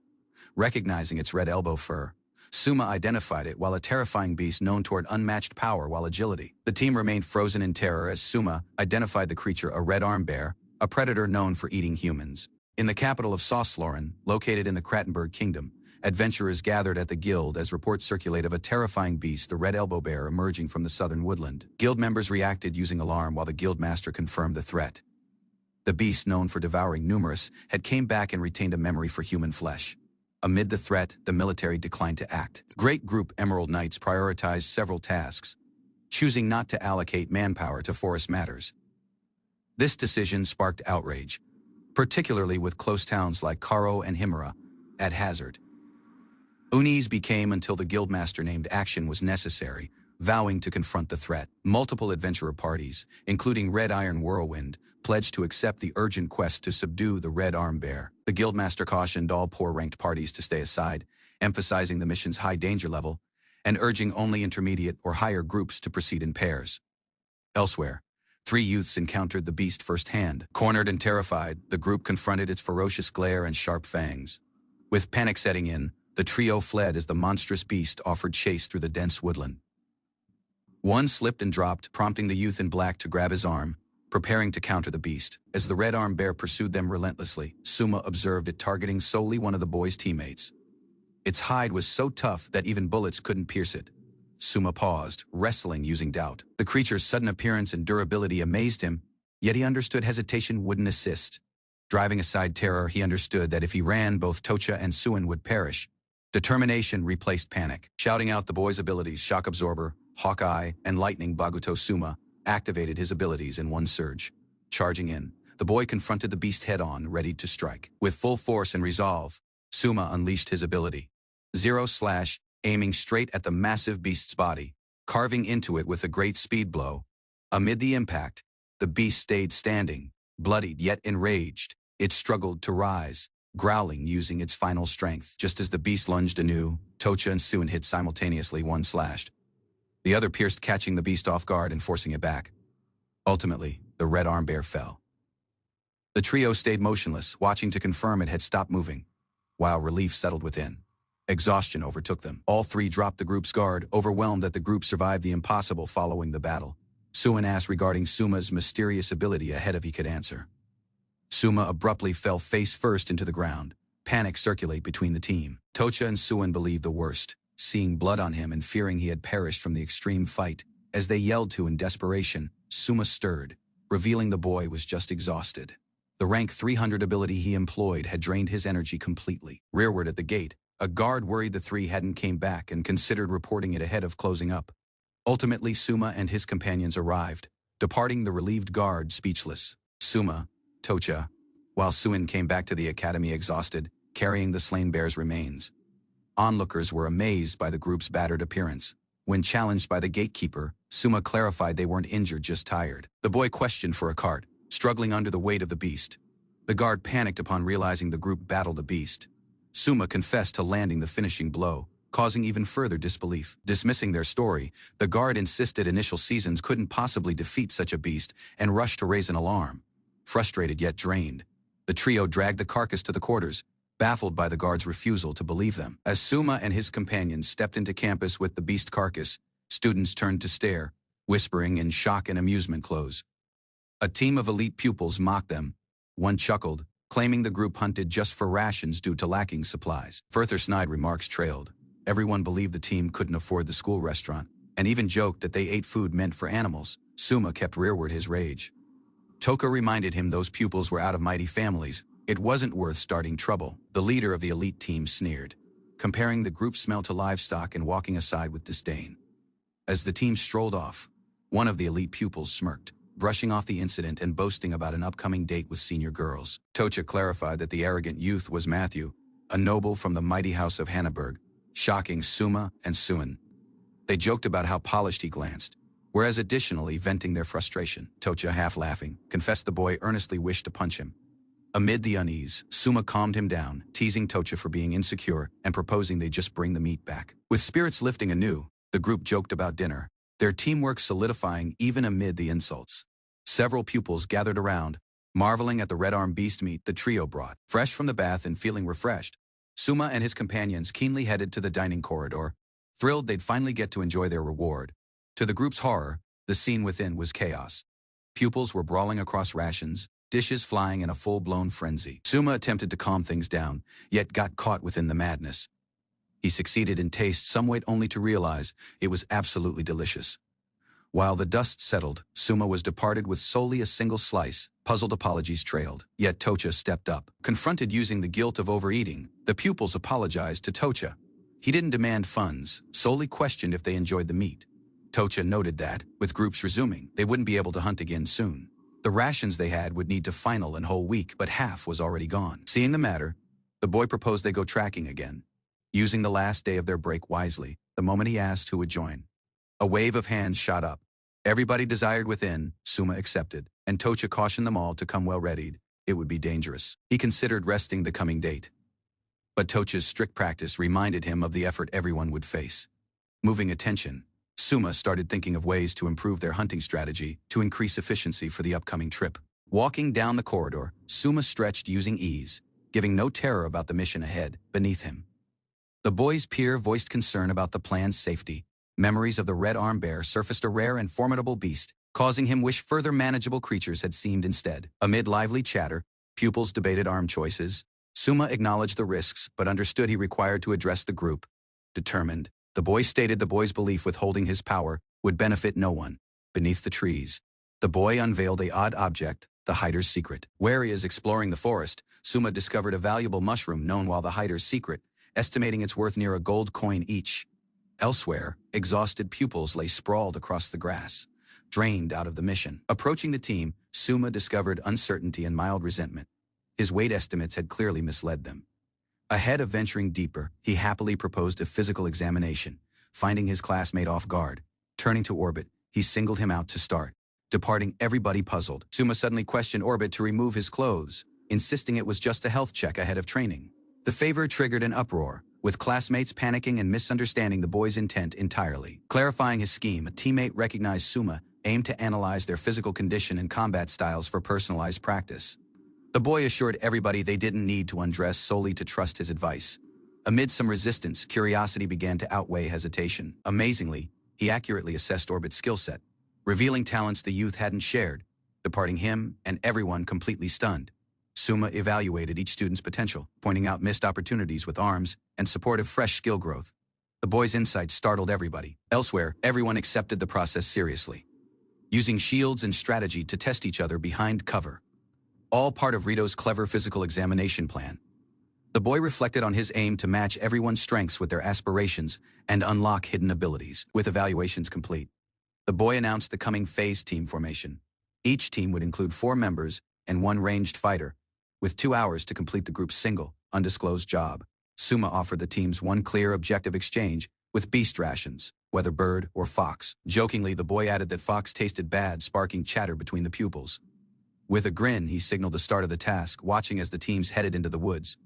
Recognizing its red elbow fur, Suma identified it while a terrifying beast known toward unmatched power while agility. The team remained frozen in terror as Suma identified the creature a red arm bear, a predator known for eating humans. In the capital of Sosloren, located in the Krattenberg Kingdom, adventurers gathered at the guild as reports circulate of a terrifying beast, the red elbow bear, emerging from the southern woodland. Guild members reacted using alarm while the guild master confirmed the threat. The beast, known for devouring numerous, had came back and retained a memory for human flesh. Amid the threat, the military declined to act. Great Group Emerald Knights prioritized several tasks, choosing not to allocate manpower to forest matters. This decision sparked outrage, particularly with close towns like Karo and Himura, at hazard. Unease became until the guildmaster named action was necessary, vowing to confront the threat. Multiple adventurer parties, including Red Iron Whirlwind, pledged to accept the urgent quest to subdue the Red Arm Bear. The guildmaster cautioned all poor-ranked parties to stay aside, emphasizing the mission's high danger level, and urging only intermediate or higher groups to proceed in pairs. Elsewhere, 3 youths encountered the beast firsthand. Cornered and terrified, the group confronted its ferocious glare and sharp fangs. With panic setting in, the trio fled as the monstrous beast offered chase through the dense woodland. One slipped and dropped, prompting the youth in black to grab his arm, preparing to counter the beast. As the Red Arm Bear pursued them relentlessly, Suma observed it targeting solely one of the boy's teammates. Its hide was so tough that even bullets couldn't pierce it. Suma paused, wrestling using doubt. The creature's sudden appearance and durability amazed him, yet he understood hesitation wouldn't assist. Driving aside terror, he understood that if he ran, both Tocha and Suin would perish. Determination replaced panic. Shouting out the boy's abilities, Shock Absorber, Hawkeye, and Lightning Baguto, Suma activated his abilities in one surge. Charging in, the boy confronted the beast head-on, ready to strike. With full force and resolve, Suma unleashed his ability. Zero Slash, aiming straight at the massive beast's body, carving into it with a great speed blow. Amid the impact, the beast stayed standing, bloodied yet enraged. It struggled to rise, growling using its final strength. Just as the beast lunged anew, Tocha and Suin hit simultaneously. One slashed. The other pierced, catching the beast off guard and forcing it back. Ultimately, the Red Arm Bear fell. The trio stayed motionless, watching to confirm it had stopped moving, while relief settled within. Exhaustion overtook them. All 3 dropped the group's guard, overwhelmed that the group survived the impossible following the battle. Suin asked regarding Suma's mysterious ability ahead of he could answer. Suma abruptly fell face first into the ground. Panic circulated between the team. Tocha and Suin believed the worst, seeing blood on him and fearing he had perished from the extreme fight. As they yelled to in desperation, Suma stirred, revealing the boy was just exhausted. The rank 300 ability he employed had drained his energy completely. Rearward at the gate, a guard worried the 3 hadn't came back and considered reporting it ahead of closing up. Ultimately, Suma and his companions arrived, departing the relieved guard speechless. Suma, Tocha, while Suin came back to the academy exhausted, carrying the slain bear's remains. Onlookers were amazed by the group's battered appearance. When challenged by the gatekeeper, Suma clarified they weren't injured, just tired. The boy questioned for a cart, struggling under the weight of the beast. The guard panicked upon realizing the group battled the beast. Suma confessed to landing the finishing blow, causing even further disbelief. Dismissing their story, the guard insisted initial seasons couldn't possibly defeat such a beast and rushed to raise an alarm. Frustrated yet drained, the trio dragged the carcass to the quarters, baffled by the guard's refusal to believe them. As Suma and his companions stepped into campus with the beast carcass, students turned to stare, whispering in shock and amusement close. A team of elite pupils mocked them. One chuckled, claiming the group hunted just for rations due to lacking supplies. Further snide remarks trailed. Everyone believed the team couldn't afford the school restaurant, and even joked that they ate food meant for animals. Suma kept rearward his rage. Toka reminded him those pupils were out of mighty families. It wasn't worth starting trouble. The leader of the elite team sneered, comparing the group's smell to livestock and walking aside with disdain. As the team strolled off, one of the elite pupils smirked, brushing off the incident and boasting about an upcoming date with senior girls. Tocha clarified that the arrogant youth was Matthew, a noble from the mighty house of Hannaberg, shocking Suma and Suin. They joked about how polished he glanced, whereas additionally venting their frustration. Tocha, half laughing, confessed the boy earnestly wished to punch him. Amid the unease, Suma calmed him down, teasing Tocha for being insecure and proposing they just bring the meat back. With spirits lifting anew, the group joked about dinner, their teamwork solidifying even amid the insults. Several pupils gathered around, marveling at the red arm beast meat the trio brought. Fresh from the bath and feeling refreshed, Suma and his companions keenly headed to the dining corridor, thrilled they'd finally get to enjoy their reward. To the group's horror, the scene within was chaos. Pupils were brawling across rations, dishes flying in a full-blown frenzy. Suma attempted to calm things down, yet got caught within the madness. He succeeded in taste somewhat only to realize it was absolutely delicious. While the dust settled, Suma was departed with solely a single slice. Puzzled apologies trailed. Yet Tocha stepped up. Confronted using the guilt of overeating, the pupils apologized to Tocha. He didn't demand funds, solely questioned if they enjoyed the meat. Tocha noted that, with groups resuming, they wouldn't be able to hunt again soon. The rations they had would need to final an whole week, but half was already gone. Seeing the matter, the boy proposed they go tracking again, using the last day of their break wisely, the moment he asked who would join. A wave of hands shot up. Everybody desired within, Suma accepted, and Tocha cautioned them all to come well-readied. It would be dangerous. He considered resting the coming date. But Tocha's strict practice reminded him of the effort everyone would face. Moving attention, Suma started thinking of ways to improve their hunting strategy to increase efficiency for the upcoming trip. Walking down the corridor, Suma stretched using ease, giving no terror about the mission ahead, beneath him. The boy's peer voiced concern about the plan's safety. Memories of the red arm bear surfaced, a rare and formidable beast, causing him wish further manageable creatures had seemed instead. Amid lively chatter, pupils debated arm choices. Suma acknowledged the risks, but understood he required to address the group. Determined, the boy stated the boy's belief withholding his power would benefit no one. Beneath the trees, the boy unveiled a odd object, the hider's secret. Wary as exploring the forest, Suma discovered a valuable mushroom known while the hider's secret, estimating its worth near a gold coin each. Elsewhere, exhausted pupils lay sprawled across the grass, drained out of the mission. Approaching the team, Suma discovered uncertainty and mild resentment. His weight estimates had clearly misled them. Ahead of venturing deeper, he happily proposed a physical examination, finding his classmate off guard. Turning to Orbit, he singled him out to start. Departing, everybody puzzled. Suma suddenly questioned Orbit to remove his clothes, insisting it was just a health check ahead of training. The favor triggered an uproar, with classmates panicking and misunderstanding the boy's intent entirely. Clarifying his scheme, a teammate recognized Suma aimed to analyze their physical condition and combat styles for personalized practice. The boy assured everybody they didn't need to undress solely to trust his advice. Amid some resistance, curiosity began to outweigh hesitation. Amazingly, he accurately assessed Orbit's skill set, revealing talents the youth hadn't shared, departing him and everyone completely stunned. Suma evaluated each student's potential, pointing out missed opportunities with arms and supportive fresh skill growth. The boy's insights startled everybody. Elsewhere, everyone accepted the process seriously, using shields and strategy to test each other behind cover. All part of Rito's clever physical examination plan. The boy reflected on his aim to match everyone's strengths with their aspirations and unlock hidden abilities. With evaluations complete, the boy announced the coming phase team formation. Each team would include 4 members and 1 ranged fighter, with 2 hours to complete the group's single, undisclosed job. Suma offered the teams one clear objective exchange with beast rations, whether bird or fox. Jokingly, the boy added that fox tasted bad, sparking chatter between the pupils. With a grin, he signaled the start of the task, watching as the teams headed into the woods.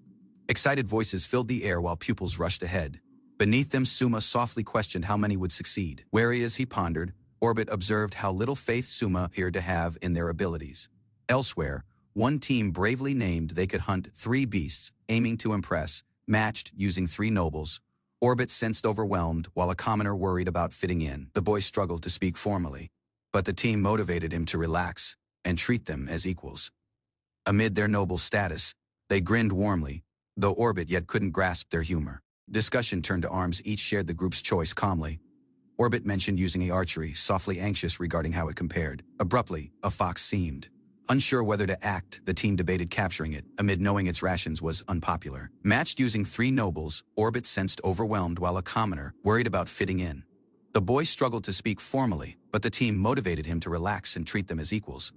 Excited voices filled the air while pupils rushed ahead. Beneath them, Suma softly questioned how many would succeed. Wary as he pondered, Orbit observed how little faith Suma appeared to have in their abilities. Elsewhere, one team bravely named they could hunt 3 beasts, aiming to impress, matched using 3 nobles. Orbit sensed overwhelmed, while a commoner worried about fitting in. The boy struggled to speak formally, but the team motivated him to relax and treat them as equals. Amid their noble status, they grinned warmly, though Orbit yet couldn't grasp their humor. Discussion turned to arms. Each shared the group's choice calmly. Orbit mentioned using archery, softly anxious regarding how it compared. Abruptly, a fox seemed. Unsure whether to act, the team debated capturing it, amid knowing its rations was unpopular. Matched using 3 nobles, Orbit sensed overwhelmed while a commoner worried about fitting in. The boy struggled to speak formally, but the team motivated him to relax and treat them as equals.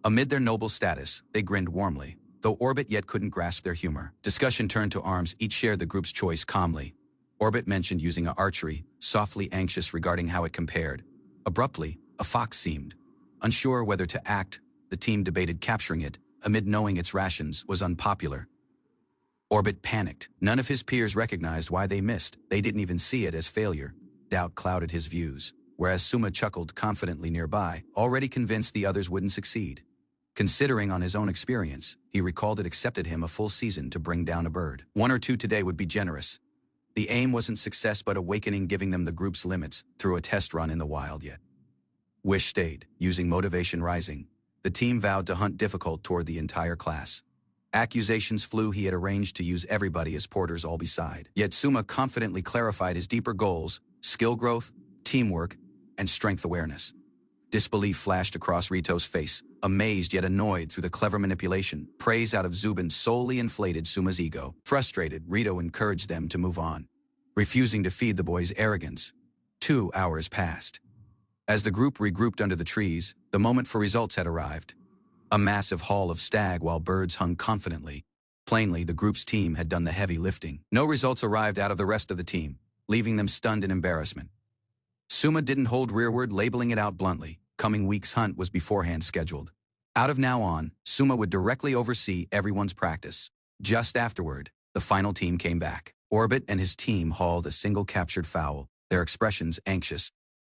Amid their noble status, they grinned warmly, though Orbit yet couldn't grasp their humor. Discussion turned to arms. Each shared the group's choice calmly. Orbit mentioned using archery, softly anxious regarding how it compared. Abruptly, a fox seemed. Unsure whether to act, the team debated capturing it, amid knowing its rations was unpopular. Orbit panicked. None of his peers recognized why they missed. They didn't even see it as failure. Doubt clouded his views, whereas Suma chuckled confidently nearby, already convinced the others wouldn't succeed. Considering on his own experience, he recalled it accepted him a full season to bring down a bird. 1 or 2 today would be generous. The aim wasn't success but awakening, giving them the group's limits through a test run in the wild yet. Wish stayed, using motivation rising. The team vowed to hunt difficult toward the entire class. Accusations flew. He had arranged to use everybody as porters all beside. Yet Suma confidently clarified his deeper goals: skill growth, teamwork, and strength awareness. Disbelief flashed across Rito's face, amazed yet annoyed through the clever manipulation. Praise out of Zubin solely inflated Suma's ego. Frustrated, Rito encouraged them to move on, refusing to feed the boy's arrogance. 2 hours passed. As the group regrouped under the trees, the moment for results had arrived. A massive haul of stag while birds hung confidently. Plainly, the group's team had done the heavy lifting. No results arrived out of the rest of the team, leaving them stunned in embarrassment. Suma didn't hold rearward, labeling it out bluntly. Coming week's hunt was beforehand scheduled. Out of now on, Suma would directly oversee everyone's practice. Just afterward, the final team came back. Orbit and his team hauled a single captured fowl, their expressions anxious.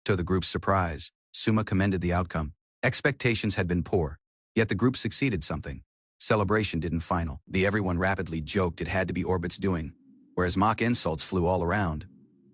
To the group's surprise, Suma commended the outcome. Expectations had been poor, yet the group succeeded something. Celebration didn't final. Everyone rapidly joked it had to be Orbit's doing, whereas mock insults flew all around.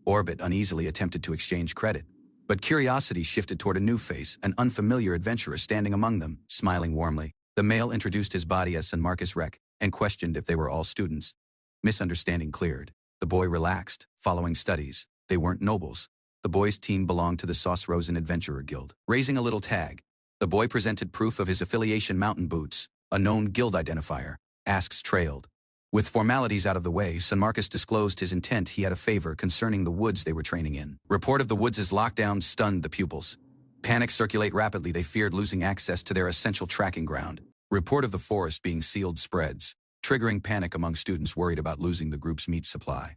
Orbit uneasily attempted to exchange credit, but curiosity shifted toward a new face, an unfamiliar adventurer standing among them, smiling warmly. The male introduced his body as San Marcus Rec and questioned if they were all students. Misunderstanding cleared. The boy relaxed. Following studies, they weren't nobles. The boy's team belonged to the Sauce Rosen Adventurer Guild. Raising a little tag, the boy presented proof of his affiliation. Mountain boots, a known guild identifier. Asks trailed. With formalities out of the way, San Marcus disclosed his intent. He had a favor concerning the woods they were training in. Report of the woods' lockdown stunned the pupils. Panic circulate rapidly. They feared losing access to their essential tracking ground. Report of the forest being sealed spreads, triggering panic among students worried about losing the group's meat supply.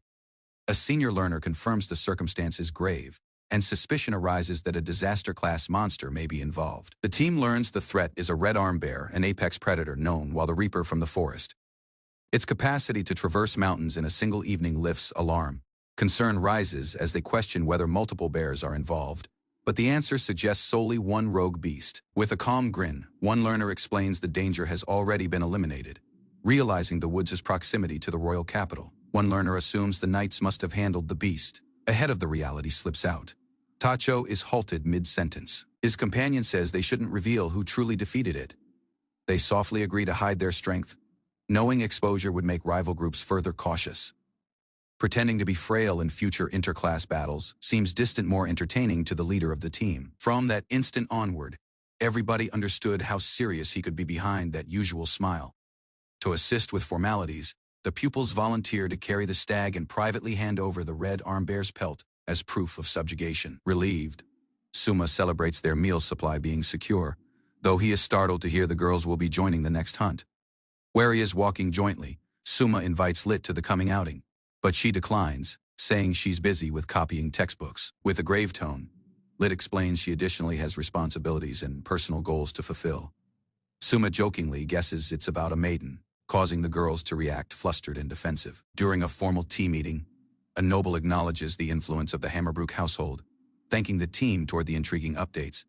A senior learner confirms the circumstance is grave, and suspicion arises that a disaster-class monster may be involved. The team learns the threat is a red arm bear, an apex predator known while the reaper from the forest. Its capacity to traverse mountains in a single evening lifts alarm. Concern rises as they question whether multiple bears are involved, but the answer suggests solely one rogue beast. With a calm grin, one learner explains the danger has already been eliminated. Realizing the woods' proximity to the royal capital, one learner assumes the knights must have handled the beast. Ahead of the reality slips out. Tacho is halted mid-sentence. His companion says they shouldn't reveal who truly defeated it. They softly agree to hide their strength, knowing exposure would make rival groups further cautious. Pretending to be frail in future interclass battles seems distant, more entertaining to the leader of the team. From that instant onward, everybody understood how serious he could be behind that usual smile. To assist with formalities, the pupils volunteer to carry the stag and privately hand over the red arm bear's pelt as proof of subjugation. Relieved, Suma celebrates their meal supply being secure, though he is startled to hear the girls will be joining the next hunt. Wary is walking jointly. Suma invites Lit to the coming outing, but she declines, saying she's busy with copying textbooks. With a grave tone, Lit explains she additionally has responsibilities and personal goals to fulfill. Suma jokingly guesses it's about a maiden, causing the girls to react flustered and defensive. During a formal tea meeting, a noble acknowledges the influence of the Hammerbrook household, thanking the team toward the intriguing updates.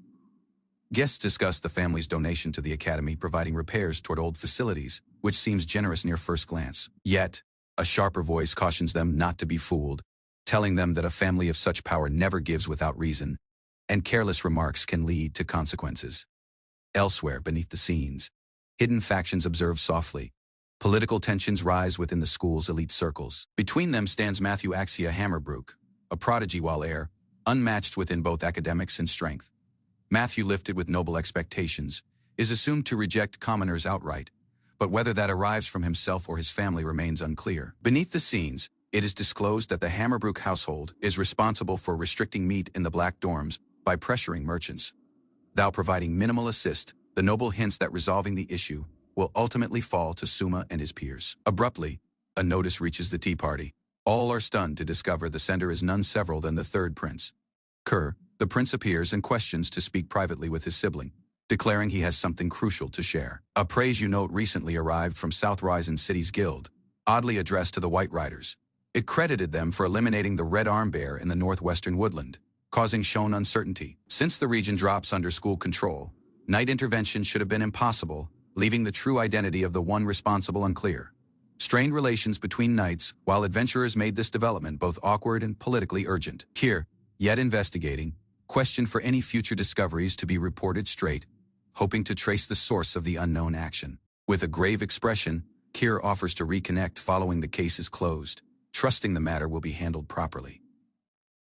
Guests discuss the family's donation to the academy, providing repairs toward old facilities, which seems generous near first glance. Yet, a sharper voice cautions them not to be fooled, telling them that a family of such power never gives without reason, and careless remarks can lead to consequences. Elsewhere, beneath the scenes, hidden factions observe softly. Political tensions rise within the school's elite circles. Between them stands Matthew Axia Hammerbrook, a prodigy while heir, unmatched within both academics and strength. Matthew, lifted with noble expectations, is assumed to reject commoners outright, but whether that arrives from himself or his family remains unclear. Beneath the scenes, it is disclosed that the Hammerbrook household is responsible for restricting meat in the black dorms by pressuring merchants. Thou providing minimal assist, the noble hints that resolving the issue will ultimately fall to Suma and his peers. Abruptly, a notice reaches the tea party. All are stunned to discover the sender is none several than the third prince. Kerr, the prince appears and questions to speak privately with his sibling, declaring he has something crucial to share. A praise you note recently arrived from South Ryzen City's guild, oddly addressed to the White Riders. It credited them for eliminating the red arm bear in the northwestern woodland, causing shown uncertainty. Since the region drops under school control, night intervention should have been impossible, leaving the true identity of the one responsible unclear. Strained relations between knights, while adventurers made this development both awkward and politically urgent. Here, yet investigating, questioned for any future discoveries to be reported straight, hoping to trace the source of the unknown action. With a grave expression, Kier offers to reconnect following the case is closed, trusting the matter will be handled properly.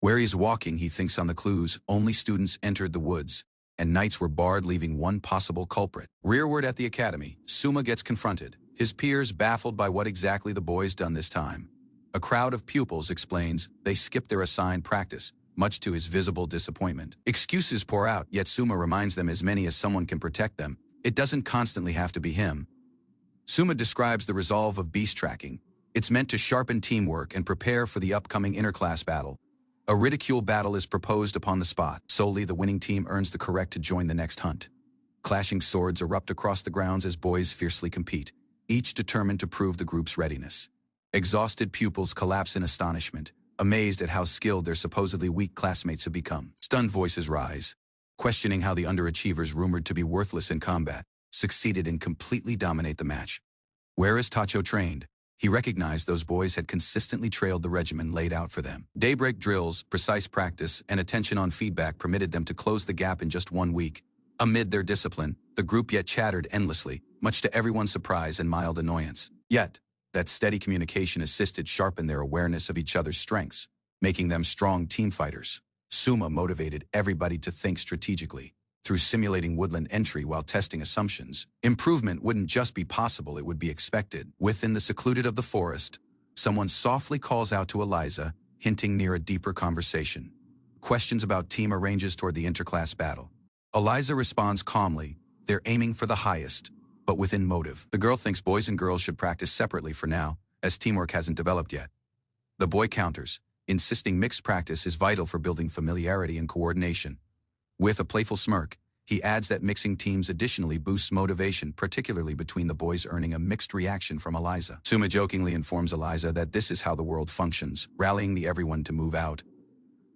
Where he is walking, he thinks on the clues only students entered the woods, and knights were barred, leaving one possible culprit. Rearward at the academy, Suma gets confronted, his peers baffled by what exactly the boy's done this time. A crowd of pupils explains they skipped their assigned practice, much to his visible disappointment. Excuses pour out, yet Suma reminds them as many as someone can protect them. It doesn't constantly have to be him. Suma describes the resolve of beast tracking. It's meant to sharpen teamwork and prepare for the upcoming interclass battle. A ridicule battle is proposed upon the spot. Solely the winning team earns the correct to join the next hunt. Clashing swords erupt across the grounds as boys fiercely compete, each determined to prove the group's readiness. Exhausted pupils collapse in astonishment, amazed at how skilled their supposedly weak classmates have become. Stunned voices rise, questioning how the underachievers rumored to be worthless in combat succeeded in completely dominate the match. Where is Tacho trained? He recognized those boys had consistently trailed the regimen laid out for them. Daybreak drills, precise practice, and attention on feedback permitted them to close the gap in just 1 week. Amid their discipline, the group yet chattered endlessly, much to everyone's surprise and mild annoyance. Yet, that steady communication assisted sharpen their awareness of each other's strengths, making them strong team fighters. Suma motivated everybody to think strategically. Through simulating woodland entry while testing assumptions, improvement wouldn't just be possible, it would be expected. Within the secluded of the forest, someone softly calls out to Eliza, hinting near a deeper conversation. Questions about team arranges toward the interclass battle. Eliza responds calmly, they're aiming for the highest, but within motive. The girl thinks boys and girls should practice separately for now, as teamwork hasn't developed yet. The boy counters, insisting mixed practice is vital for building familiarity and coordination. With a playful smirk, he adds that mixing teams additionally boosts motivation, particularly between the boys, earning a mixed reaction from Eliza. Suma jokingly informs Eliza that this is how the world functions, rallying everyone to move out.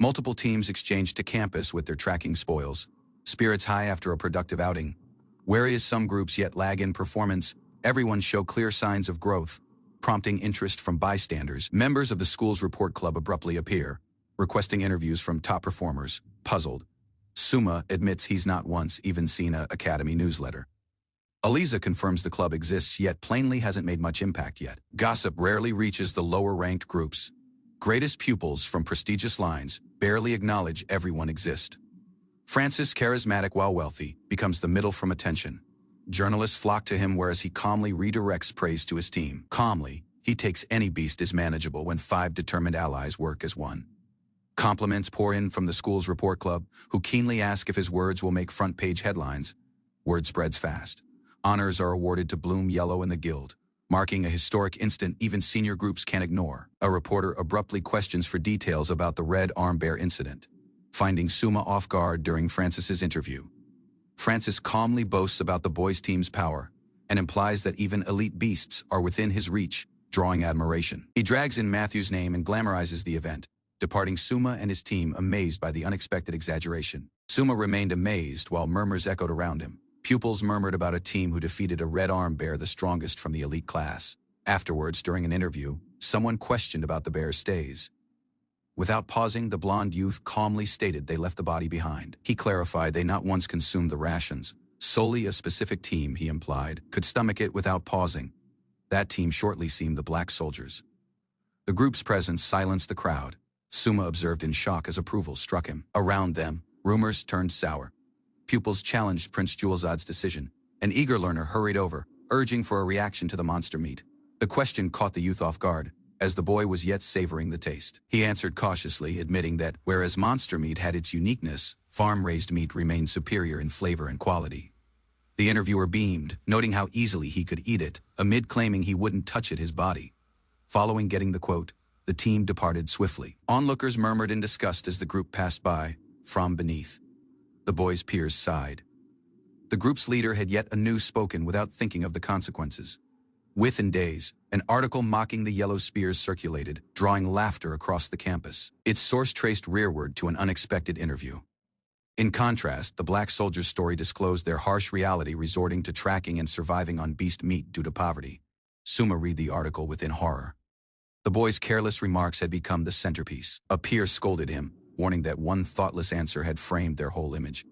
Multiple teams exchange to campus with their tracking spoils, spirits high after a productive outing. Whereas some groups yet lag in performance, everyone show clear signs of growth, prompting interest from bystanders. Members of the school's report club abruptly appear, requesting interviews from top performers. Puzzled, Suma admits he's not once even seen an academy newsletter. Eliza confirms the club exists yet plainly hasn't made much impact yet. Gossip rarely reaches the lower-ranked groups. Greatest pupils from prestigious lines barely acknowledge everyone exists. Francis, charismatic while wealthy, becomes the middle from attention. Journalists flock to him whereas he calmly redirects praise to his team. Calmly, he takes any beast as manageable when 5 determined allies work as one. Compliments pour in from the school's report club, who keenly ask if his words will make front-page headlines. Word spreads fast. Honors are awarded to Bloom Yellow and the Guild, marking a historic instant even senior groups can't ignore. A reporter abruptly questions for details about the Red Arm Bear incident, finding Suma off guard during Francis's interview. Francis calmly boasts about the boys' team's power and implies that even elite beasts are within his reach, drawing admiration. He drags in Matthew's name and glamorizes the event, departing Suma and his team amazed by the unexpected exaggeration. Suma remained amazed while murmurs echoed around him. Pupils murmured about a team who defeated a Red Arm Bear, the strongest from the elite class. Afterwards, during an interview, someone questioned about the bear's stays. Without pausing, the blonde youth calmly stated they left the body behind. He clarified they not once consumed the rations. Solely a specific team, he implied, could stomach it without pausing. That team shortly seemed the Black Soldiers. The group's presence silenced the crowd. Suma observed in shock as approval struck him. Around them, rumors turned sour. Pupils challenged Prince Julzad's decision. An eager learner hurried over, urging for a reaction to the monster meat. The question caught the youth off guard, as the boy was yet savoring the taste. He answered cautiously, admitting that, whereas monster meat had its uniqueness, farm-raised meat remained superior in flavor and quality. The interviewer beamed, noting how easily he could eat it, amid claiming he wouldn't touch it his body. Following getting the quote, the team departed swiftly. Onlookers murmured in disgust as the group passed by, from beneath. The boys' peers sighed. The group's leader had yet anew spoken without thinking of the consequences. Within days, an article mocking the yellow spears circulated, drawing laughter across the campus. Its source traced rearward to an unexpected interview. In contrast, the Black Soldiers' story disclosed their harsh reality, resorting to tracking and surviving on beast meat due to poverty. Suma read the article within horror. The boy's careless remarks had become the centerpiece. A peer scolded him, warning that one thoughtless answer had framed their whole image.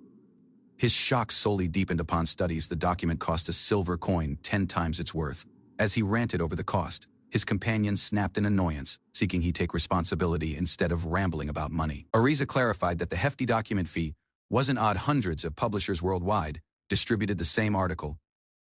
His shock solely deepened upon studies the document cost a silver coin 10 times its worth. As he ranted over the cost, his companion snapped in annoyance, seeking he take responsibility instead of rambling about money. Ariza clarified that the hefty document fee wasn't odd. Hundreds of publishers worldwide distributed the same article.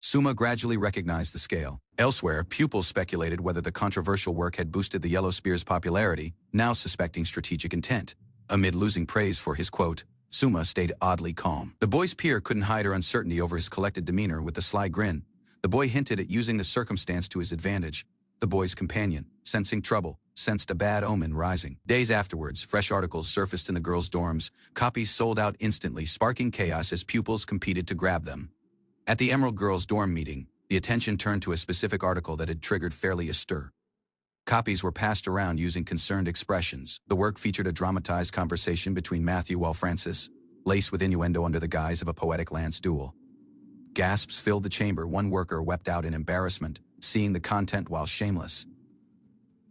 Suma gradually recognized the scale. Elsewhere, pupils speculated whether the controversial work had boosted the Yellow Spear's popularity, now suspecting strategic intent. Amid losing praise for his quote, Suma stayed oddly calm. The boy's peer couldn't hide her uncertainty over his collected demeanor with a sly grin. The boy hinted at using the circumstance to his advantage. The boy's companion, sensing trouble, sensed a bad omen rising. Days afterwards, fresh articles surfaced in the girls' dorms. Copies sold out instantly, sparking chaos as pupils competed to grab them. At the Emerald Girls' dorm meeting, the attention turned to a specific article that had triggered fairly a stir. Copies were passed around using concerned expressions. The work featured a dramatized conversation between Matthew and Francis, laced with innuendo under the guise of a poetic lance duel. Gasps filled the chamber. One worker wept out in embarrassment, seeing the content while shameless.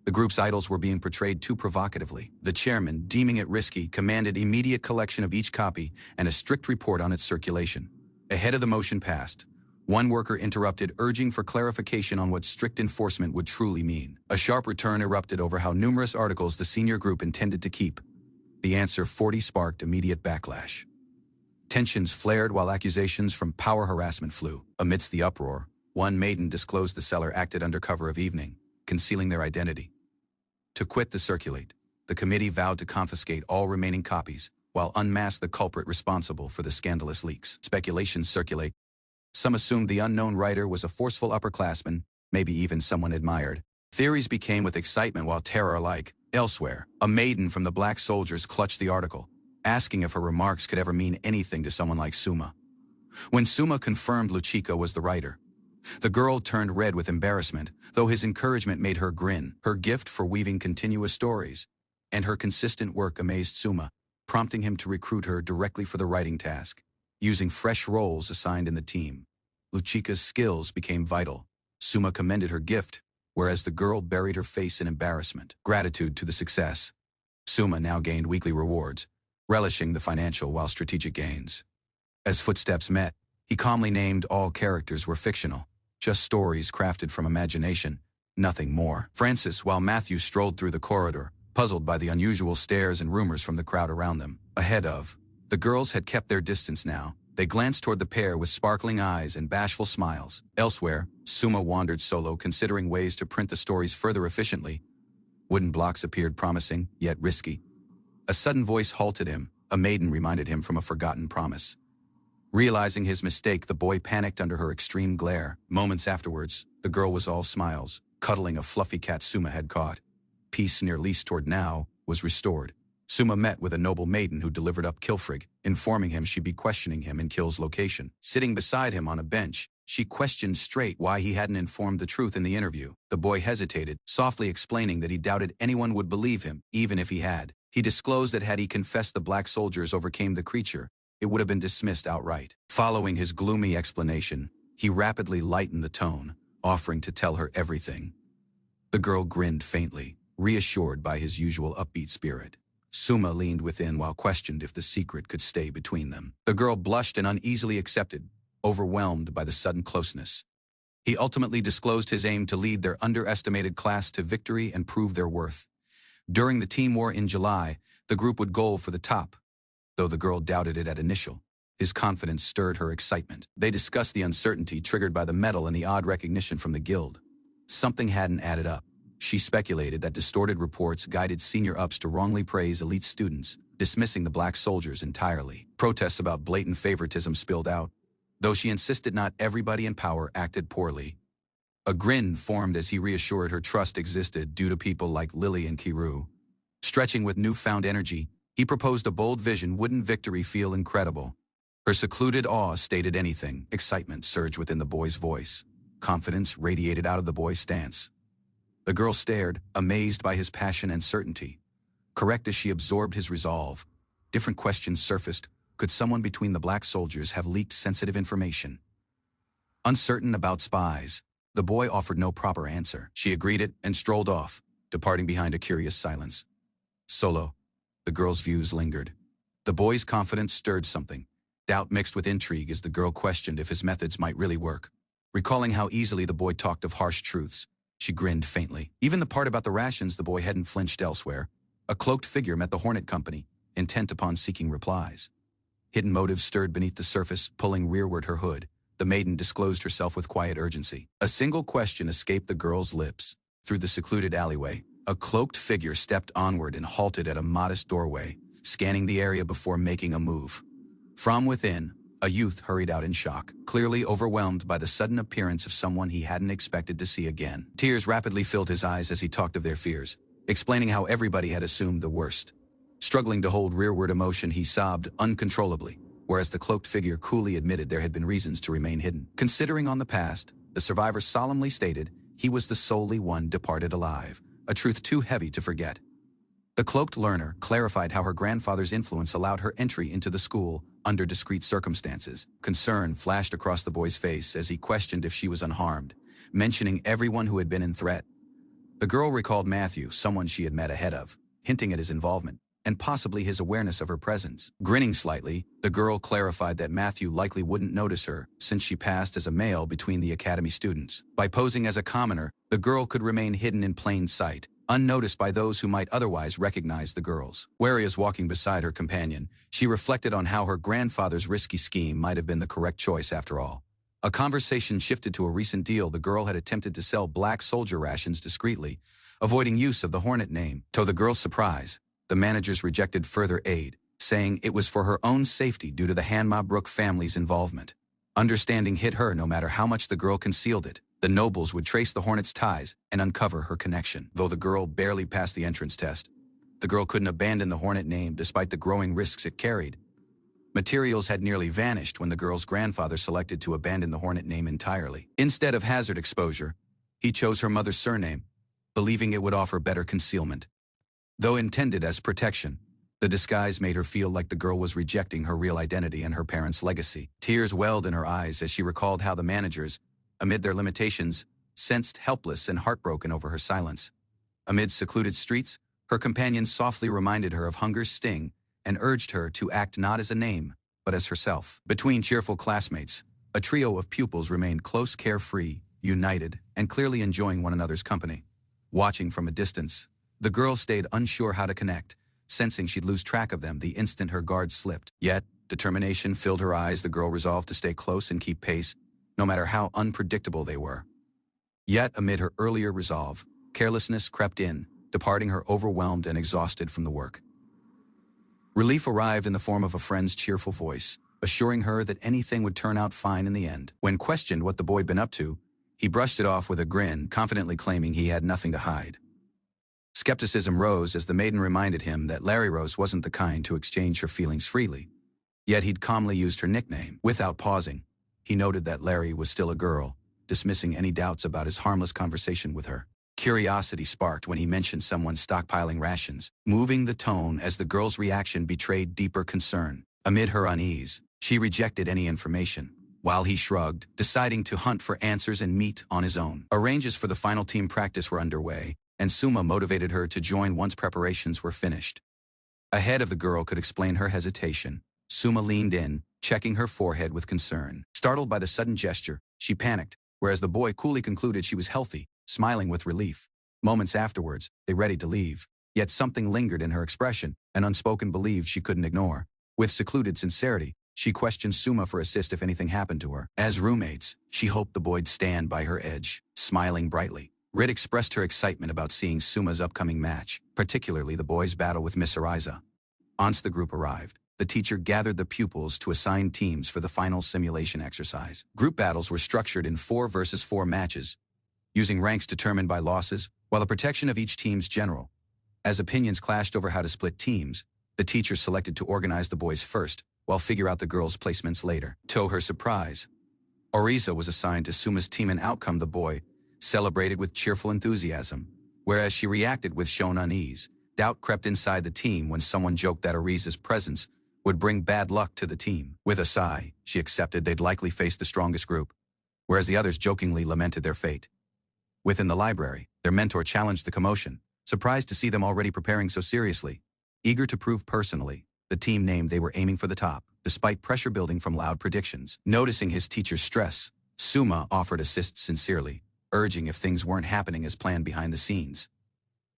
The group's idols were being portrayed too provocatively. The chairman, deeming it risky, commanded immediate collection of each copy and a strict report on its circulation. Ahead of the motion passed, one worker interrupted, urging for clarification on what strict enforcement would truly mean. A sharp return erupted over how numerous articles the senior group intended to keep. The answer 40 sparked immediate backlash. Tensions flared while accusations from power harassment flew. Amidst the uproar, one maiden disclosed the seller acted under cover of evening, concealing their identity. To quit the circulate, the committee vowed to confiscate all remaining copies, while unmask the culprit responsible for the scandalous leaks. Speculations circulate. Some assumed the unknown writer was a forceful upperclassman, maybe even someone admired. Theories became with excitement while terror alike. Elsewhere, a maiden from the Black Soldiers clutched the article, asking if her remarks could ever mean anything to someone like Suma. When Suma confirmed Luchika was the writer, the girl turned red with embarrassment, though his encouragement made her grin. Her gift for weaving continuous stories and her consistent work amazed Suma, prompting him to recruit her directly for the writing task. Using fresh roles assigned in the team, Luchika's skills became vital. Suma commended her gift, whereas the girl buried her face in embarrassment. Gratitude to the success. Suma now gained weekly rewards, relishing the financial while strategic gains. As footsteps met, he calmly named all characters were fictional, just stories crafted from imagination, nothing more. Francis, while Matthew strolled through the corridor, puzzled by the unusual stares and rumors from the crowd around them. Ahead of, the girls had kept their distance now. They glanced toward the pair with sparkling eyes and bashful smiles. Elsewhere, Suma wandered solo, considering ways to print the stories further efficiently. Wooden blocks appeared promising, yet risky. A sudden voice halted him. A maiden reminded him from a forgotten promise. Realizing his mistake, the boy panicked under her extreme glare. Moments afterwards, the girl was all smiles, cuddling a fluffy cat Suma had caught. Peace near least toward now was restored. Suma met with a noble maiden who delivered up Kilfrig, informing him she'd be questioning him in Kill's location. Sitting beside him on a bench, she questioned straight why he hadn't informed the truth in the interview. The boy hesitated, softly explaining that he doubted anyone would believe him, even if he had. He disclosed that had he confessed the Black Soldiers overcame the creature, it would have been dismissed outright. Following his gloomy explanation, he rapidly lightened the tone, offering to tell her everything. The girl grinned faintly, reassured by his usual upbeat spirit. Suma leaned within while questioned if the secret could stay between them. The girl blushed and uneasily accepted, overwhelmed by the sudden closeness. He ultimately disclosed his aim to lead their underestimated class to victory and prove their worth. During the team war in July, the group would goal for the top. Though the girl doubted it at initial, his confidence stirred her excitement. They discussed the uncertainty triggered by the medal and the odd recognition from the guild. Something hadn't added up. She speculated that distorted reports guided senior ups to wrongly praise elite students, dismissing the Black Soldiers entirely. Protests about blatant favoritism spilled out, though she insisted not everybody in power acted poorly. A grin formed as he reassured her trust existed due to people like Lily and Kiru. Stretching with newfound energy, he proposed a bold vision. Wouldn't victory feel incredible? Her secluded awe stated anything. Excitement surged within the boy's voice. Confidence radiated out of the boy's stance. The girl stared, amazed by his passion and certainty. Correct as she absorbed his resolve, different questions surfaced. Could someone between the Black Soldiers have leaked sensitive information? Uncertain about spies, the boy offered no proper answer. She agreed it and strolled off, departing behind a curious silence. Solo, the girl's views lingered. The boy's confidence stirred something. Doubt mixed with intrigue as the girl questioned if his methods might really work. Recalling how easily the boy talked of harsh truths, she grinned faintly. Even the part about the rations, the boy hadn't flinched elsewhere. A cloaked figure met the Hornet Company, intent upon seeking replies. Hidden motives stirred beneath the surface, pulling rearward her hood. The maiden disclosed herself with quiet urgency. A single question escaped the girl's lips. Through the secluded alleyway, a cloaked figure stepped onward and halted at a modest doorway. scanning the area before making a move. From within, a youth hurried out in shock, clearly overwhelmed by the sudden appearance of someone he hadn't expected to see again. Tears rapidly filled his eyes as he talked of their fears, explaining how everybody had assumed the worst. Struggling to hold rearward emotion, he sobbed uncontrollably, whereas the cloaked figure coolly admitted there had been reasons to remain hidden. Considering on the past, the survivor solemnly stated he was the solely one departed alive, a truth too heavy to forget. The cloaked learner clarified how her grandfather's influence allowed her entry into the school under discreet circumstances. Concern flashed across the boy's face as he questioned if she was unharmed, mentioning everyone who had been in threat. The girl recalled Matthew, someone she had met ahead of, hinting at his involvement, and possibly his awareness of her presence. Grinning slightly, the girl clarified that Matthew likely wouldn't notice her since she passed as a male between the academy students. By posing as a commoner, the girl could remain hidden in plain sight, unnoticed by those who might otherwise recognize the girls. Wary as walking beside her companion, she reflected on how her grandfather's risky scheme might have been the correct choice after all. A conversation shifted to a recent deal the girl had attempted to sell black soldier rations discreetly, avoiding use of the Hornet name. To the girl's surprise, the managers rejected further aid, saying it was for her own safety due to the Hanma Brook family's involvement. Understanding hit her no matter how much the girl concealed it. The nobles would trace the Hornet's ties and uncover her connection. Though the girl barely passed the entrance test, the girl couldn't abandon the Hornet name despite the growing risks it carried. Materials had nearly vanished when the girl's grandfather selected to abandon the Hornet name entirely. Instead of hazard exposure, he chose her mother's surname, believing it would offer better concealment. Though intended as protection, the disguise made her feel like the girl was rejecting her real identity and her parents' legacy. Tears welled in her eyes as she recalled how the managers, amid their limitations, sensed helpless and heartbroken over her silence. Amid secluded streets, her companion softly reminded her of hunger's sting and urged her to act not as a name, but as herself. Between cheerful classmates, a trio of pupils remained close, carefree, united, and clearly enjoying one another's company. Watching from a distance, the girl stayed unsure how to connect, sensing she'd lose track of them the instant her guard slipped. Yet, determination filled her eyes. The girl resolved to stay close and keep pace, no matter how unpredictable they were. Yet, amid her earlier resolve, carelessness crept in, departing her overwhelmed and exhausted from the work. Relief arrived in the form of a friend's cheerful voice, assuring her that anything would turn out fine in the end. When questioned what the boy had been up to, he brushed it off with a grin, confidently claiming he had nothing to hide. Skepticism rose as the maiden reminded him that Larry Rose wasn't the kind to exchange her feelings freely. Yet he'd calmly used her nickname. Without pausing, he noted that Larry was still a girl, dismissing any doubts about his harmless conversation with her. Curiosity sparked when he mentioned someone stockpiling rations, moving the tone as the girl's reaction betrayed deeper concern. Amid her unease, she rejected any information, while he shrugged, deciding to hunt for answers and meet on his own. Arrangements for the final team practice were underway, and Suma motivated her to join once preparations were finished. Ahead of the girl could explain her hesitation, Suma leaned in, checking her forehead with concern. Startled by the sudden gesture, she panicked, whereas the boy coolly concluded she was healthy, smiling with relief. Moments afterwards, they readied to leave, yet something lingered in her expression, an unspoken belief she couldn't ignore. With secluded sincerity, she questioned Suma for assist if anything happened to her. As roommates, she hoped the boy'd stand by her edge, smiling brightly. Rit expressed her excitement about seeing Suma's upcoming match, particularly the boy's battle with Miss Ariza. Once the group arrived, the teacher gathered the pupils to assign teams for the final simulation exercise. Group battles were structured in 4 versus 4 matches, using ranks determined by losses, while the protection of each team's general. As opinions clashed over how to split teams, the teacher selected to organize the boys first, while figure out the girls' placements later. To her surprise, Ariza was assigned to Suma's team, an outcome the boy celebrated with cheerful enthusiasm, whereas she reacted with shown unease. Doubt crept inside the team when someone joked that Ariza's presence would bring bad luck to the team. With a sigh, she accepted they'd likely face the strongest group, whereas the others jokingly lamented their fate. Within the library, their mentor challenged the commotion, surprised to see them already preparing so seriously. Eager to prove personally, the team named they were aiming for the top, despite pressure building from loud predictions. Noticing his teacher's stress, Suma offered assist sincerely, urging if things weren't happening as planned behind the scenes.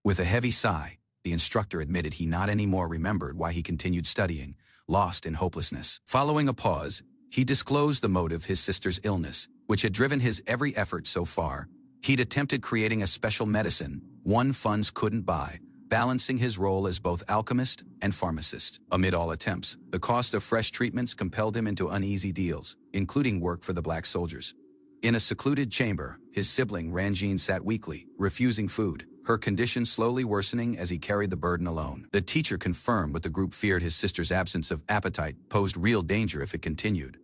With a heavy sigh, the instructor admitted he not anymore remembered why he continued studying, lost in hopelessness. Following a pause, he disclosed the motive: his sister's illness, which had driven his every effort so far. He'd attempted creating a special medicine, one funds couldn't buy, balancing his role as both alchemist and pharmacist. Amid all attempts, the cost of fresh treatments compelled him into uneasy deals, including work for the black soldiers. In a secluded chamber, his sibling Ranjin sat weakly, refusing food, her condition slowly worsening as he carried the burden alone. The teacher confirmed what the group feared: his sister's absence of appetite posed real danger if it continued.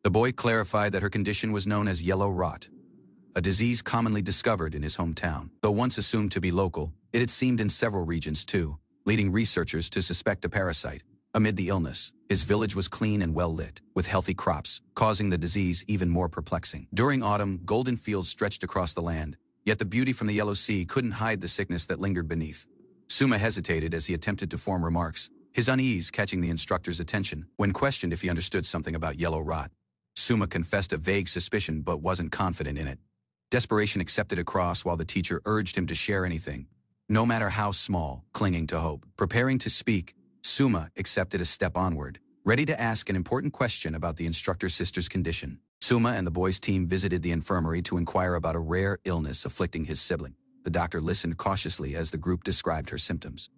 The boy clarified that her condition was known as yellow rot, a disease commonly discovered in his hometown. Though once assumed to be local, it had seemed in several regions too, leading researchers to suspect a parasite. Amid the illness, his village was clean and well-lit, with healthy crops, causing the disease even more perplexing. During autumn, golden fields stretched across the land, yet the beauty from the yellow sea couldn't hide the sickness that lingered beneath. Suma hesitated as he attempted to form remarks, his unease catching the instructor's attention. When questioned if he understood something about yellow rot, Suma confessed a vague suspicion but wasn't confident in it. Desperation accepted a cross while the teacher urged him to share anything, no matter how small, clinging to hope. Preparing to speak, Suma accepted a step onward, ready to ask an important question about the instructor's sister's condition. Suma and the boys' team visited the infirmary to inquire about a rare illness afflicting his sibling. The doctor listened cautiously as the group described her symptoms.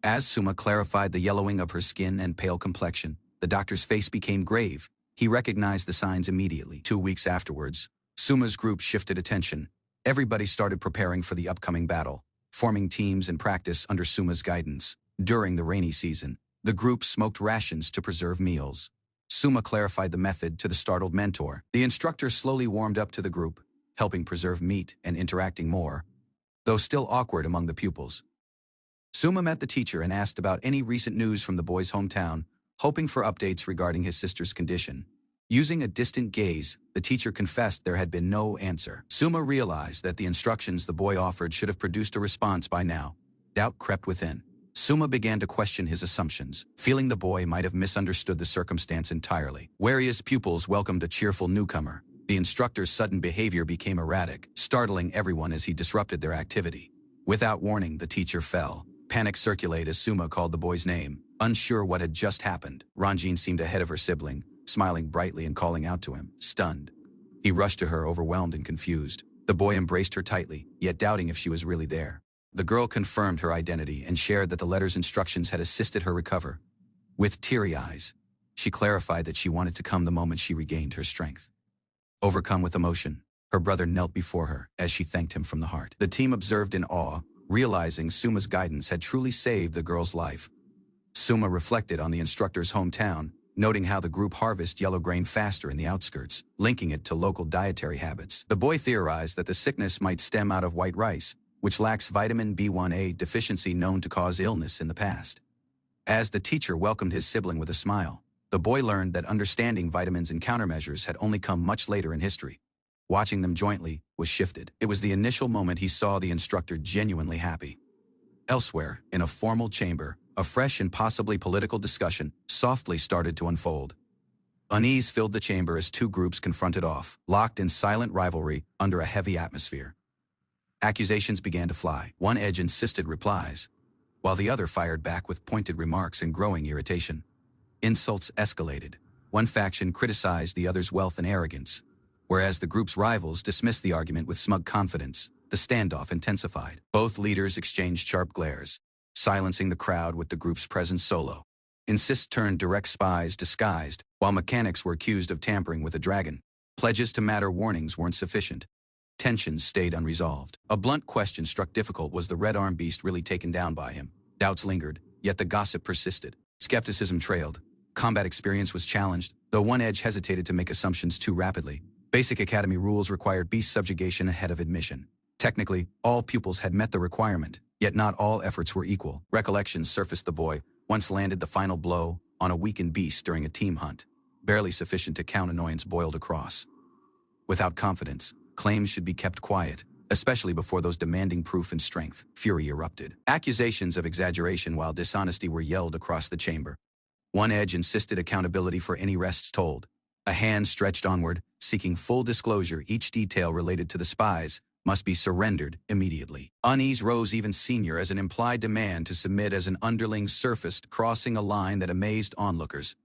As Suma clarified the yellowing of her skin and pale complexion, the doctor's face became grave. He recognized the signs immediately. 2 weeks afterwards, Suma's group shifted attention. Everybody started preparing for the upcoming battle, forming teams and practice under Suma's guidance. During the rainy season, the group smoked rations to preserve meals. Suma clarified the method to the startled mentor. The instructor slowly warmed up to the group, helping preserve meat and interacting more, though still awkward among the pupils. Suma met the teacher and asked about any recent news from the boy's hometown, hoping for updates regarding his sister's condition. Using a distant gaze, the teacher confessed there had been no answer. Suma realized that the instructions the boy offered should have produced a response by now. Doubt crept within. Suma began to question his assumptions, feeling the boy might have misunderstood the circumstance entirely. Wary his pupils welcomed a cheerful newcomer, the instructor's sudden behavior became erratic, startling everyone as he disrupted their activity. Without warning, the teacher fell. Panic circulated as Suma called the boy's name, unsure what had just happened. Ranjin seemed ahead of her sibling, smiling brightly and calling out to him, stunned. He rushed to her, overwhelmed and confused. The boy embraced her tightly, yet doubting if she was really there. The girl confirmed her identity and shared that the letter's instructions had assisted her recover. With teary eyes, she clarified that she wanted to come the moment she regained her strength. Overcome with emotion, her brother knelt before her as she thanked him from the heart. The team observed in awe, realizing Suma's guidance had truly saved the girl's life. Suma reflected on the instructor's hometown, noting how the group harvested yellow grain faster in the outskirts, linking it to local dietary habits. The boy theorized that the sickness might stem out of white rice, which lacks vitamin B1A deficiency known to cause illness in the past. As the teacher welcomed his sibling with a smile, the boy learned that understanding vitamins and countermeasures had only come much later in history. Watching them jointly was shifted. It was the initial moment he saw the instructor genuinely happy. Elsewhere, in a formal chamber, a fresh and possibly political discussion softly started to unfold. Unease filled the chamber as two groups confronted off, locked in silent rivalry under a heavy atmosphere. Accusations began to fly. One edge insisted replies, while the other fired back with pointed remarks and growing irritation. Insults escalated. One faction criticized the other's wealth and arrogance, whereas the group's rivals dismissed the argument with smug confidence. The standoff intensified. Both leaders exchanged sharp glares, silencing the crowd with the group's presence solo. Insists turned direct spies disguised, while mechanics were accused of tampering with a dragon. Pledges to matter warnings weren't sufficient. Tensions stayed unresolved. A blunt question struck difficult: was the red-armed beast really taken down by him? Doubts lingered, yet the gossip persisted. Skepticism trailed. Combat experience was challenged, though one edge hesitated to make assumptions too rapidly. Basic academy rules required beast subjugation ahead of admission. Technically, all pupils had met the requirement, yet not all efforts were equal. Recollections surfaced: the boy once landed the final blow on a weakened beast during a team hunt, barely sufficient to count annoyance boiled across. Without confidence, claims should be kept quiet, especially before those demanding proof and strength. Fury erupted. Accusations of exaggeration while dishonesty were yelled across the chamber. One edge insisted accountability for any rests told. A hand stretched onward, seeking full disclosure. Each detail related to the spies must be surrendered immediately. Unease rose even senior as an implied demand to submit as an underling surfaced, crossing a line that amazed onlookers.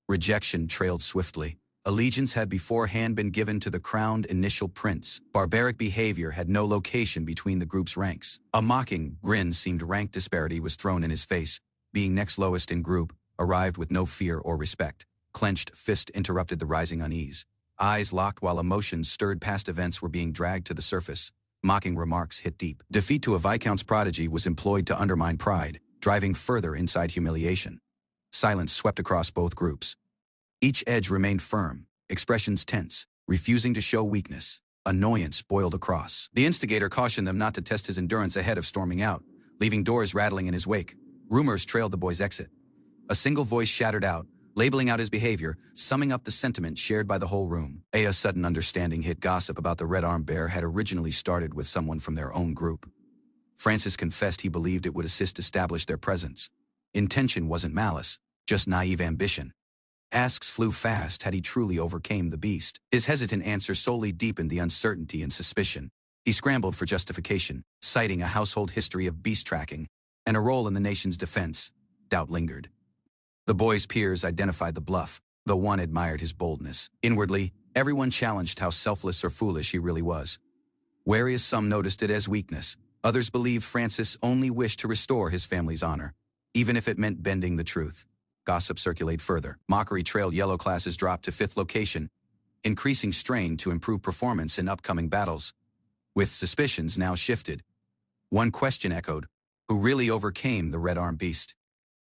Rejection trailed swiftly. Allegiance had beforehand been given to the crowned initial prince. Barbaric behavior had no location between the group's ranks. A mocking grin seemed rank disparity was thrown in his face. Being next lowest in group, arrived with no fear or respect. Clenched fist interrupted the rising unease. Eyes locked while emotions stirred past events were being dragged to the surface. Mocking remarks hit deep. Defeat to a Viscount's prodigy was employed to undermine pride, driving further inside humiliation. Silence swept across both groups. Each edge remained firm, expressions tense, refusing to show weakness. Annoyance boiled across. The instigator cautioned them not to test his endurance ahead of storming out, leaving doors rattling in his wake. Rumors trailed the boy's exit. A single voice shattered out, labeling out his behavior, summing up the sentiment shared by the whole room. A sudden understanding hit. Gossip about the red-armed bear had originally started with someone from their own group. Francis confessed he believed it would assist establish their presence. Intention wasn't malice, just naive ambition. Asks flew fast had he truly overcame the beast. His hesitant answer solely deepened the uncertainty and suspicion. He scrambled for justification, citing a household history of beast tracking and a role in the nation's defense. Doubt lingered. The boy's peers identified the bluff, though one admired his boldness. Inwardly, everyone challenged how selfless or foolish he really was. Whereas some noticed it as weakness, others believed Francis only wished to restore his family's honor, even if it meant bending the truth. Gossip circulated further. Mockery trailed. Yellow classes dropped to 5th location, increasing strain to improve performance in upcoming battles. With suspicions now shifted, one question echoed: who really overcame the red-armed beast?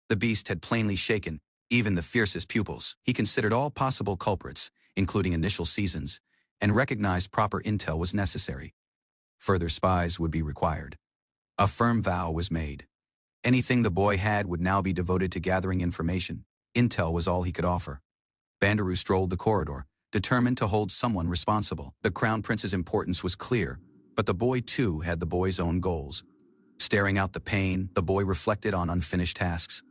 The beast had plainly shaken even the fiercest pupils. He considered all possible culprits, including initial seasons, and recognized proper intel was necessary. Further spies would be required. A firm vow was made. Anything the boy had would now be devoted to gathering information. Intel was all he could offer. Bandaroo strolled the corridor, determined to hold someone responsible. The Crown Prince's importance was clear, but the boy too had the boy's own goals. Staring out the pain, the boy reflected on unfinished tasks.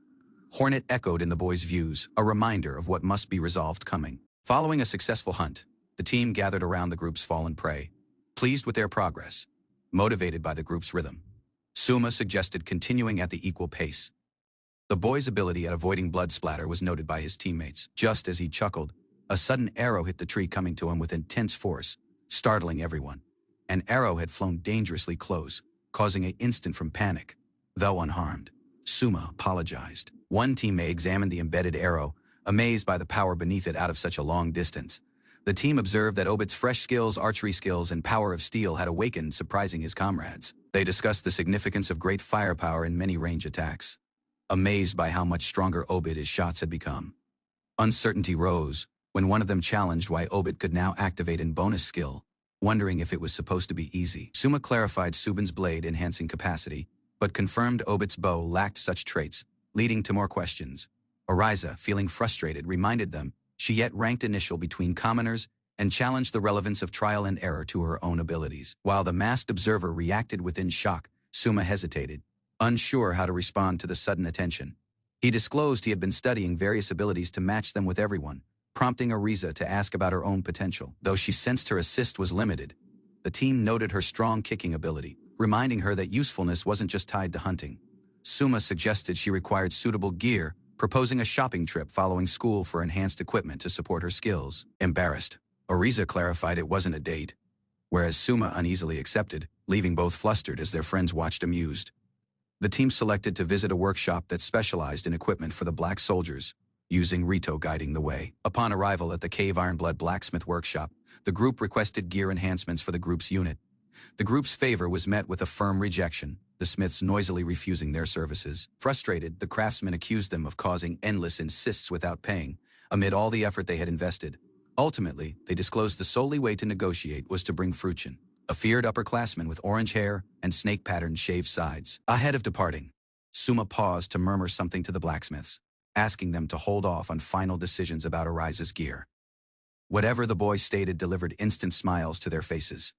Hornet echoed in the boy's views, a reminder of what must be resolved coming. Following a successful hunt, the team gathered around the group's fallen prey, pleased with their progress, motivated by the group's rhythm. Suma suggested continuing at the equal pace. The boy's ability at avoiding blood splatter was noted by his teammates. Just as he chuckled, a sudden arrow hit the tree, coming to him with intense force, startling everyone. An arrow had flown dangerously close, causing an instant from panic. Though unharmed, Suma apologized. One teammate examined the embedded arrow, amazed by the power beneath it out of such a long distance. The team observed that Obit's fresh skills, archery skills, and power of steel had awakened, surprising his comrades. They discussed the significance of great firepower in many range attacks, amazed by how much stronger Obit's shots had become. Uncertainty rose when one of them challenged why Obit could now activate in bonus skill, wondering if it was supposed to be easy. Suma clarified Subin's blade enhancing capacity, but confirmed Obit's bow lacked such traits, leading to more questions. Ariza, feeling frustrated, reminded them she yet ranked initial between commoners and challenged the relevance of trial and error to her own abilities. While the masked observer reacted within shock, Suma hesitated, unsure how to respond to the sudden attention. He disclosed he had been studying various abilities to match them with everyone, prompting Ariza to ask about her own potential. Though she sensed her assist was limited, the team noted her strong kicking ability, reminding her that usefulness wasn't just tied to hunting. Suma suggested she required suitable gear, proposing a shopping trip following school for enhanced equipment to support her skills. Embarrassed, Ariza clarified it wasn't a date, whereas Suma uneasily accepted, leaving both flustered as their friends watched amused. The team selected to visit a workshop that specialized in equipment for the black soldiers, using Rito guiding the way. Upon arrival at the Cave Ironblood blacksmith workshop, the group requested gear enhancements for the group's unit. The group's favor was met with a firm rejection, the smiths noisily refusing their services. Frustrated, the craftsmen accused them of causing endless insists without paying, amid all the effort they had invested. Ultimately, they disclosed the solely way to negotiate was to bring Fruchin, a feared upperclassman with orange hair and snake-patterned shaved sides. Ahead of departing, Suma paused to murmur something to the blacksmiths, asking them to hold off on final decisions about Ariza's gear. Whatever the boy stated delivered instant smiles to their faces.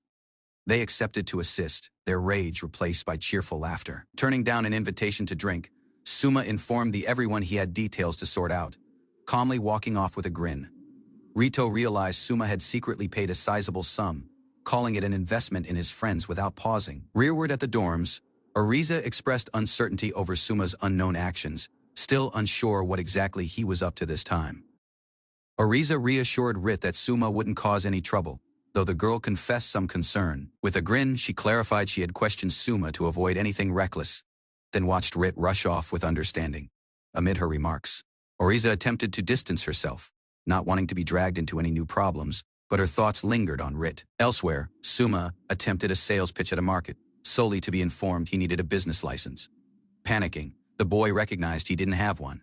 They accepted to assist, their rage replaced by cheerful laughter. Turning down an invitation to drink, Suma informed everyone he had details to sort out, calmly walking off with a grin. Rito realized Suma had secretly paid a sizable sum, calling it an investment in his friends without pausing. Rearward at the dorms, Ariza expressed uncertainty over Suma's unknown actions, still unsure what exactly he was up to this time. Oriza reassured Rit that Suma wouldn't cause any trouble, though the girl confessed some concern. With a grin, she clarified she had questioned Suma to avoid anything reckless, then watched Rit rush off with understanding. Amid her remarks, Oriza attempted to distance herself, not wanting to be dragged into any new problems, but her thoughts lingered on Rit. Elsewhere, Suma attempted a sales pitch at a market, solely to be informed he needed a business license. Panicking, the boy recognized he didn't have one.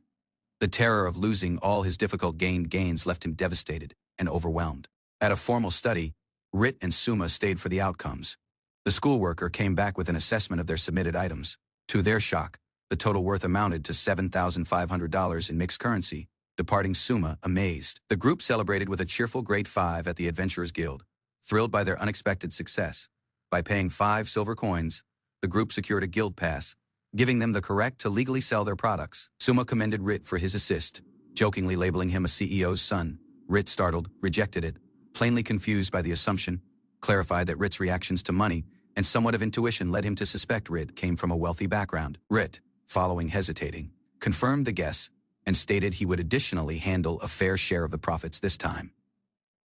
The terror of losing all his difficult gains left him devastated and overwhelmed. At a formal study, Rit and Suma stayed for the outcomes. The schoolworker came back with an assessment of their submitted items. To their shock, the total worth amounted to $7,500 in mixed currency, departing Suma amazed. The group celebrated with a cheerful grade 5 at the Adventurers Guild, thrilled by their unexpected success. By paying 5 silver coins, the group secured a guild pass, giving them the correct to legally sell their products. Suma commended Rit for his assist, jokingly labeling him a CEO's son. Rit, startled, rejected it, plainly confused by the assumption, clarified that Rit's reactions to money and somewhat of intuition led him to suspect Rit came from a wealthy background. Rit, following hesitating, confirmed the guess and stated he would additionally handle a fair share of the profits this time.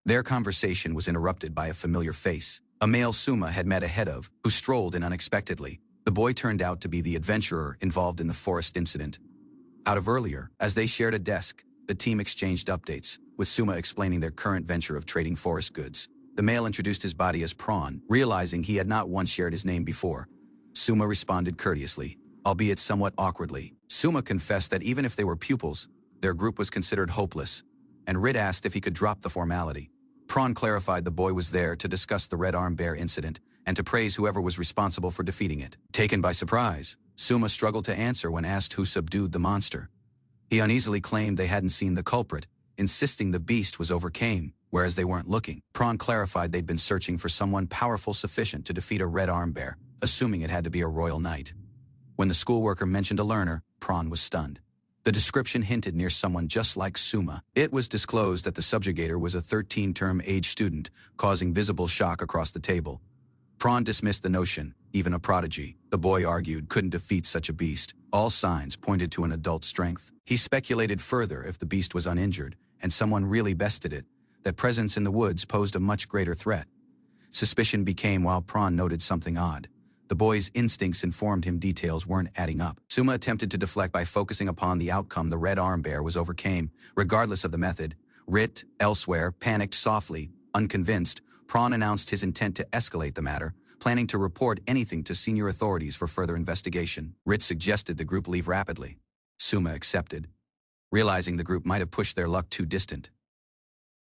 Their conversation was interrupted by a familiar face, a male Suma had met ahead of, who strolled in unexpectedly. The boy turned out to be the adventurer involved in the forest incident. Out of earlier, as they shared a desk, the team exchanged updates, with Suma explaining their current venture of trading forest goods. The male introduced his body as Prawn, realizing he had not once shared his name before. Suma responded courteously, albeit somewhat awkwardly. Suma confessed that even if they were pupils, their group was considered hopeless, and Rit asked if he could drop the formality. Prawn clarified the boy was there to discuss the Red Arm Bear incident and to praise whoever was responsible for defeating it. Taken by surprise, Suma struggled to answer when asked who subdued the monster. He uneasily claimed they hadn't seen the culprit, insisting the beast was overcame, whereas they weren't looking. Prawn clarified they'd been searching for someone powerful sufficient to defeat a Red Arm Bear, assuming it had to be a royal knight. When the schoolworker mentioned a learner, Prawn was stunned. The description hinted near someone just like Suma. It was disclosed that the subjugator was a 13-term age student, causing visible shock across the table. Prawn dismissed the notion, even a prodigy, the boy argued, couldn't defeat such a beast. All signs pointed to an adult strength. He speculated further if the beast was uninjured, and someone really bested it, that presence in the woods posed a much greater threat. Suspicion became while Prawn noted something odd. The boy's instincts informed him details weren't adding up. Suma attempted to deflect by focusing upon the outcome the Red Arm Bear was overcame, regardless of the method. Rit, elsewhere, panicked softly, unconvinced. Prawn announced his intent to escalate the matter, planning to report anything to senior authorities for further investigation. Rit suggested the group leave rapidly. Suma accepted, realizing the group might have pushed their luck too distant.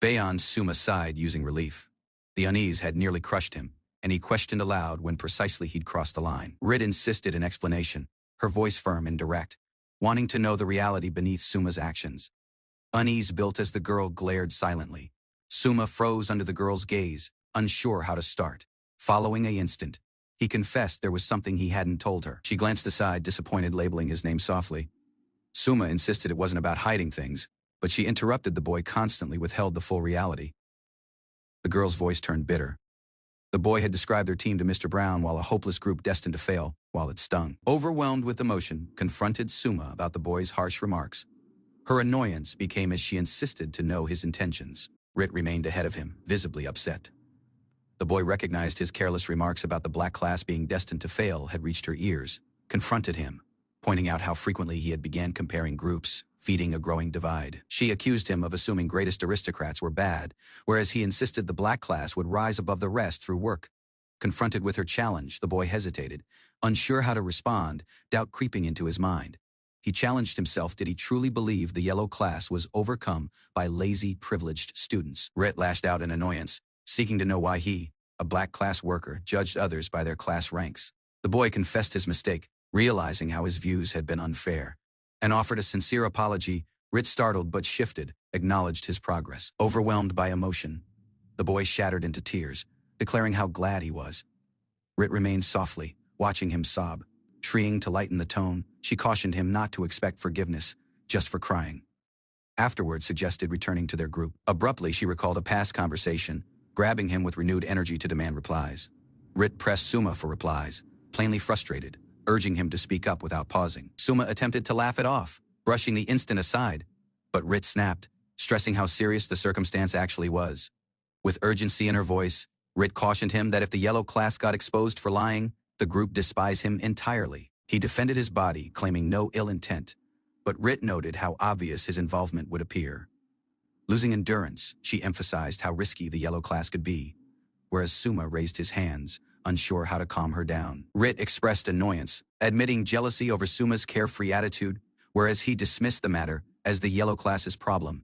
Bayon Suma sighed, using relief. The unease had nearly crushed him, and he questioned aloud when precisely he'd crossed the line. Rit insisted an explanation, her voice firm and direct, wanting to know the reality beneath Suma's actions. Unease built as the girl glared silently. Suma froze under the girl's gaze, unsure how to start. Following an instant, he confessed there was something he hadn't told her. She glanced aside, disappointed, labeling his name softly. Suma insisted it wasn't about hiding things, but she interrupted the boy constantly, withheld the full reality. The girl's voice turned bitter. The boy had described their team to Mr. Brown while a hopeless group destined to fail, while it stung. Overwhelmed with emotion, confronted Suma about the boy's harsh remarks. Her annoyance became as she insisted to know his intentions. Rit remained ahead of him, visibly upset. The boy recognized his careless remarks about the black class being destined to fail had reached her ears, confronted him, pointing out how frequently he had began comparing groups, feeding a growing divide. She accused him of assuming greatest aristocrats were bad, whereas he insisted the black class would rise above the rest through work. Confronted with her challenge, the boy hesitated, unsure how to respond, doubt creeping into his mind. He challenged himself, did he truly believe the yellow class was overcome by lazy, privileged students? Rit lashed out in annoyance, seeking to know why he, a black class worker, judged others by their class ranks. The boy confessed his mistake, realizing how his views had been unfair, and offered a sincere apology. Rit, startled but shifted, acknowledged his progress. Overwhelmed by emotion, the boy shattered into tears, declaring how glad he was. Rit remained softly, watching him sob. Trying to lighten the tone, she cautioned him not to expect forgiveness, just for crying. Afterward, suggested returning to their group. Abruptly, she recalled a past conversation, grabbing him with renewed energy to demand replies. Rit pressed Suma for replies, plainly frustrated, urging him to speak up without pausing. Suma attempted to laugh it off, brushing the instant aside, but Rit snapped, stressing how serious the circumstance actually was. With urgency in her voice, Rit cautioned him that if the yellow class got exposed for lying, the group despised him entirely. He defended his body, claiming no ill intent, but Rit noted how obvious his involvement would appear. Losing endurance, she emphasized how risky the yellow class could be, whereas Suma raised his hands, unsure how to calm her down. Rit expressed annoyance, admitting jealousy over Suma's carefree attitude, whereas he dismissed the matter as the yellow class's problem.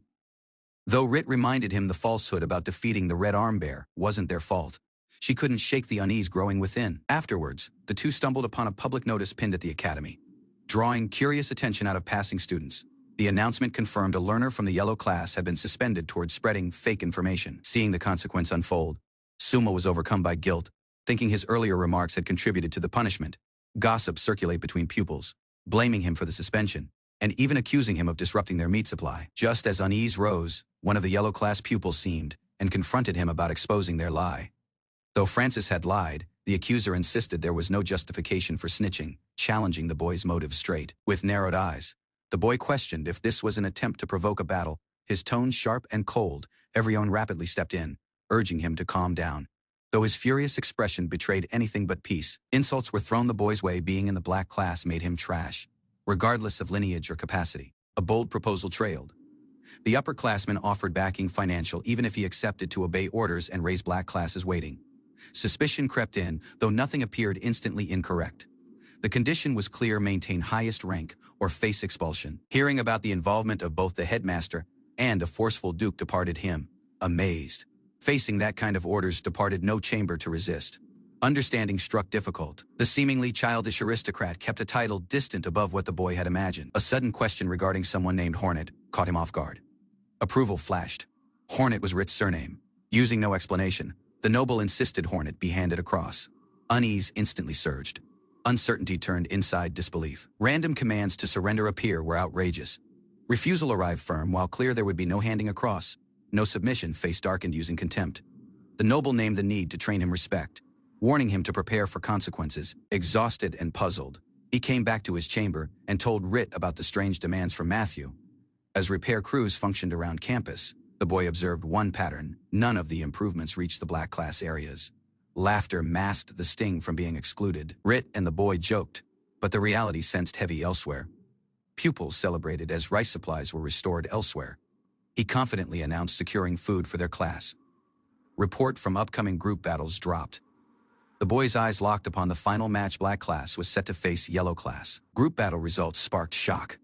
Though Rit reminded him the falsehood about defeating the Red Arm Bear wasn't their fault, she couldn't shake the unease growing within. Afterwards, the two stumbled upon a public notice pinned at the academy. Drawing curious attention out of passing students, the announcement confirmed a learner from the yellow class had been suspended towards spreading fake information. Seeing the consequence unfold, Suma was overcome by guilt, thinking his earlier remarks had contributed to the punishment. Gossip circulate between pupils, blaming him for the suspension, and even accusing him of disrupting their meat supply. Just as unease rose, one of the yellow class pupils seemed and confronted him about exposing their lie. Though Francis had lied, the accuser insisted there was no justification for snitching, challenging the boy's motives straight. With narrowed eyes, the boy questioned if this was an attempt to provoke a battle. His tone sharp and cold, Everyone rapidly stepped in, urging him to calm down. Though his furious expression betrayed anything but peace, insults were thrown the boy's way. Being in the black class made him trash, regardless of lineage or capacity. A bold proposal trailed. The upperclassman offered backing financial even if he accepted to obey orders and raise black classes waiting. Suspicion crept in, though nothing appeared instantly incorrect. The condition was clear: maintain highest rank or face expulsion. Hearing about the involvement of both the headmaster and a forceful duke departed him, amazed. Facing that kind of orders departed no chamber to resist. Understanding struck difficult. The seemingly childish aristocrat kept a title distant above what the boy had imagined. A sudden question regarding someone named Hornet caught him off guard. Approval flashed. Hornet was Rit's surname. Using no explanation, the noble insisted Hornet be handed across. Unease instantly surged. Uncertainty turned inside disbelief. Random commands to surrender appear were outrageous. Refusal arrived firm, while clear there would be no handing across. No submission, face darkened using contempt. The noble named the need to train him respect, warning him to prepare for consequences. Exhausted and puzzled, he came back to his chamber and told Rit about the strange demands from Matthew. As repair crews functioned around campus, the boy observed one pattern: none of the improvements reached the black class areas. Laughter masked the sting from being excluded. Rit and the boy joked, but the reality sensed heavy elsewhere. Pupils celebrated as rice supplies were restored elsewhere. He confidently announced securing food for their class. Report from upcoming group battles dropped. The boy's eyes locked upon the final match. Black class was set to face yellow class. Group battle results sparked shock.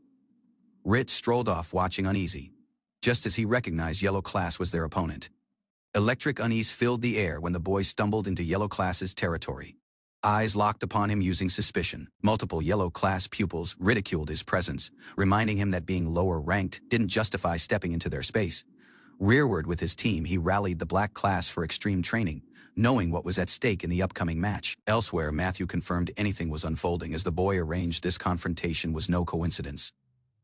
Rit strolled off, watching uneasy, just as he recognized yellow class was their opponent. Electric unease filled the air when the boy stumbled into yellow class's territory. Eyes locked upon him using suspicion. Multiple yellow class pupils ridiculed his presence, reminding him that being lower ranked didn't justify stepping into their space. Rearward with his team, he rallied the black class for extreme training, knowing what was at stake in the upcoming match. Elsewhere, Matthew confirmed anything was unfolding as the boy arranged. This confrontation was no coincidence.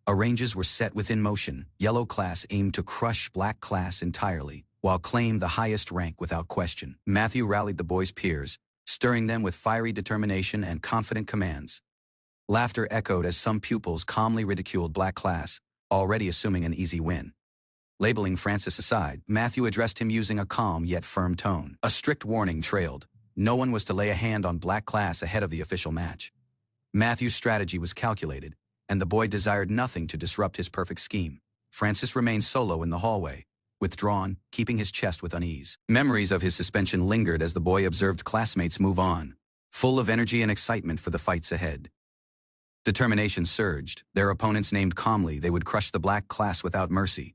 Arranges were set within motion. Yellow class aimed to crush black class entirely, while claim the highest rank without question. Matthew rallied the boys' peers, stirring them with fiery determination and confident commands. Laughter echoed as some pupils calmly ridiculed black class, already assuming an easy win. Labeling Francis aside, Matthew addressed him using a calm yet firm tone. A strict warning trailed. No one was to lay a hand on black class ahead of the official match. Matthew's strategy was calculated, and the boy desired nothing to disrupt his perfect scheme. Francis remained solo in the hallway, withdrawn, keeping his chest with unease. Memories of his suspension lingered as the boy observed classmates move on, full of energy and excitement for the fights ahead. Determination surged. Their opponents named calmly they would crush the black class without mercy,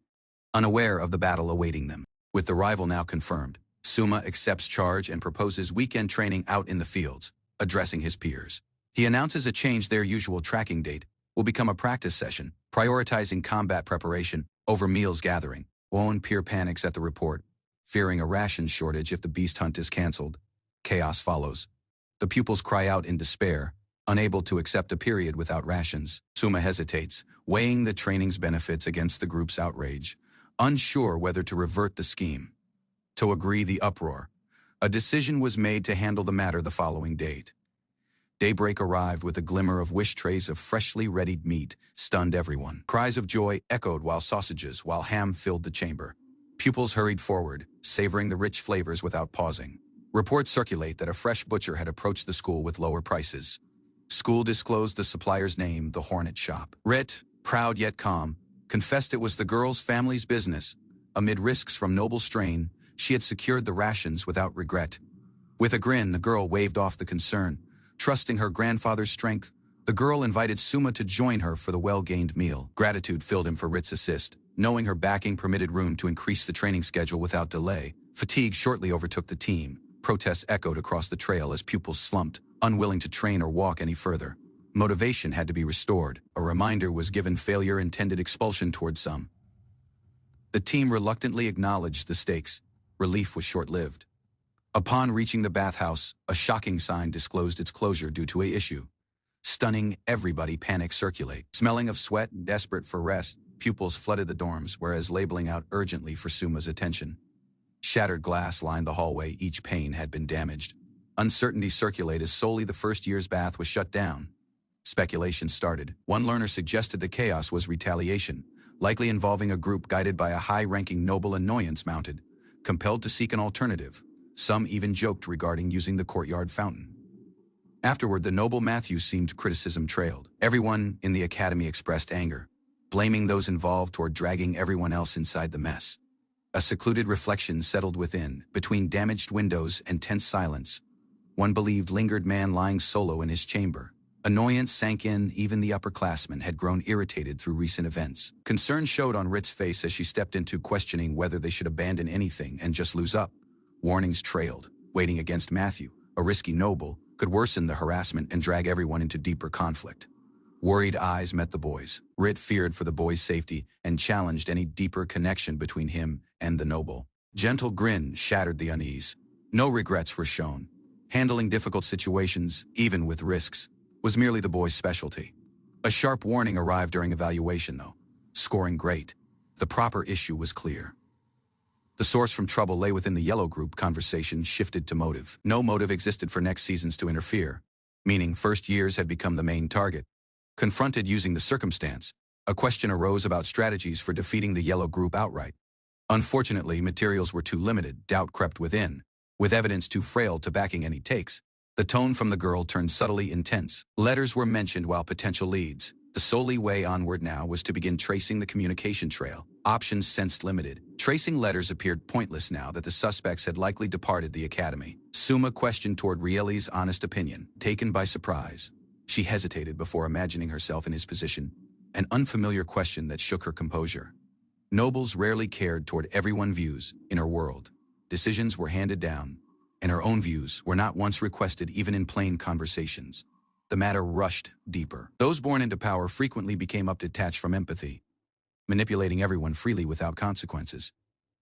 unaware of the battle awaiting them. With the rival now confirmed, Suma accepts charge and proposes weekend training out in the fields, addressing his peers. He announces a change. Their usual tracking date will become a practice session, prioritizing combat preparation over meals gathering. Owen peer panics at the report, fearing a ration shortage if the beast hunt is canceled. Chaos follows. The pupils cry out in despair, unable to accept a period without rations. Suma hesitates, weighing the training's benefits against the group's outrage, unsure whether to revert the scheme. To agree the uproar, a decision was made to handle the matter the following date. Daybreak arrived with a glimmer of wish trays of freshly readied meat, stunned everyone. Cries of joy echoed while ham filled the chamber. Pupils hurried forward, savoring the rich flavors without pausing. Reports circulate that a fresh butcher had approached the school with lower prices. School disclosed the supplier's name, the Hornet Shop. Rit, proud yet calm, confessed it was the girl's family's business. Amid risks from noble strain, she had secured the rations without regret. With a grin, the girl waved off the concern. Trusting her grandfather's strength, the girl invited Suma to join her for the well-gained meal. Gratitude filled him for Rit's assist. Knowing her backing permitted room to increase the training schedule without delay, fatigue shortly overtook the team. Protests echoed across the trail as pupils slumped, unwilling to train or walk any further. Motivation had to be restored. A reminder was given failure intended expulsion toward some. The team reluctantly acknowledged the stakes. Relief was short-lived. Upon reaching the bathhouse, a shocking sign disclosed its closure due to an issue. Stunning everybody, panic circulate. Smelling of sweat, desperate for rest, pupils flooded the dorms, whereas labeling out urgently for Suma's attention. Shattered glass lined the hallway, each pane had been damaged. Uncertainty circulated as solely the first year's bath was shut down. Speculation started. One learner suggested the chaos was retaliation, likely involving a group guided by a high-ranking noble annoyance mounted, compelled to seek an alternative. Some even joked regarding using the courtyard fountain. Afterward, the noble Matthew seemed criticism trailed. Everyone in the academy expressed anger, blaming those involved toward dragging everyone else inside the mess. A secluded reflection settled within, between damaged windows and tense silence. One believed lingered man lying solo in his chamber. Annoyance sank in, even the upperclassmen had grown irritated through recent events. Concern showed on Rit's face as she stepped into questioning whether they should abandon anything and just lose up. Warnings trailed. Waiting against Matthew, a risky noble, could worsen the harassment and drag everyone into deeper conflict. Worried eyes met the boys. Rit feared for the boy's safety and challenged any deeper connection between him and the noble. Gentle grin shattered the unease. No regrets were shown. Handling difficult situations, even with risks, was merely the boy's specialty. A sharp warning arrived during evaluation, though. Scoring great. The proper issue was clear. The source from trouble lay within the yellow group. Conversation shifted to motive. No motive existed for next seasons to interfere, meaning first years had become the main target. Confronted using the circumstance, a question arose about strategies for defeating the yellow group outright. Unfortunately, materials were too limited, doubt crept within. With evidence too frail to backing any takes, the tone from the girl turned subtly intense. Letters were mentioned while potential leads. The solely way onward now was to begin tracing the communication trail. Options sensed limited. Tracing letters appeared pointless now that the suspects had likely departed the academy. Suma questioned toward Rieli's honest opinion, taken by surprise. She hesitated before imagining herself in his position, an unfamiliar question that shook her composure. Nobles rarely cared toward everyone's views in her world. Decisions were handed down, and her own views were not once requested even in plain conversations. The matter rushed deeper. Those born into power frequently became detached from empathy, manipulating everyone freely without consequences.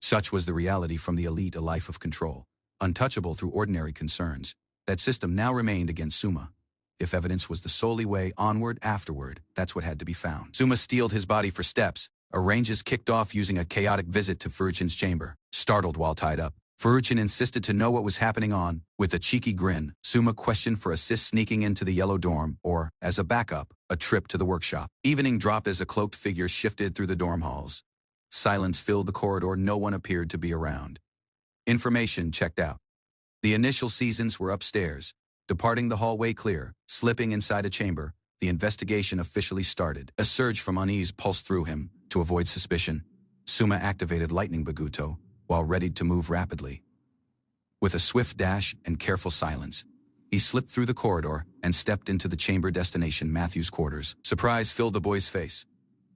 Such was the reality from the elite, a life of control, untouchable through ordinary concerns. That system now remained against Suma. If evidence was the solely way onward afterward, that's what had to be found. Suma steeled his body for steps. Arranges kicked off using a chaotic visit to Furuchin's chamber. Startled while tied up, Furuchin insisted to know what was happening on. With a cheeky grin, Suma questioned for assist sneaking into the yellow dorm, or, as a backup, a trip to the workshop. Evening dropped as a cloaked figure shifted through the dorm halls. Silence filled the corridor. No one appeared to be around. Information checked out. The initial seasons were upstairs. Departing the hallway clear, slipping inside a chamber, the investigation officially started. A surge from unease pulsed through him. To avoid suspicion, Suma activated Lightning Baguto, while ready to move rapidly. With a swift dash and careful silence, he slipped through the corridor and stepped into the chamber destination, Matthew's quarters. Surprise filled the boy's face.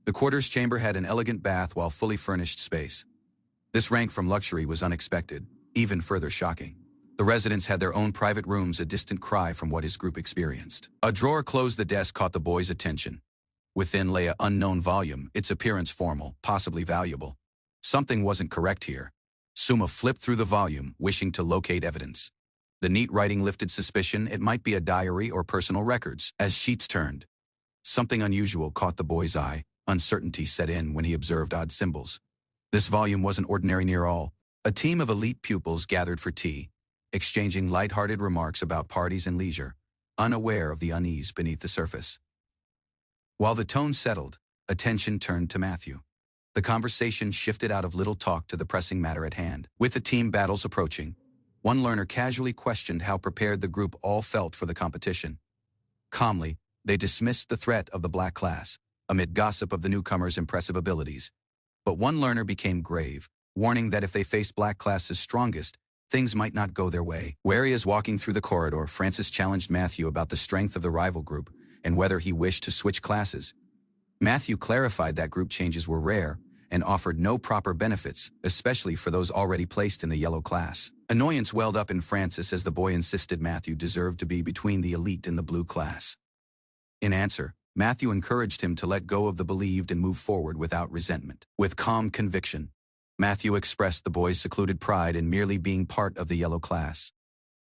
The quarters chamber had an elegant bath while fully furnished space. This rank from luxury was unexpected, even further shocking. The residents had their own private rooms, a distant cry from what his group experienced. A drawer closed the desk caught the boy's attention. Within lay an unknown volume, its appearance formal, possibly valuable. Something wasn't correct here. Suma flipped through the volume, wishing to locate evidence. The neat writing lifted suspicion it might be a diary or personal records. As sheets turned, something unusual caught the boy's eye. Uncertainty set in when he observed odd symbols. This volume wasn't ordinary near all. A team of elite pupils gathered for tea, exchanging light-hearted remarks about parties and leisure. unaware of the unease beneath the surface. While the tone settled, attention turned to Matthew. The conversation shifted out of little talk to the pressing matter at hand. With the team battles approaching, one learner casually questioned how prepared the group all felt for the competition. Calmly, they dismissed the threat of the black class, amid gossip of the newcomers' impressive abilities. But one learner became grave, warning that if they faced black class's strongest, things might not go their way. Wary as walking through the corridor, Francis challenged Matthew about the strength of the rival group and whether he wished to switch classes. Matthew clarified that group changes were rare and offered no proper benefits, especially for those already placed in the yellow class. Annoyance welled up in Francis as the boy insisted Matthew deserved to be between the elite and the blue class. In answer, Matthew encouraged him to let go of the believed and move forward without resentment. With calm conviction, Matthew expressed the boy's secluded pride in merely being part of the yellow class.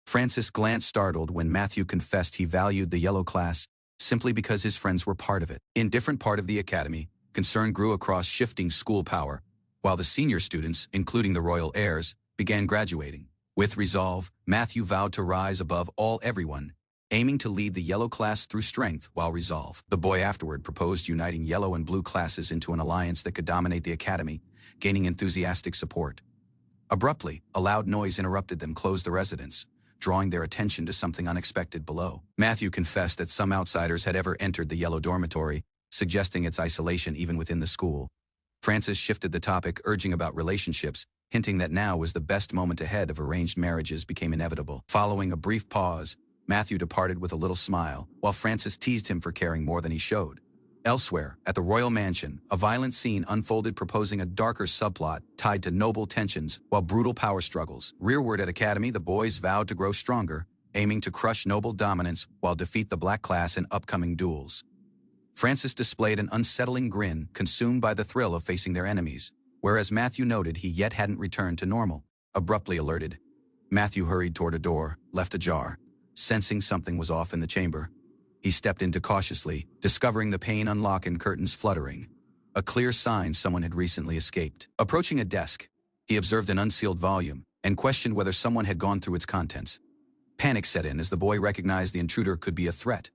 Francis glanced startled when Matthew confessed he valued the yellow class simply because his friends were part of it. In different part of the academy, concern grew across shifting school power, while the senior students, including the royal heirs, began graduating. With resolve, Matthew vowed to rise above everyone, aiming to lead the yellow class through strength while resolve. The boy afterward proposed uniting yellow and blue classes into an alliance that could dominate the academy, gaining enthusiastic support. Abruptly, a loud noise interrupted them close the residence, drawing their attention to something unexpected below. Matthew confessed that some outsiders had ever entered the yellow dormitory, suggesting its isolation even within the school. Francis shifted the topic, urging about relationships, hinting that now was the best moment ahead of arranged marriages became inevitable. Following a brief pause, Matthew departed with a little smile, while Francis teased him for caring more than he showed. Elsewhere, at the royal mansion, a violent scene unfolded proposing a darker subplot tied to noble tensions while brutal power struggles. Rearward at Academy, the boys vowed to grow stronger, aiming to crush noble dominance while defeat the black class in upcoming duels. Francis displayed an unsettling grin, consumed by the thrill of facing their enemies, whereas Matthew noted he yet hadn't returned to normal. Abruptly alerted, Matthew hurried toward a door, left ajar. Sensing something was off in the chamber, he stepped into cautiously, discovering the pane unlock and curtains fluttering, a clear sign someone had recently escaped. Approaching a desk, he observed an unsealed volume and questioned whether someone had gone through its contents. Panic set in as the boy recognized the intruder could be a threat,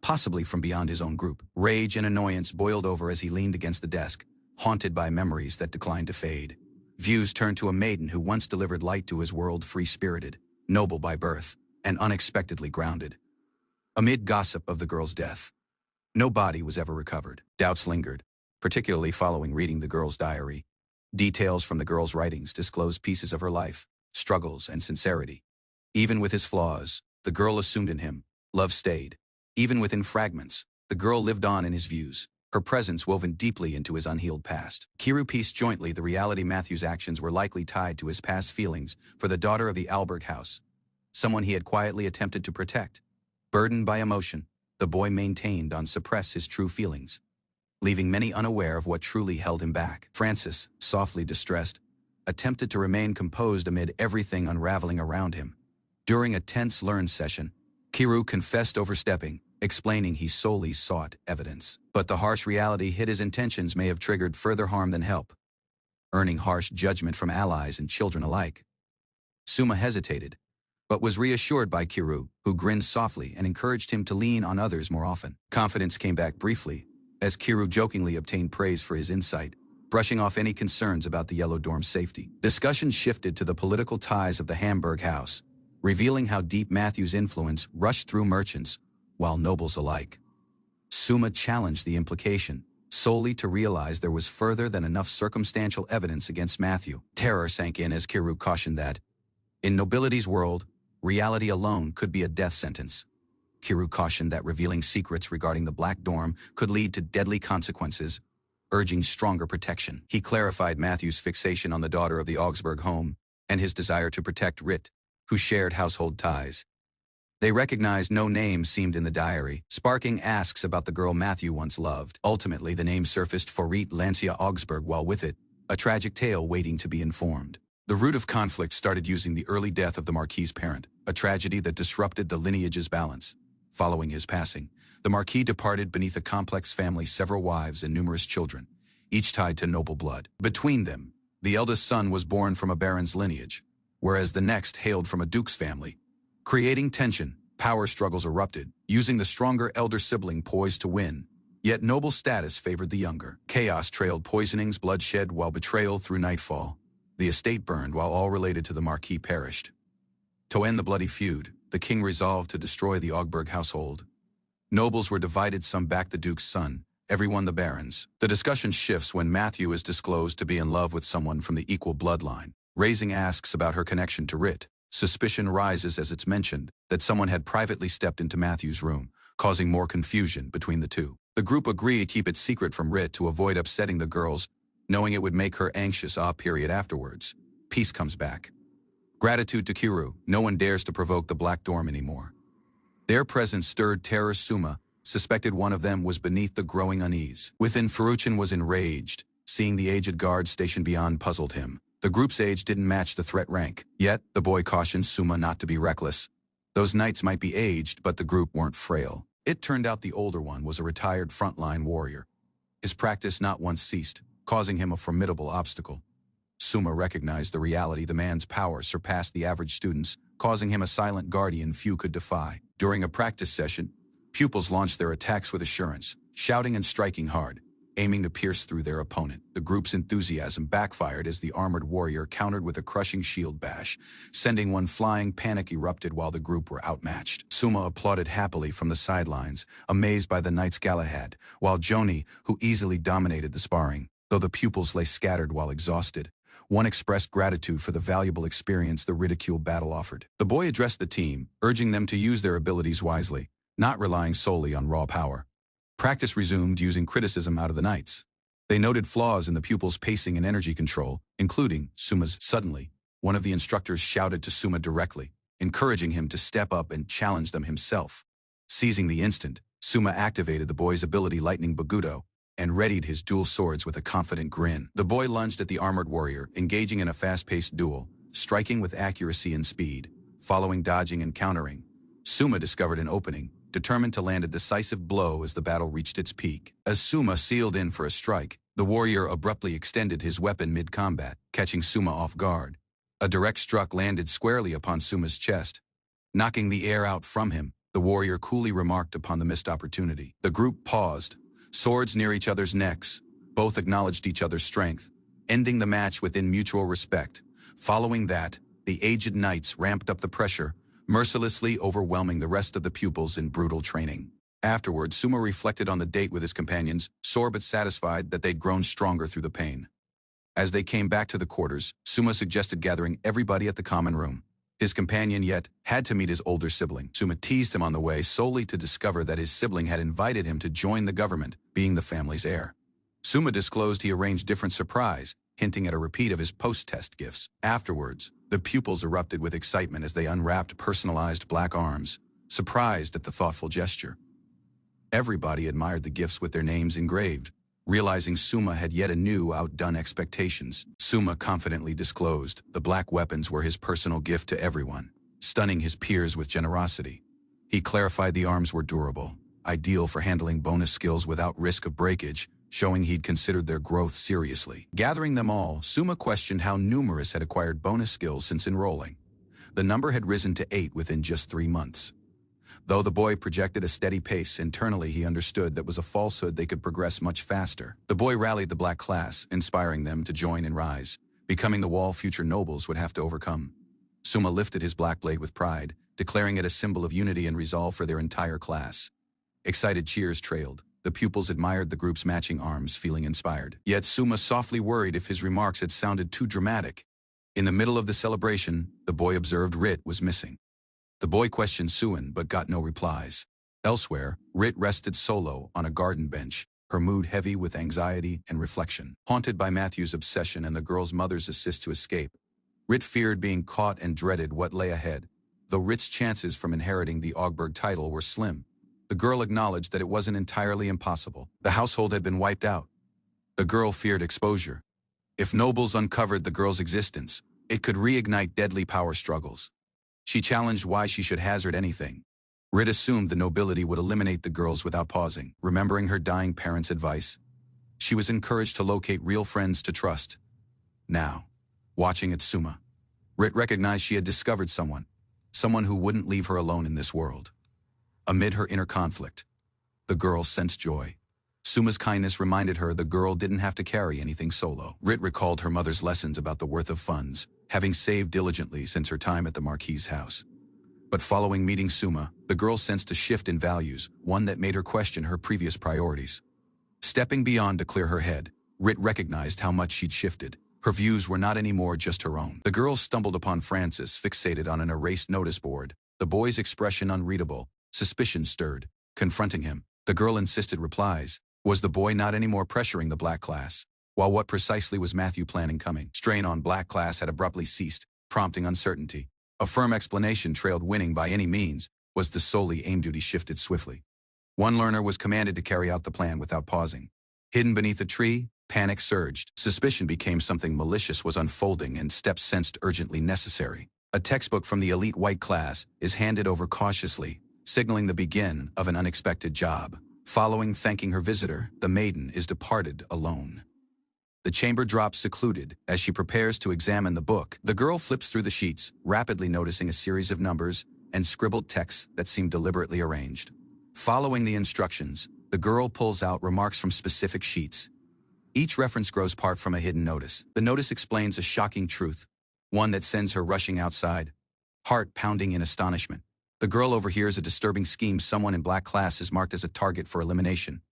possibly from beyond his own group. Rage and annoyance boiled over as he leaned against the desk, haunted by memories that declined to fade. Views turned to a maiden who once delivered light to his world, free-spirited, noble by birth, and unexpectedly grounded. Amid gossip of the girl's death, no body was ever recovered. Doubts lingered, particularly following reading the girl's diary. Details from the girl's writings disclosed pieces of her life, struggles, and sincerity. Even with his flaws, the girl assumed in him, love stayed. Even within fragments, the girl lived on in his views, her presence woven deeply into his unhealed past. Kiru pieced jointly the reality Matthew's actions were likely tied to his past feelings for the daughter of the Alberg house, someone he had quietly attempted to protect. Burdened by emotion, the boy maintained to suppress his true feelings, leaving many unaware of what truly held him back. Francis, softly distressed, attempted to remain composed amid everything unraveling around him. During a tense learn session, Kiru confessed overstepping, explaining he solely sought evidence. But the harsh reality hid his intentions may have triggered further harm than help, earning harsh judgment from allies and children alike. Suma hesitated, but was reassured by Kiru, who grinned softly and encouraged him to lean on others more often. Confidence came back briefly, as Kiru jokingly obtained praise for his insight, brushing off any concerns about the Yellow Dorm's safety. Discussion shifted to the political ties of the Hamburg house, revealing how deep Matthew's influence rushed through merchants, while nobles alike. Suma challenged the implication, solely to realize there was further than enough circumstantial evidence against Matthew. Terror sank in as Kiru cautioned that, in nobility's world, reality alone could be a death sentence. Kiru cautioned that revealing secrets regarding the Black Dorm could lead to deadly consequences, urging stronger protection. He clarified Matthew's fixation on the daughter of the Augsburg home and his desire to protect Rit, who shared household ties. They recognized no name seemed in the diary, sparking asks about the girl Matthew once loved. Ultimately, the name surfaced for Rit Lancia Augsburg, while with it, a tragic tale waiting to be informed. The root of conflict started using the early death of the Marquis's parent, a tragedy that disrupted the lineage's balance. Following his passing, the Marquis departed beneath a complex family, several wives and numerous children, each tied to noble blood. Between them, the eldest son was born from a baron's lineage, whereas the next hailed from a duke's family, creating tension Power struggles erupted, using the stronger elder sibling poised to win. Yet noble status favored the younger. Chaos trailed poisonings, bloodshed, while betrayal through nightfall. The estate burned while all related to the Marquis perished. To end the bloody feud, the king resolved to destroy the Ogberg household. Nobles were divided, some backed the duke's son, everyone the barons. The discussion shifts when Matthew is disclosed to be in love with someone from the equal bloodline. Raising asks about her connection to Rit. Suspicion rises as it's mentioned that someone had privately stepped into Matthew's room, causing more confusion between the two. The group agree to keep it secret from Rit to avoid upsetting the girls, knowing it would make her anxious. Afterwards, peace comes back. Gratitude to Kiru, no one dares to provoke the Black Dorm anymore. Their presence stirred terror. Suma suspected one of them was beneath the growing unease. Within, Ferruchin was enraged. Seeing the aged guard stationed beyond puzzled him. The group's age didn't match the threat rank. Yet, the boy cautioned Suma not to be reckless. Those knights might be aged, but the group weren't frail. It turned out the older one was a retired frontline warrior. His practice not once ceased, causing him a formidable obstacle. Suma recognized the reality: the man's power surpassed the average student's, causing him a silent guardian few could defy. During a practice session, pupils launched their attacks with assurance, shouting and striking hard, aiming to pierce through their opponent. The group's enthusiasm backfired as the armored warrior countered with a crushing shield bash, sending one flying. Panic erupted while the group were outmatched. Suma applauded happily from the sidelines, amazed by the knight's Galahad, while Joni, who easily dominated the sparring. Though the pupils lay scattered while exhausted, one expressed gratitude for the valuable experience the ridicule battle offered. The boy addressed the team, urging them to use their abilities wisely, not relying solely on raw power. Practice resumed, using criticism out of the knights. They noted flaws in the pupils' pacing and energy control, including Suma's. Suddenly, one of the instructors shouted to Suma directly, encouraging him to step up and challenge them himself. Seizing the instant, Suma activated the boy's ability Lightning Bagudo and readied his dual swords with a confident grin. The boy lunged at the armored warrior, engaging in a fast-paced duel, striking with accuracy and speed. Following dodging and countering, Suma discovered an opening, determined to land a decisive blow as the battle reached its peak. As Suma sealed in for a strike, the warrior abruptly extended his weapon mid-combat, catching Suma off guard. A direct struck landed squarely upon Suma's chest. Knocking the air out from him, the warrior coolly remarked upon the missed opportunity. The group paused, swords near each other's necks. Both acknowledged each other's strength, ending the match within mutual respect. Following that, the aged knights ramped up the pressure, mercilessly overwhelming the rest of the pupils in brutal training. Afterward, Suma reflected on the date with his companions, sore but satisfied that they'd grown stronger through the pain. As they came back to the quarters, Suma suggested gathering everybody at the common room. His companion yet had to meet his older sibling. Suma teased him on the way solely to discover that his sibling had invited him to join the government, being the family's heir. Suma disclosed he arranged different surprise, hinting at a repeat of his post-test gifts. Afterwards, the pupils erupted with excitement as they unwrapped personalized black arms, surprised at the thoughtful gesture. Everybody admired the gifts with their names engraved, realizing Suma had yet anew outdone expectations. Suma confidently disclosed the black weapons were his personal gift to everyone, stunning his peers with generosity. He clarified the arms were durable, ideal for handling bonus skills without risk of breakage, showing he'd considered their growth seriously. Gathering them all, Suma questioned how numerous had acquired bonus skills since enrolling. The number had risen to 8 within just 3 months. Though the boy projected a steady pace, internally he understood that was a falsehood. They could progress much faster. The boy rallied the black class, inspiring them to join and rise, becoming the wall future nobles would have to overcome. Suma lifted his black blade with pride, declaring it a symbol of unity and resolve for their entire class. Excited cheers trailed. The pupils admired the group's matching arms, feeling inspired. Yet Suma softly worried if his remarks had sounded too dramatic. In the middle of the celebration, the boy observed Rit was missing. The boy questioned Suin but got no replies. Elsewhere, Rit rested solo on a garden bench, her mood heavy with anxiety and reflection. Haunted by Matthew's obsession and the girl's mother's assist to escape, Rit feared being caught and dreaded what lay ahead. Though Rit's chances from inheriting the Ogberg title were slim, the girl acknowledged that it wasn't entirely impossible. The household had been wiped out. The girl feared exposure. If nobles uncovered the girl's existence, it could reignite deadly power struggles. She challenged why she should hazard anything. Rit assumed the nobility would eliminate the girls without pausing. Remembering her dying parents' advice, she was encouraged to locate real friends to trust. Now, watching at Suma, Rit recognized she had discovered someone someone who wouldn't leave her alone in this world. Amid her inner conflict, the girl sensed joy. Suma's kindness reminded her the girl didn't have to carry anything solo. Rit recalled her mother's lessons about the worth of funds, having saved diligently since her time at the Marquis's house. But following meeting Suma, the girl sensed a shift in values, one that made her question her previous priorities. Stepping beyond to clear her head, Rit recognized how much she'd shifted. Her views were not anymore just her own. The girl stumbled upon Francis fixated on an erased notice board, the boy's expression unreadable, suspicion stirred. Confronting him, the girl insisted replies. Was the boy not anymore pressuring the black class? While what precisely was Matthew planning coming? Strain on black class had abruptly ceased, prompting uncertainty. A firm explanation trailed winning by any means, was the solely aim duty shifted swiftly. One learner was commanded to carry out the plan without pausing. Hidden beneath a tree, panic surged. Suspicion became something malicious was unfolding and steps sensed urgently necessary. A textbook from the elite white class is handed over cautiously, signaling the begin of an unexpected job. Following thanking her visitor, the maiden is departed alone. The chamber drops secluded as she prepares to examine the book. The girl flips through the sheets, rapidly noticing a series of numbers and scribbled texts that seem deliberately arranged. Following the instructions, the girl pulls out remarks from specific sheets. Each reference grows part from a hidden notice. The notice explains a shocking truth, one that sends her rushing outside, heart pounding in astonishment. The girl overhears a disturbing scheme. Someone in black class is marked as a target for elimination.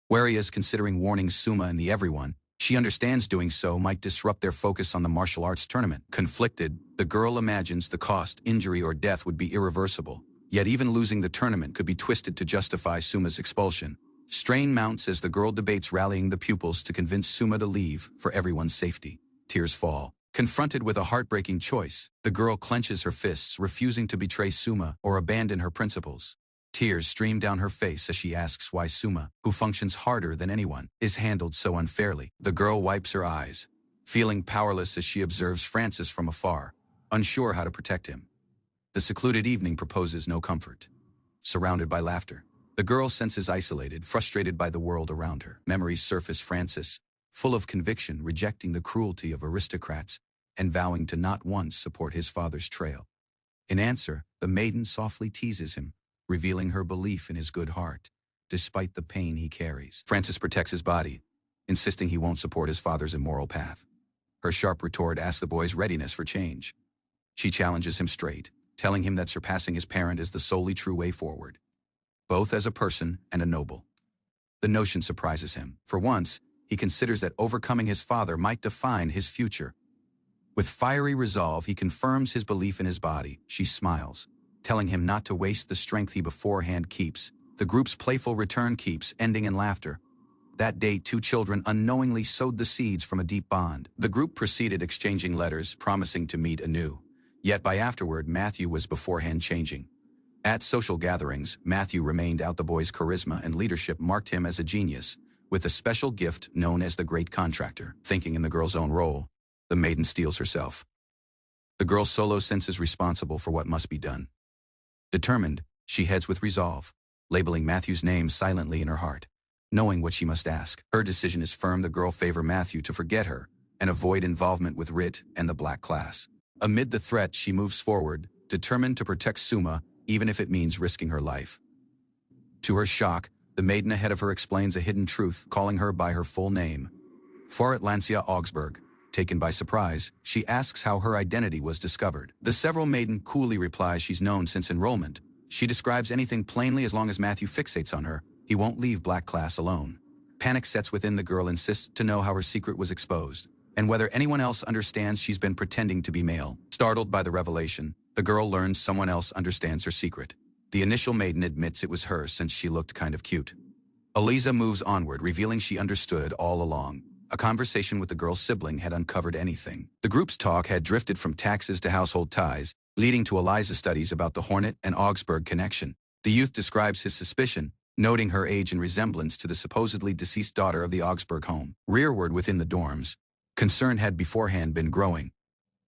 Wary as considering warning Suma and the everyone, she understands doing so might disrupt their focus on the martial arts tournament. Conflicted, the girl imagines the cost, injury, or death would be irreversible. Yet even losing the tournament could be twisted to justify Suma's expulsion. Strain mounts as the girl debates rallying the pupils to convince Suma to leave for everyone's safety. Tears fall. Confronted with a heartbreaking choice, the girl clenches her fists, refusing to betray Suma or abandon her principles. Tears stream down her face as she asks why Suma, who functions harder than anyone, is handled so unfairly. The girl wipes her eyes, feeling powerless as she observes Francis from afar, unsure how to protect him. The secluded evening proposes no comfort. Surrounded by laughter, the girl senses isolated, frustrated by the world around her. Memories surface Francis, full of conviction, rejecting the cruelty of aristocrats and vowing to not once support his father's trail. In answer, the maiden softly teases him, revealing her belief in his good heart, despite the pain he carries. Francis protects his body, insisting he won't support his father's immoral path. Her sharp retort asks the boy's readiness for change. She challenges him straight, telling him that surpassing his parent is the solely true way forward, both as a person and a noble. The notion surprises him. For once, he considers that overcoming his father might define his future. With fiery resolve, he confirms his belief in his body. She smiles, telling him not to waste the strength he beforehand keeps. The group's playful return keeps ending in laughter. That day, two children unknowingly sowed the seeds from a deep bond. The group proceeded exchanging letters, promising to meet anew. Yet by afterward, Matthew was beforehand changing. At social gatherings, Matthew remained out. The boy's charisma and leadership marked him as a genius, with a special gift known as the Great Contractor. Thinking in the girl's own role, the maiden steels herself. The girl's solo sense is responsible for what must be done. Determined, she heads with resolve, labeling Matthew's name silently in her heart, knowing what she must ask. Her decision is firm. The girl favors Matthew to forget her and avoid involvement with Rit and the black class. Amid the threat, she moves forward, determined to protect Suma, even if it means risking her life. To her shock, the maiden ahead of her explains a hidden truth, calling her by her full name. Farit Lancia Augsburg. Taken by surprise, she asks how her identity was discovered. The several maiden coolly replies she's known since enrollment. She describes anything plainly. As long as Matthew fixates on her, he won't leave black class alone. Panic sets within. The girl insists to know how her secret was exposed, and whether anyone else understands she's been pretending to be male. Startled by the revelation, the girl learns someone else understands her secret. The initial maiden admits it was her since she looked kind of cute. Eliza moves onward, revealing she understood all along. A conversation with the girl's sibling had uncovered anything. The group's talk had drifted from taxes to household ties, leading to Eliza's studies about the Hornet and Augsburg connection. The youth describes his suspicion, noting her age and resemblance to the supposedly deceased daughter of the Augsburg home. Rearward within the dorms, concern had beforehand been growing.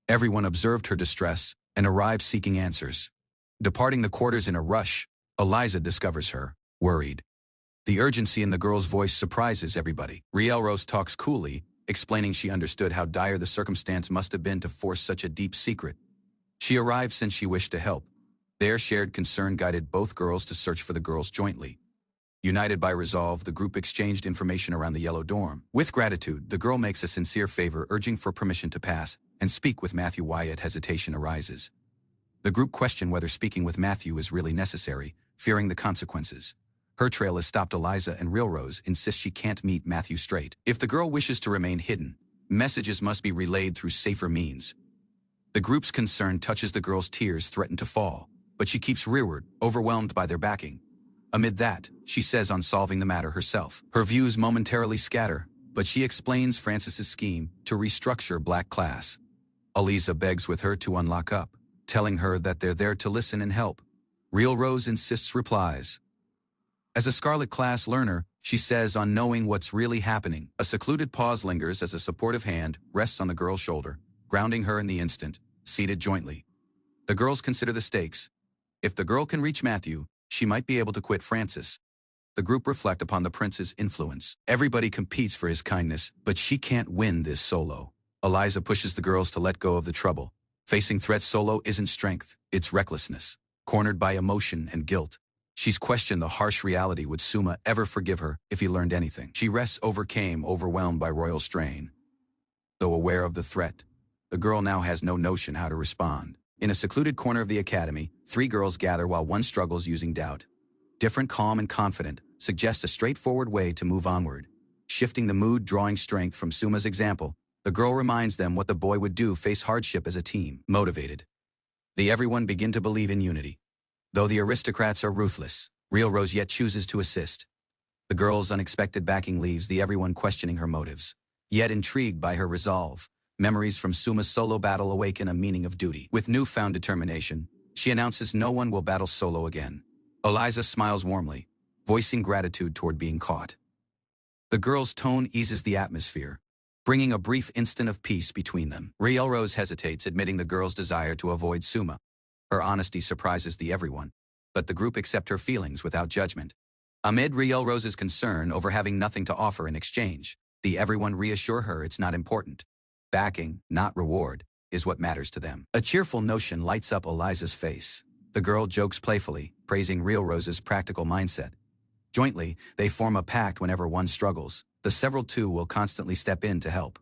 Everyone observed her distress and arrived seeking answers. Departing the quarters in a rush, Eliza discovers her, worried. The urgency in the girl's voice surprises everybody. Rielrose talks coolly, explaining she understood how dire the circumstance must have been to force such a deep secret. She arrived since she wished to help, Their shared concern guided both girls to search for the girls jointly. United by resolve, the group exchanged information around the yellow dorm. With gratitude, the girl makes a sincere favor, urging for permission to pass and speak with Matthew. Wyatt hesitation arises. The group question whether speaking with Matthew is really necessary, fearing the consequences. Her trail is stopped. Eliza and Real Rose insist she can't meet Matthew straight. If the girl wishes to remain hidden, messages must be relayed through safer means. The group's concern touches the girl's tears threaten to fall, but she keeps rearward, overwhelmed by their backing. Amid that, she says on solving the matter herself. Her views momentarily scatter, but she explains Francis's scheme to restructure black class. Eliza begs with her to unlock up, telling her that they're there to listen and help. Real Rose insists replies. As a Scarlet class learner, she says on knowing what's really happening. A secluded pause lingers as a supportive hand rests on the girl's shoulder, grounding her in the instant, seated jointly. The girls consider the stakes. If the girl can reach Matthew, she might be able to quit Francis. The group reflect upon the prince's influence. Everybody competes for his kindness, but she can't win this solo. Eliza pushes the girls to let go of the trouble. Facing threats solo isn't strength, it's recklessness. Cornered by emotion and guilt, she's questioned the harsh reality. Would Suma ever forgive her if he learned anything? She rests overwhelmed by royal strain. Though aware of the threat, the girl now has no notion how to respond. In a secluded corner of the academy, 3 girls gather while one struggles using doubt. Different, calm, and confident, suggests a straightforward way to move onward. Shifting the mood, drawing strength from Suma's example, the girl reminds them what the boy would do, face hardship as a team. Motivated, everyone begin to believe in unity. Though the aristocrats are ruthless, Real Rose yet chooses to assist. The girl's unexpected backing leaves everyone questioning her motives. Yet intrigued by her resolve, memories from Suma's solo battle awaken a meaning of duty. With newfound determination, she announces no one will battle solo again. Eliza smiles warmly, voicing gratitude toward being caught. The girl's tone eases the atmosphere, bringing a brief instant of peace between them. Real Rose hesitates, admitting the girl's desire to avoid Suma. Her honesty surprises everyone, but the group accept her feelings without judgment. Amid Real Rose's concern over having nothing to offer in exchange, everyone reassure her it's not important. Backing, not reward, is what matters to them. A cheerful notion lights up Eliza's face. The girl jokes playfully, praising Real Rose's practical mindset. Jointly, they form a pact. Whenever one struggles, the several two will constantly step in to help.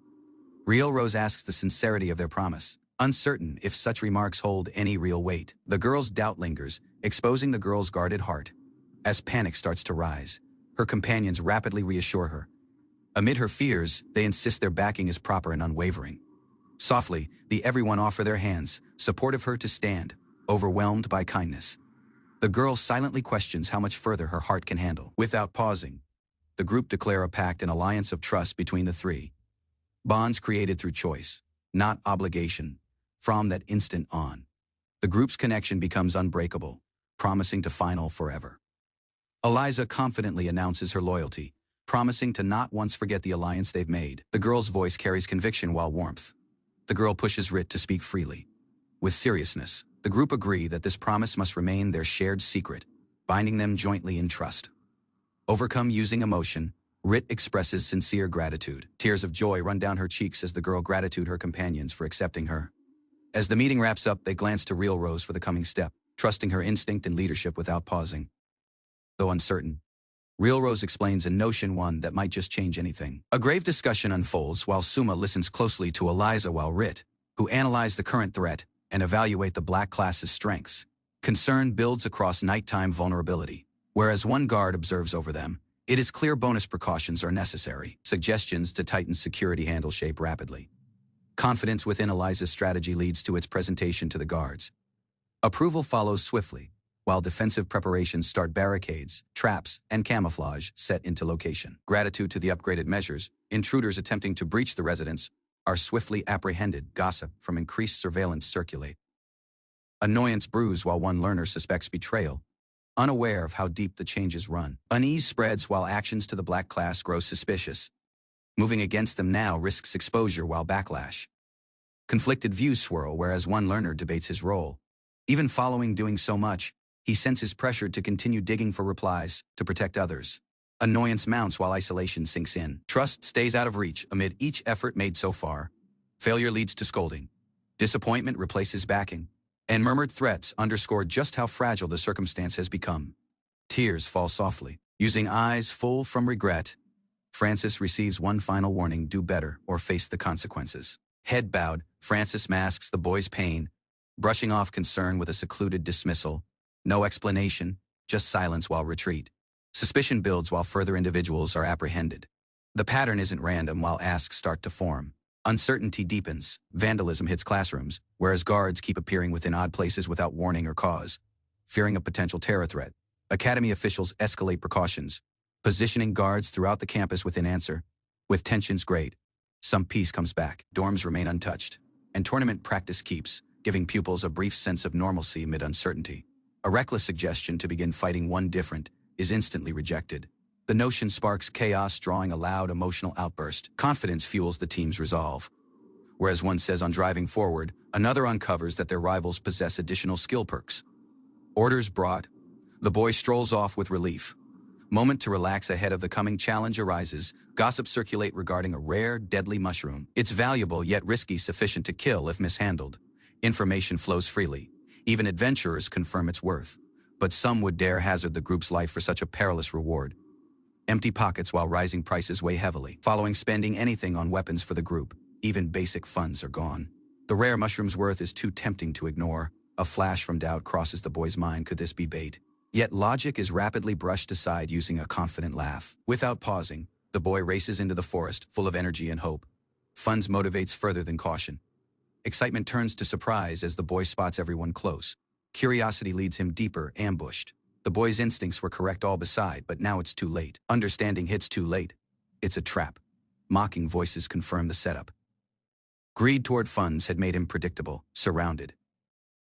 Real Rose asks the sincerity of their promise, uncertain if such remarks hold any real weight. The girl's doubt lingers, exposing the girl's guarded heart. As panic starts to rise, her companions rapidly reassure her. Amid her fears, they insist their backing is proper and unwavering. Softly, everyone offer their hands, supportive her to stand, overwhelmed by kindness. The girl silently questions how much further her heart can handle. Without pausing, the group declare a pact, an alliance of trust between the 3. Bonds created through choice, not obligation. From that instant on, the group's connection becomes unbreakable, promising to final forever. Eliza confidently announces her loyalty, promising to not once forget the alliance they've made. The girl's voice carries conviction while warmth. The girl pushes Rit to speak freely. With seriousness, the group agree that this promise must remain their shared secret, binding them jointly in trust. Overcome using emotion, Rit expresses sincere gratitude. Tears of joy run down her cheeks as the girl gratitude her companions for accepting her. As the meeting wraps up, they glance to Real Rose for the coming step, trusting her instinct and leadership without pausing. Though uncertain, Real Rose explains a notion, one that might just change anything. A grave discussion unfolds while Suma listens closely to Eliza, while Rit, who analyze the current threat and evaluate the black class's strengths. Concern builds across nighttime vulnerability. Whereas one guard observes over them, it is clear bonus precautions are necessary. Suggestions to tighten security handle shape rapidly. Confidence within Eliza's strategy leads to its presentation to the guards. Approval follows swiftly, while defensive preparations start. Barricades, traps, and camouflage set into location. Gratitude to the upgraded measures, intruders attempting to breach the residence are swiftly apprehended. Gossip from increased surveillance circulate. Annoyance brews while one learner suspects betrayal, unaware of how deep the changes run. Unease spreads while actions to the black class grow suspicious. Moving against them now risks exposure while backlash. Conflicted views swirl whereas one learner debates his role. Even following doing so much, he senses pressure to continue digging for replies, to protect others. Annoyance mounts while isolation sinks in. Trust stays out of reach amid each effort made so far. Failure leads to scolding. Disappointment replaces backing. and murmured threats underscore just how fragile the circumstance has become. Tears fall softly. Using eyes full from regret, Francis receives one final warning: do better or face the consequences. Head bowed, Francis masks the boy's pain, brushing off concern with a secluded dismissal. No explanation, just silence while retreat. Suspicion builds while further individuals are apprehended. The pattern isn't random while asks start to form. Uncertainty deepens, vandalism hits classrooms, whereas guards keep appearing within odd places without warning or cause. Fearing a potential terror threat, academy officials escalate precautions, positioning guards throughout the campus within answer. With tensions great, some peace comes back, dorms remain untouched, and tournament practice keeps, giving pupils a brief sense of normalcy amid uncertainty. A reckless suggestion to begin fighting one different is instantly rejected. The notion sparks chaos, drawing a loud emotional outburst. Confidence fuels the team's resolve. Whereas one says on driving forward, another uncovers that their rivals possess additional skill perks. Orders brought, the boy strolls off with relief. Moment to relax ahead of the coming challenge arises. Gossip circulate regarding a rare, deadly mushroom. It's valuable yet risky, sufficient to kill if mishandled. Information flows freely. Even adventurers confirm its worth. But some would dare hazard the group's life for such a perilous reward. Empty pockets while rising prices weigh heavily. Following spending anything on weapons for the group, even basic funds are gone. The rare mushroom's worth is too tempting to ignore. A flash from doubt crosses the boy's mind: could this be bait? Yet logic is rapidly brushed aside using a confident laugh. Without pausing, the boy races into the forest, full of energy and hope. Funds motivates further than caution. Excitement turns to surprise as the boy spots everyone close. Curiosity leads him deeper, ambushed. The boy's instincts were correct all beside, but now it's too late. Understanding hits too late. It's a trap. Mocking voices confirm the setup. Greed toward funds had made him predictable, surrounded.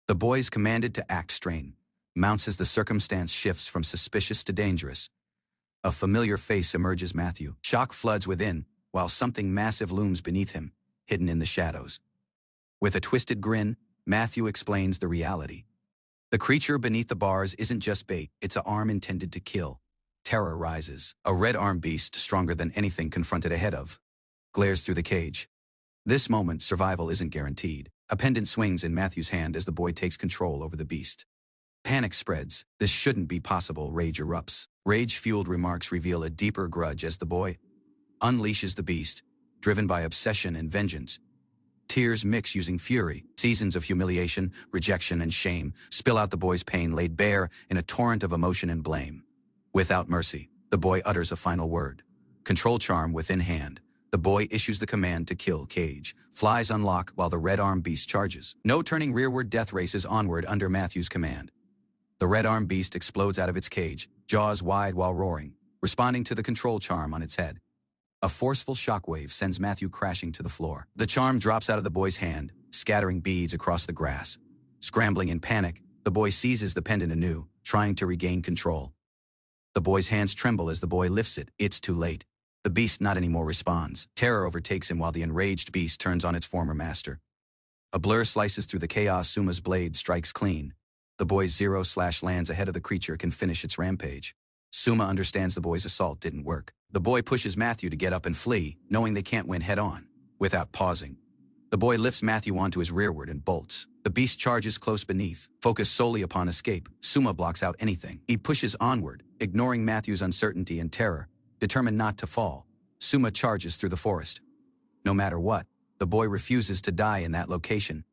The boy's commanded to act strain mounts as the circumstance shifts from suspicious to dangerous. A familiar face emerges: Matthew. Shock floods within, while something massive looms beneath him, hidden in the shadows. With a twisted grin, Matthew explains the reality. The creature beneath the bars isn't just bait, it's an arm intended to kill. Terror rises. A red-armed beast, stronger than anything confronted ahead of, glares through the cage. This moment, survival isn't guaranteed. A pendant swings in Matthew's hand as the boy takes control over the beast. Panic spreads. This shouldn't be possible. Rage erupts. Rage-fueled remarks reveal a deeper grudge as the boy unleashes the beast, driven by obsession and vengeance. Tears mix using fury. Seasons of humiliation, rejection, and shame spill out the boy's pain, laid bare in a torrent of emotion and blame. Without mercy, the boy utters a final word. Control charm within hand, the boy issues the command to kill. Cage flies unlock while the red-armed beast charges. No turning rearward, death races onward under Matthew's command. The red-armed beast explodes out of its cage, jaws wide while roaring, responding to the control charm on its head. A forceful shockwave sends Matthew crashing to the floor. The charm drops out of the boy's hand, scattering beads across the grass. Scrambling in panic, the boy seizes the pendant anew, trying to regain control. The boy's hands tremble as the boy lifts it. It's too late. The beast not anymore responds. Terror overtakes him while the enraged beast turns on its former master. A blur slices through the chaos. Suma's blade strikes clean. The boy's zero slash lands ahead of the creature can finish its rampage. Suma understands the boy's assault didn't work. The boy pushes Matthew to get up and flee, knowing they can't win head-on. Without pausing, the boy lifts Matthew onto his rearward and bolts. The beast charges close beneath, focused solely upon escape. Suma blocks out anything. He pushes onward, ignoring Matthew's uncertainty and terror. Determined not to fall, Suma charges through the forest. No matter what, the boy refuses to die in that location.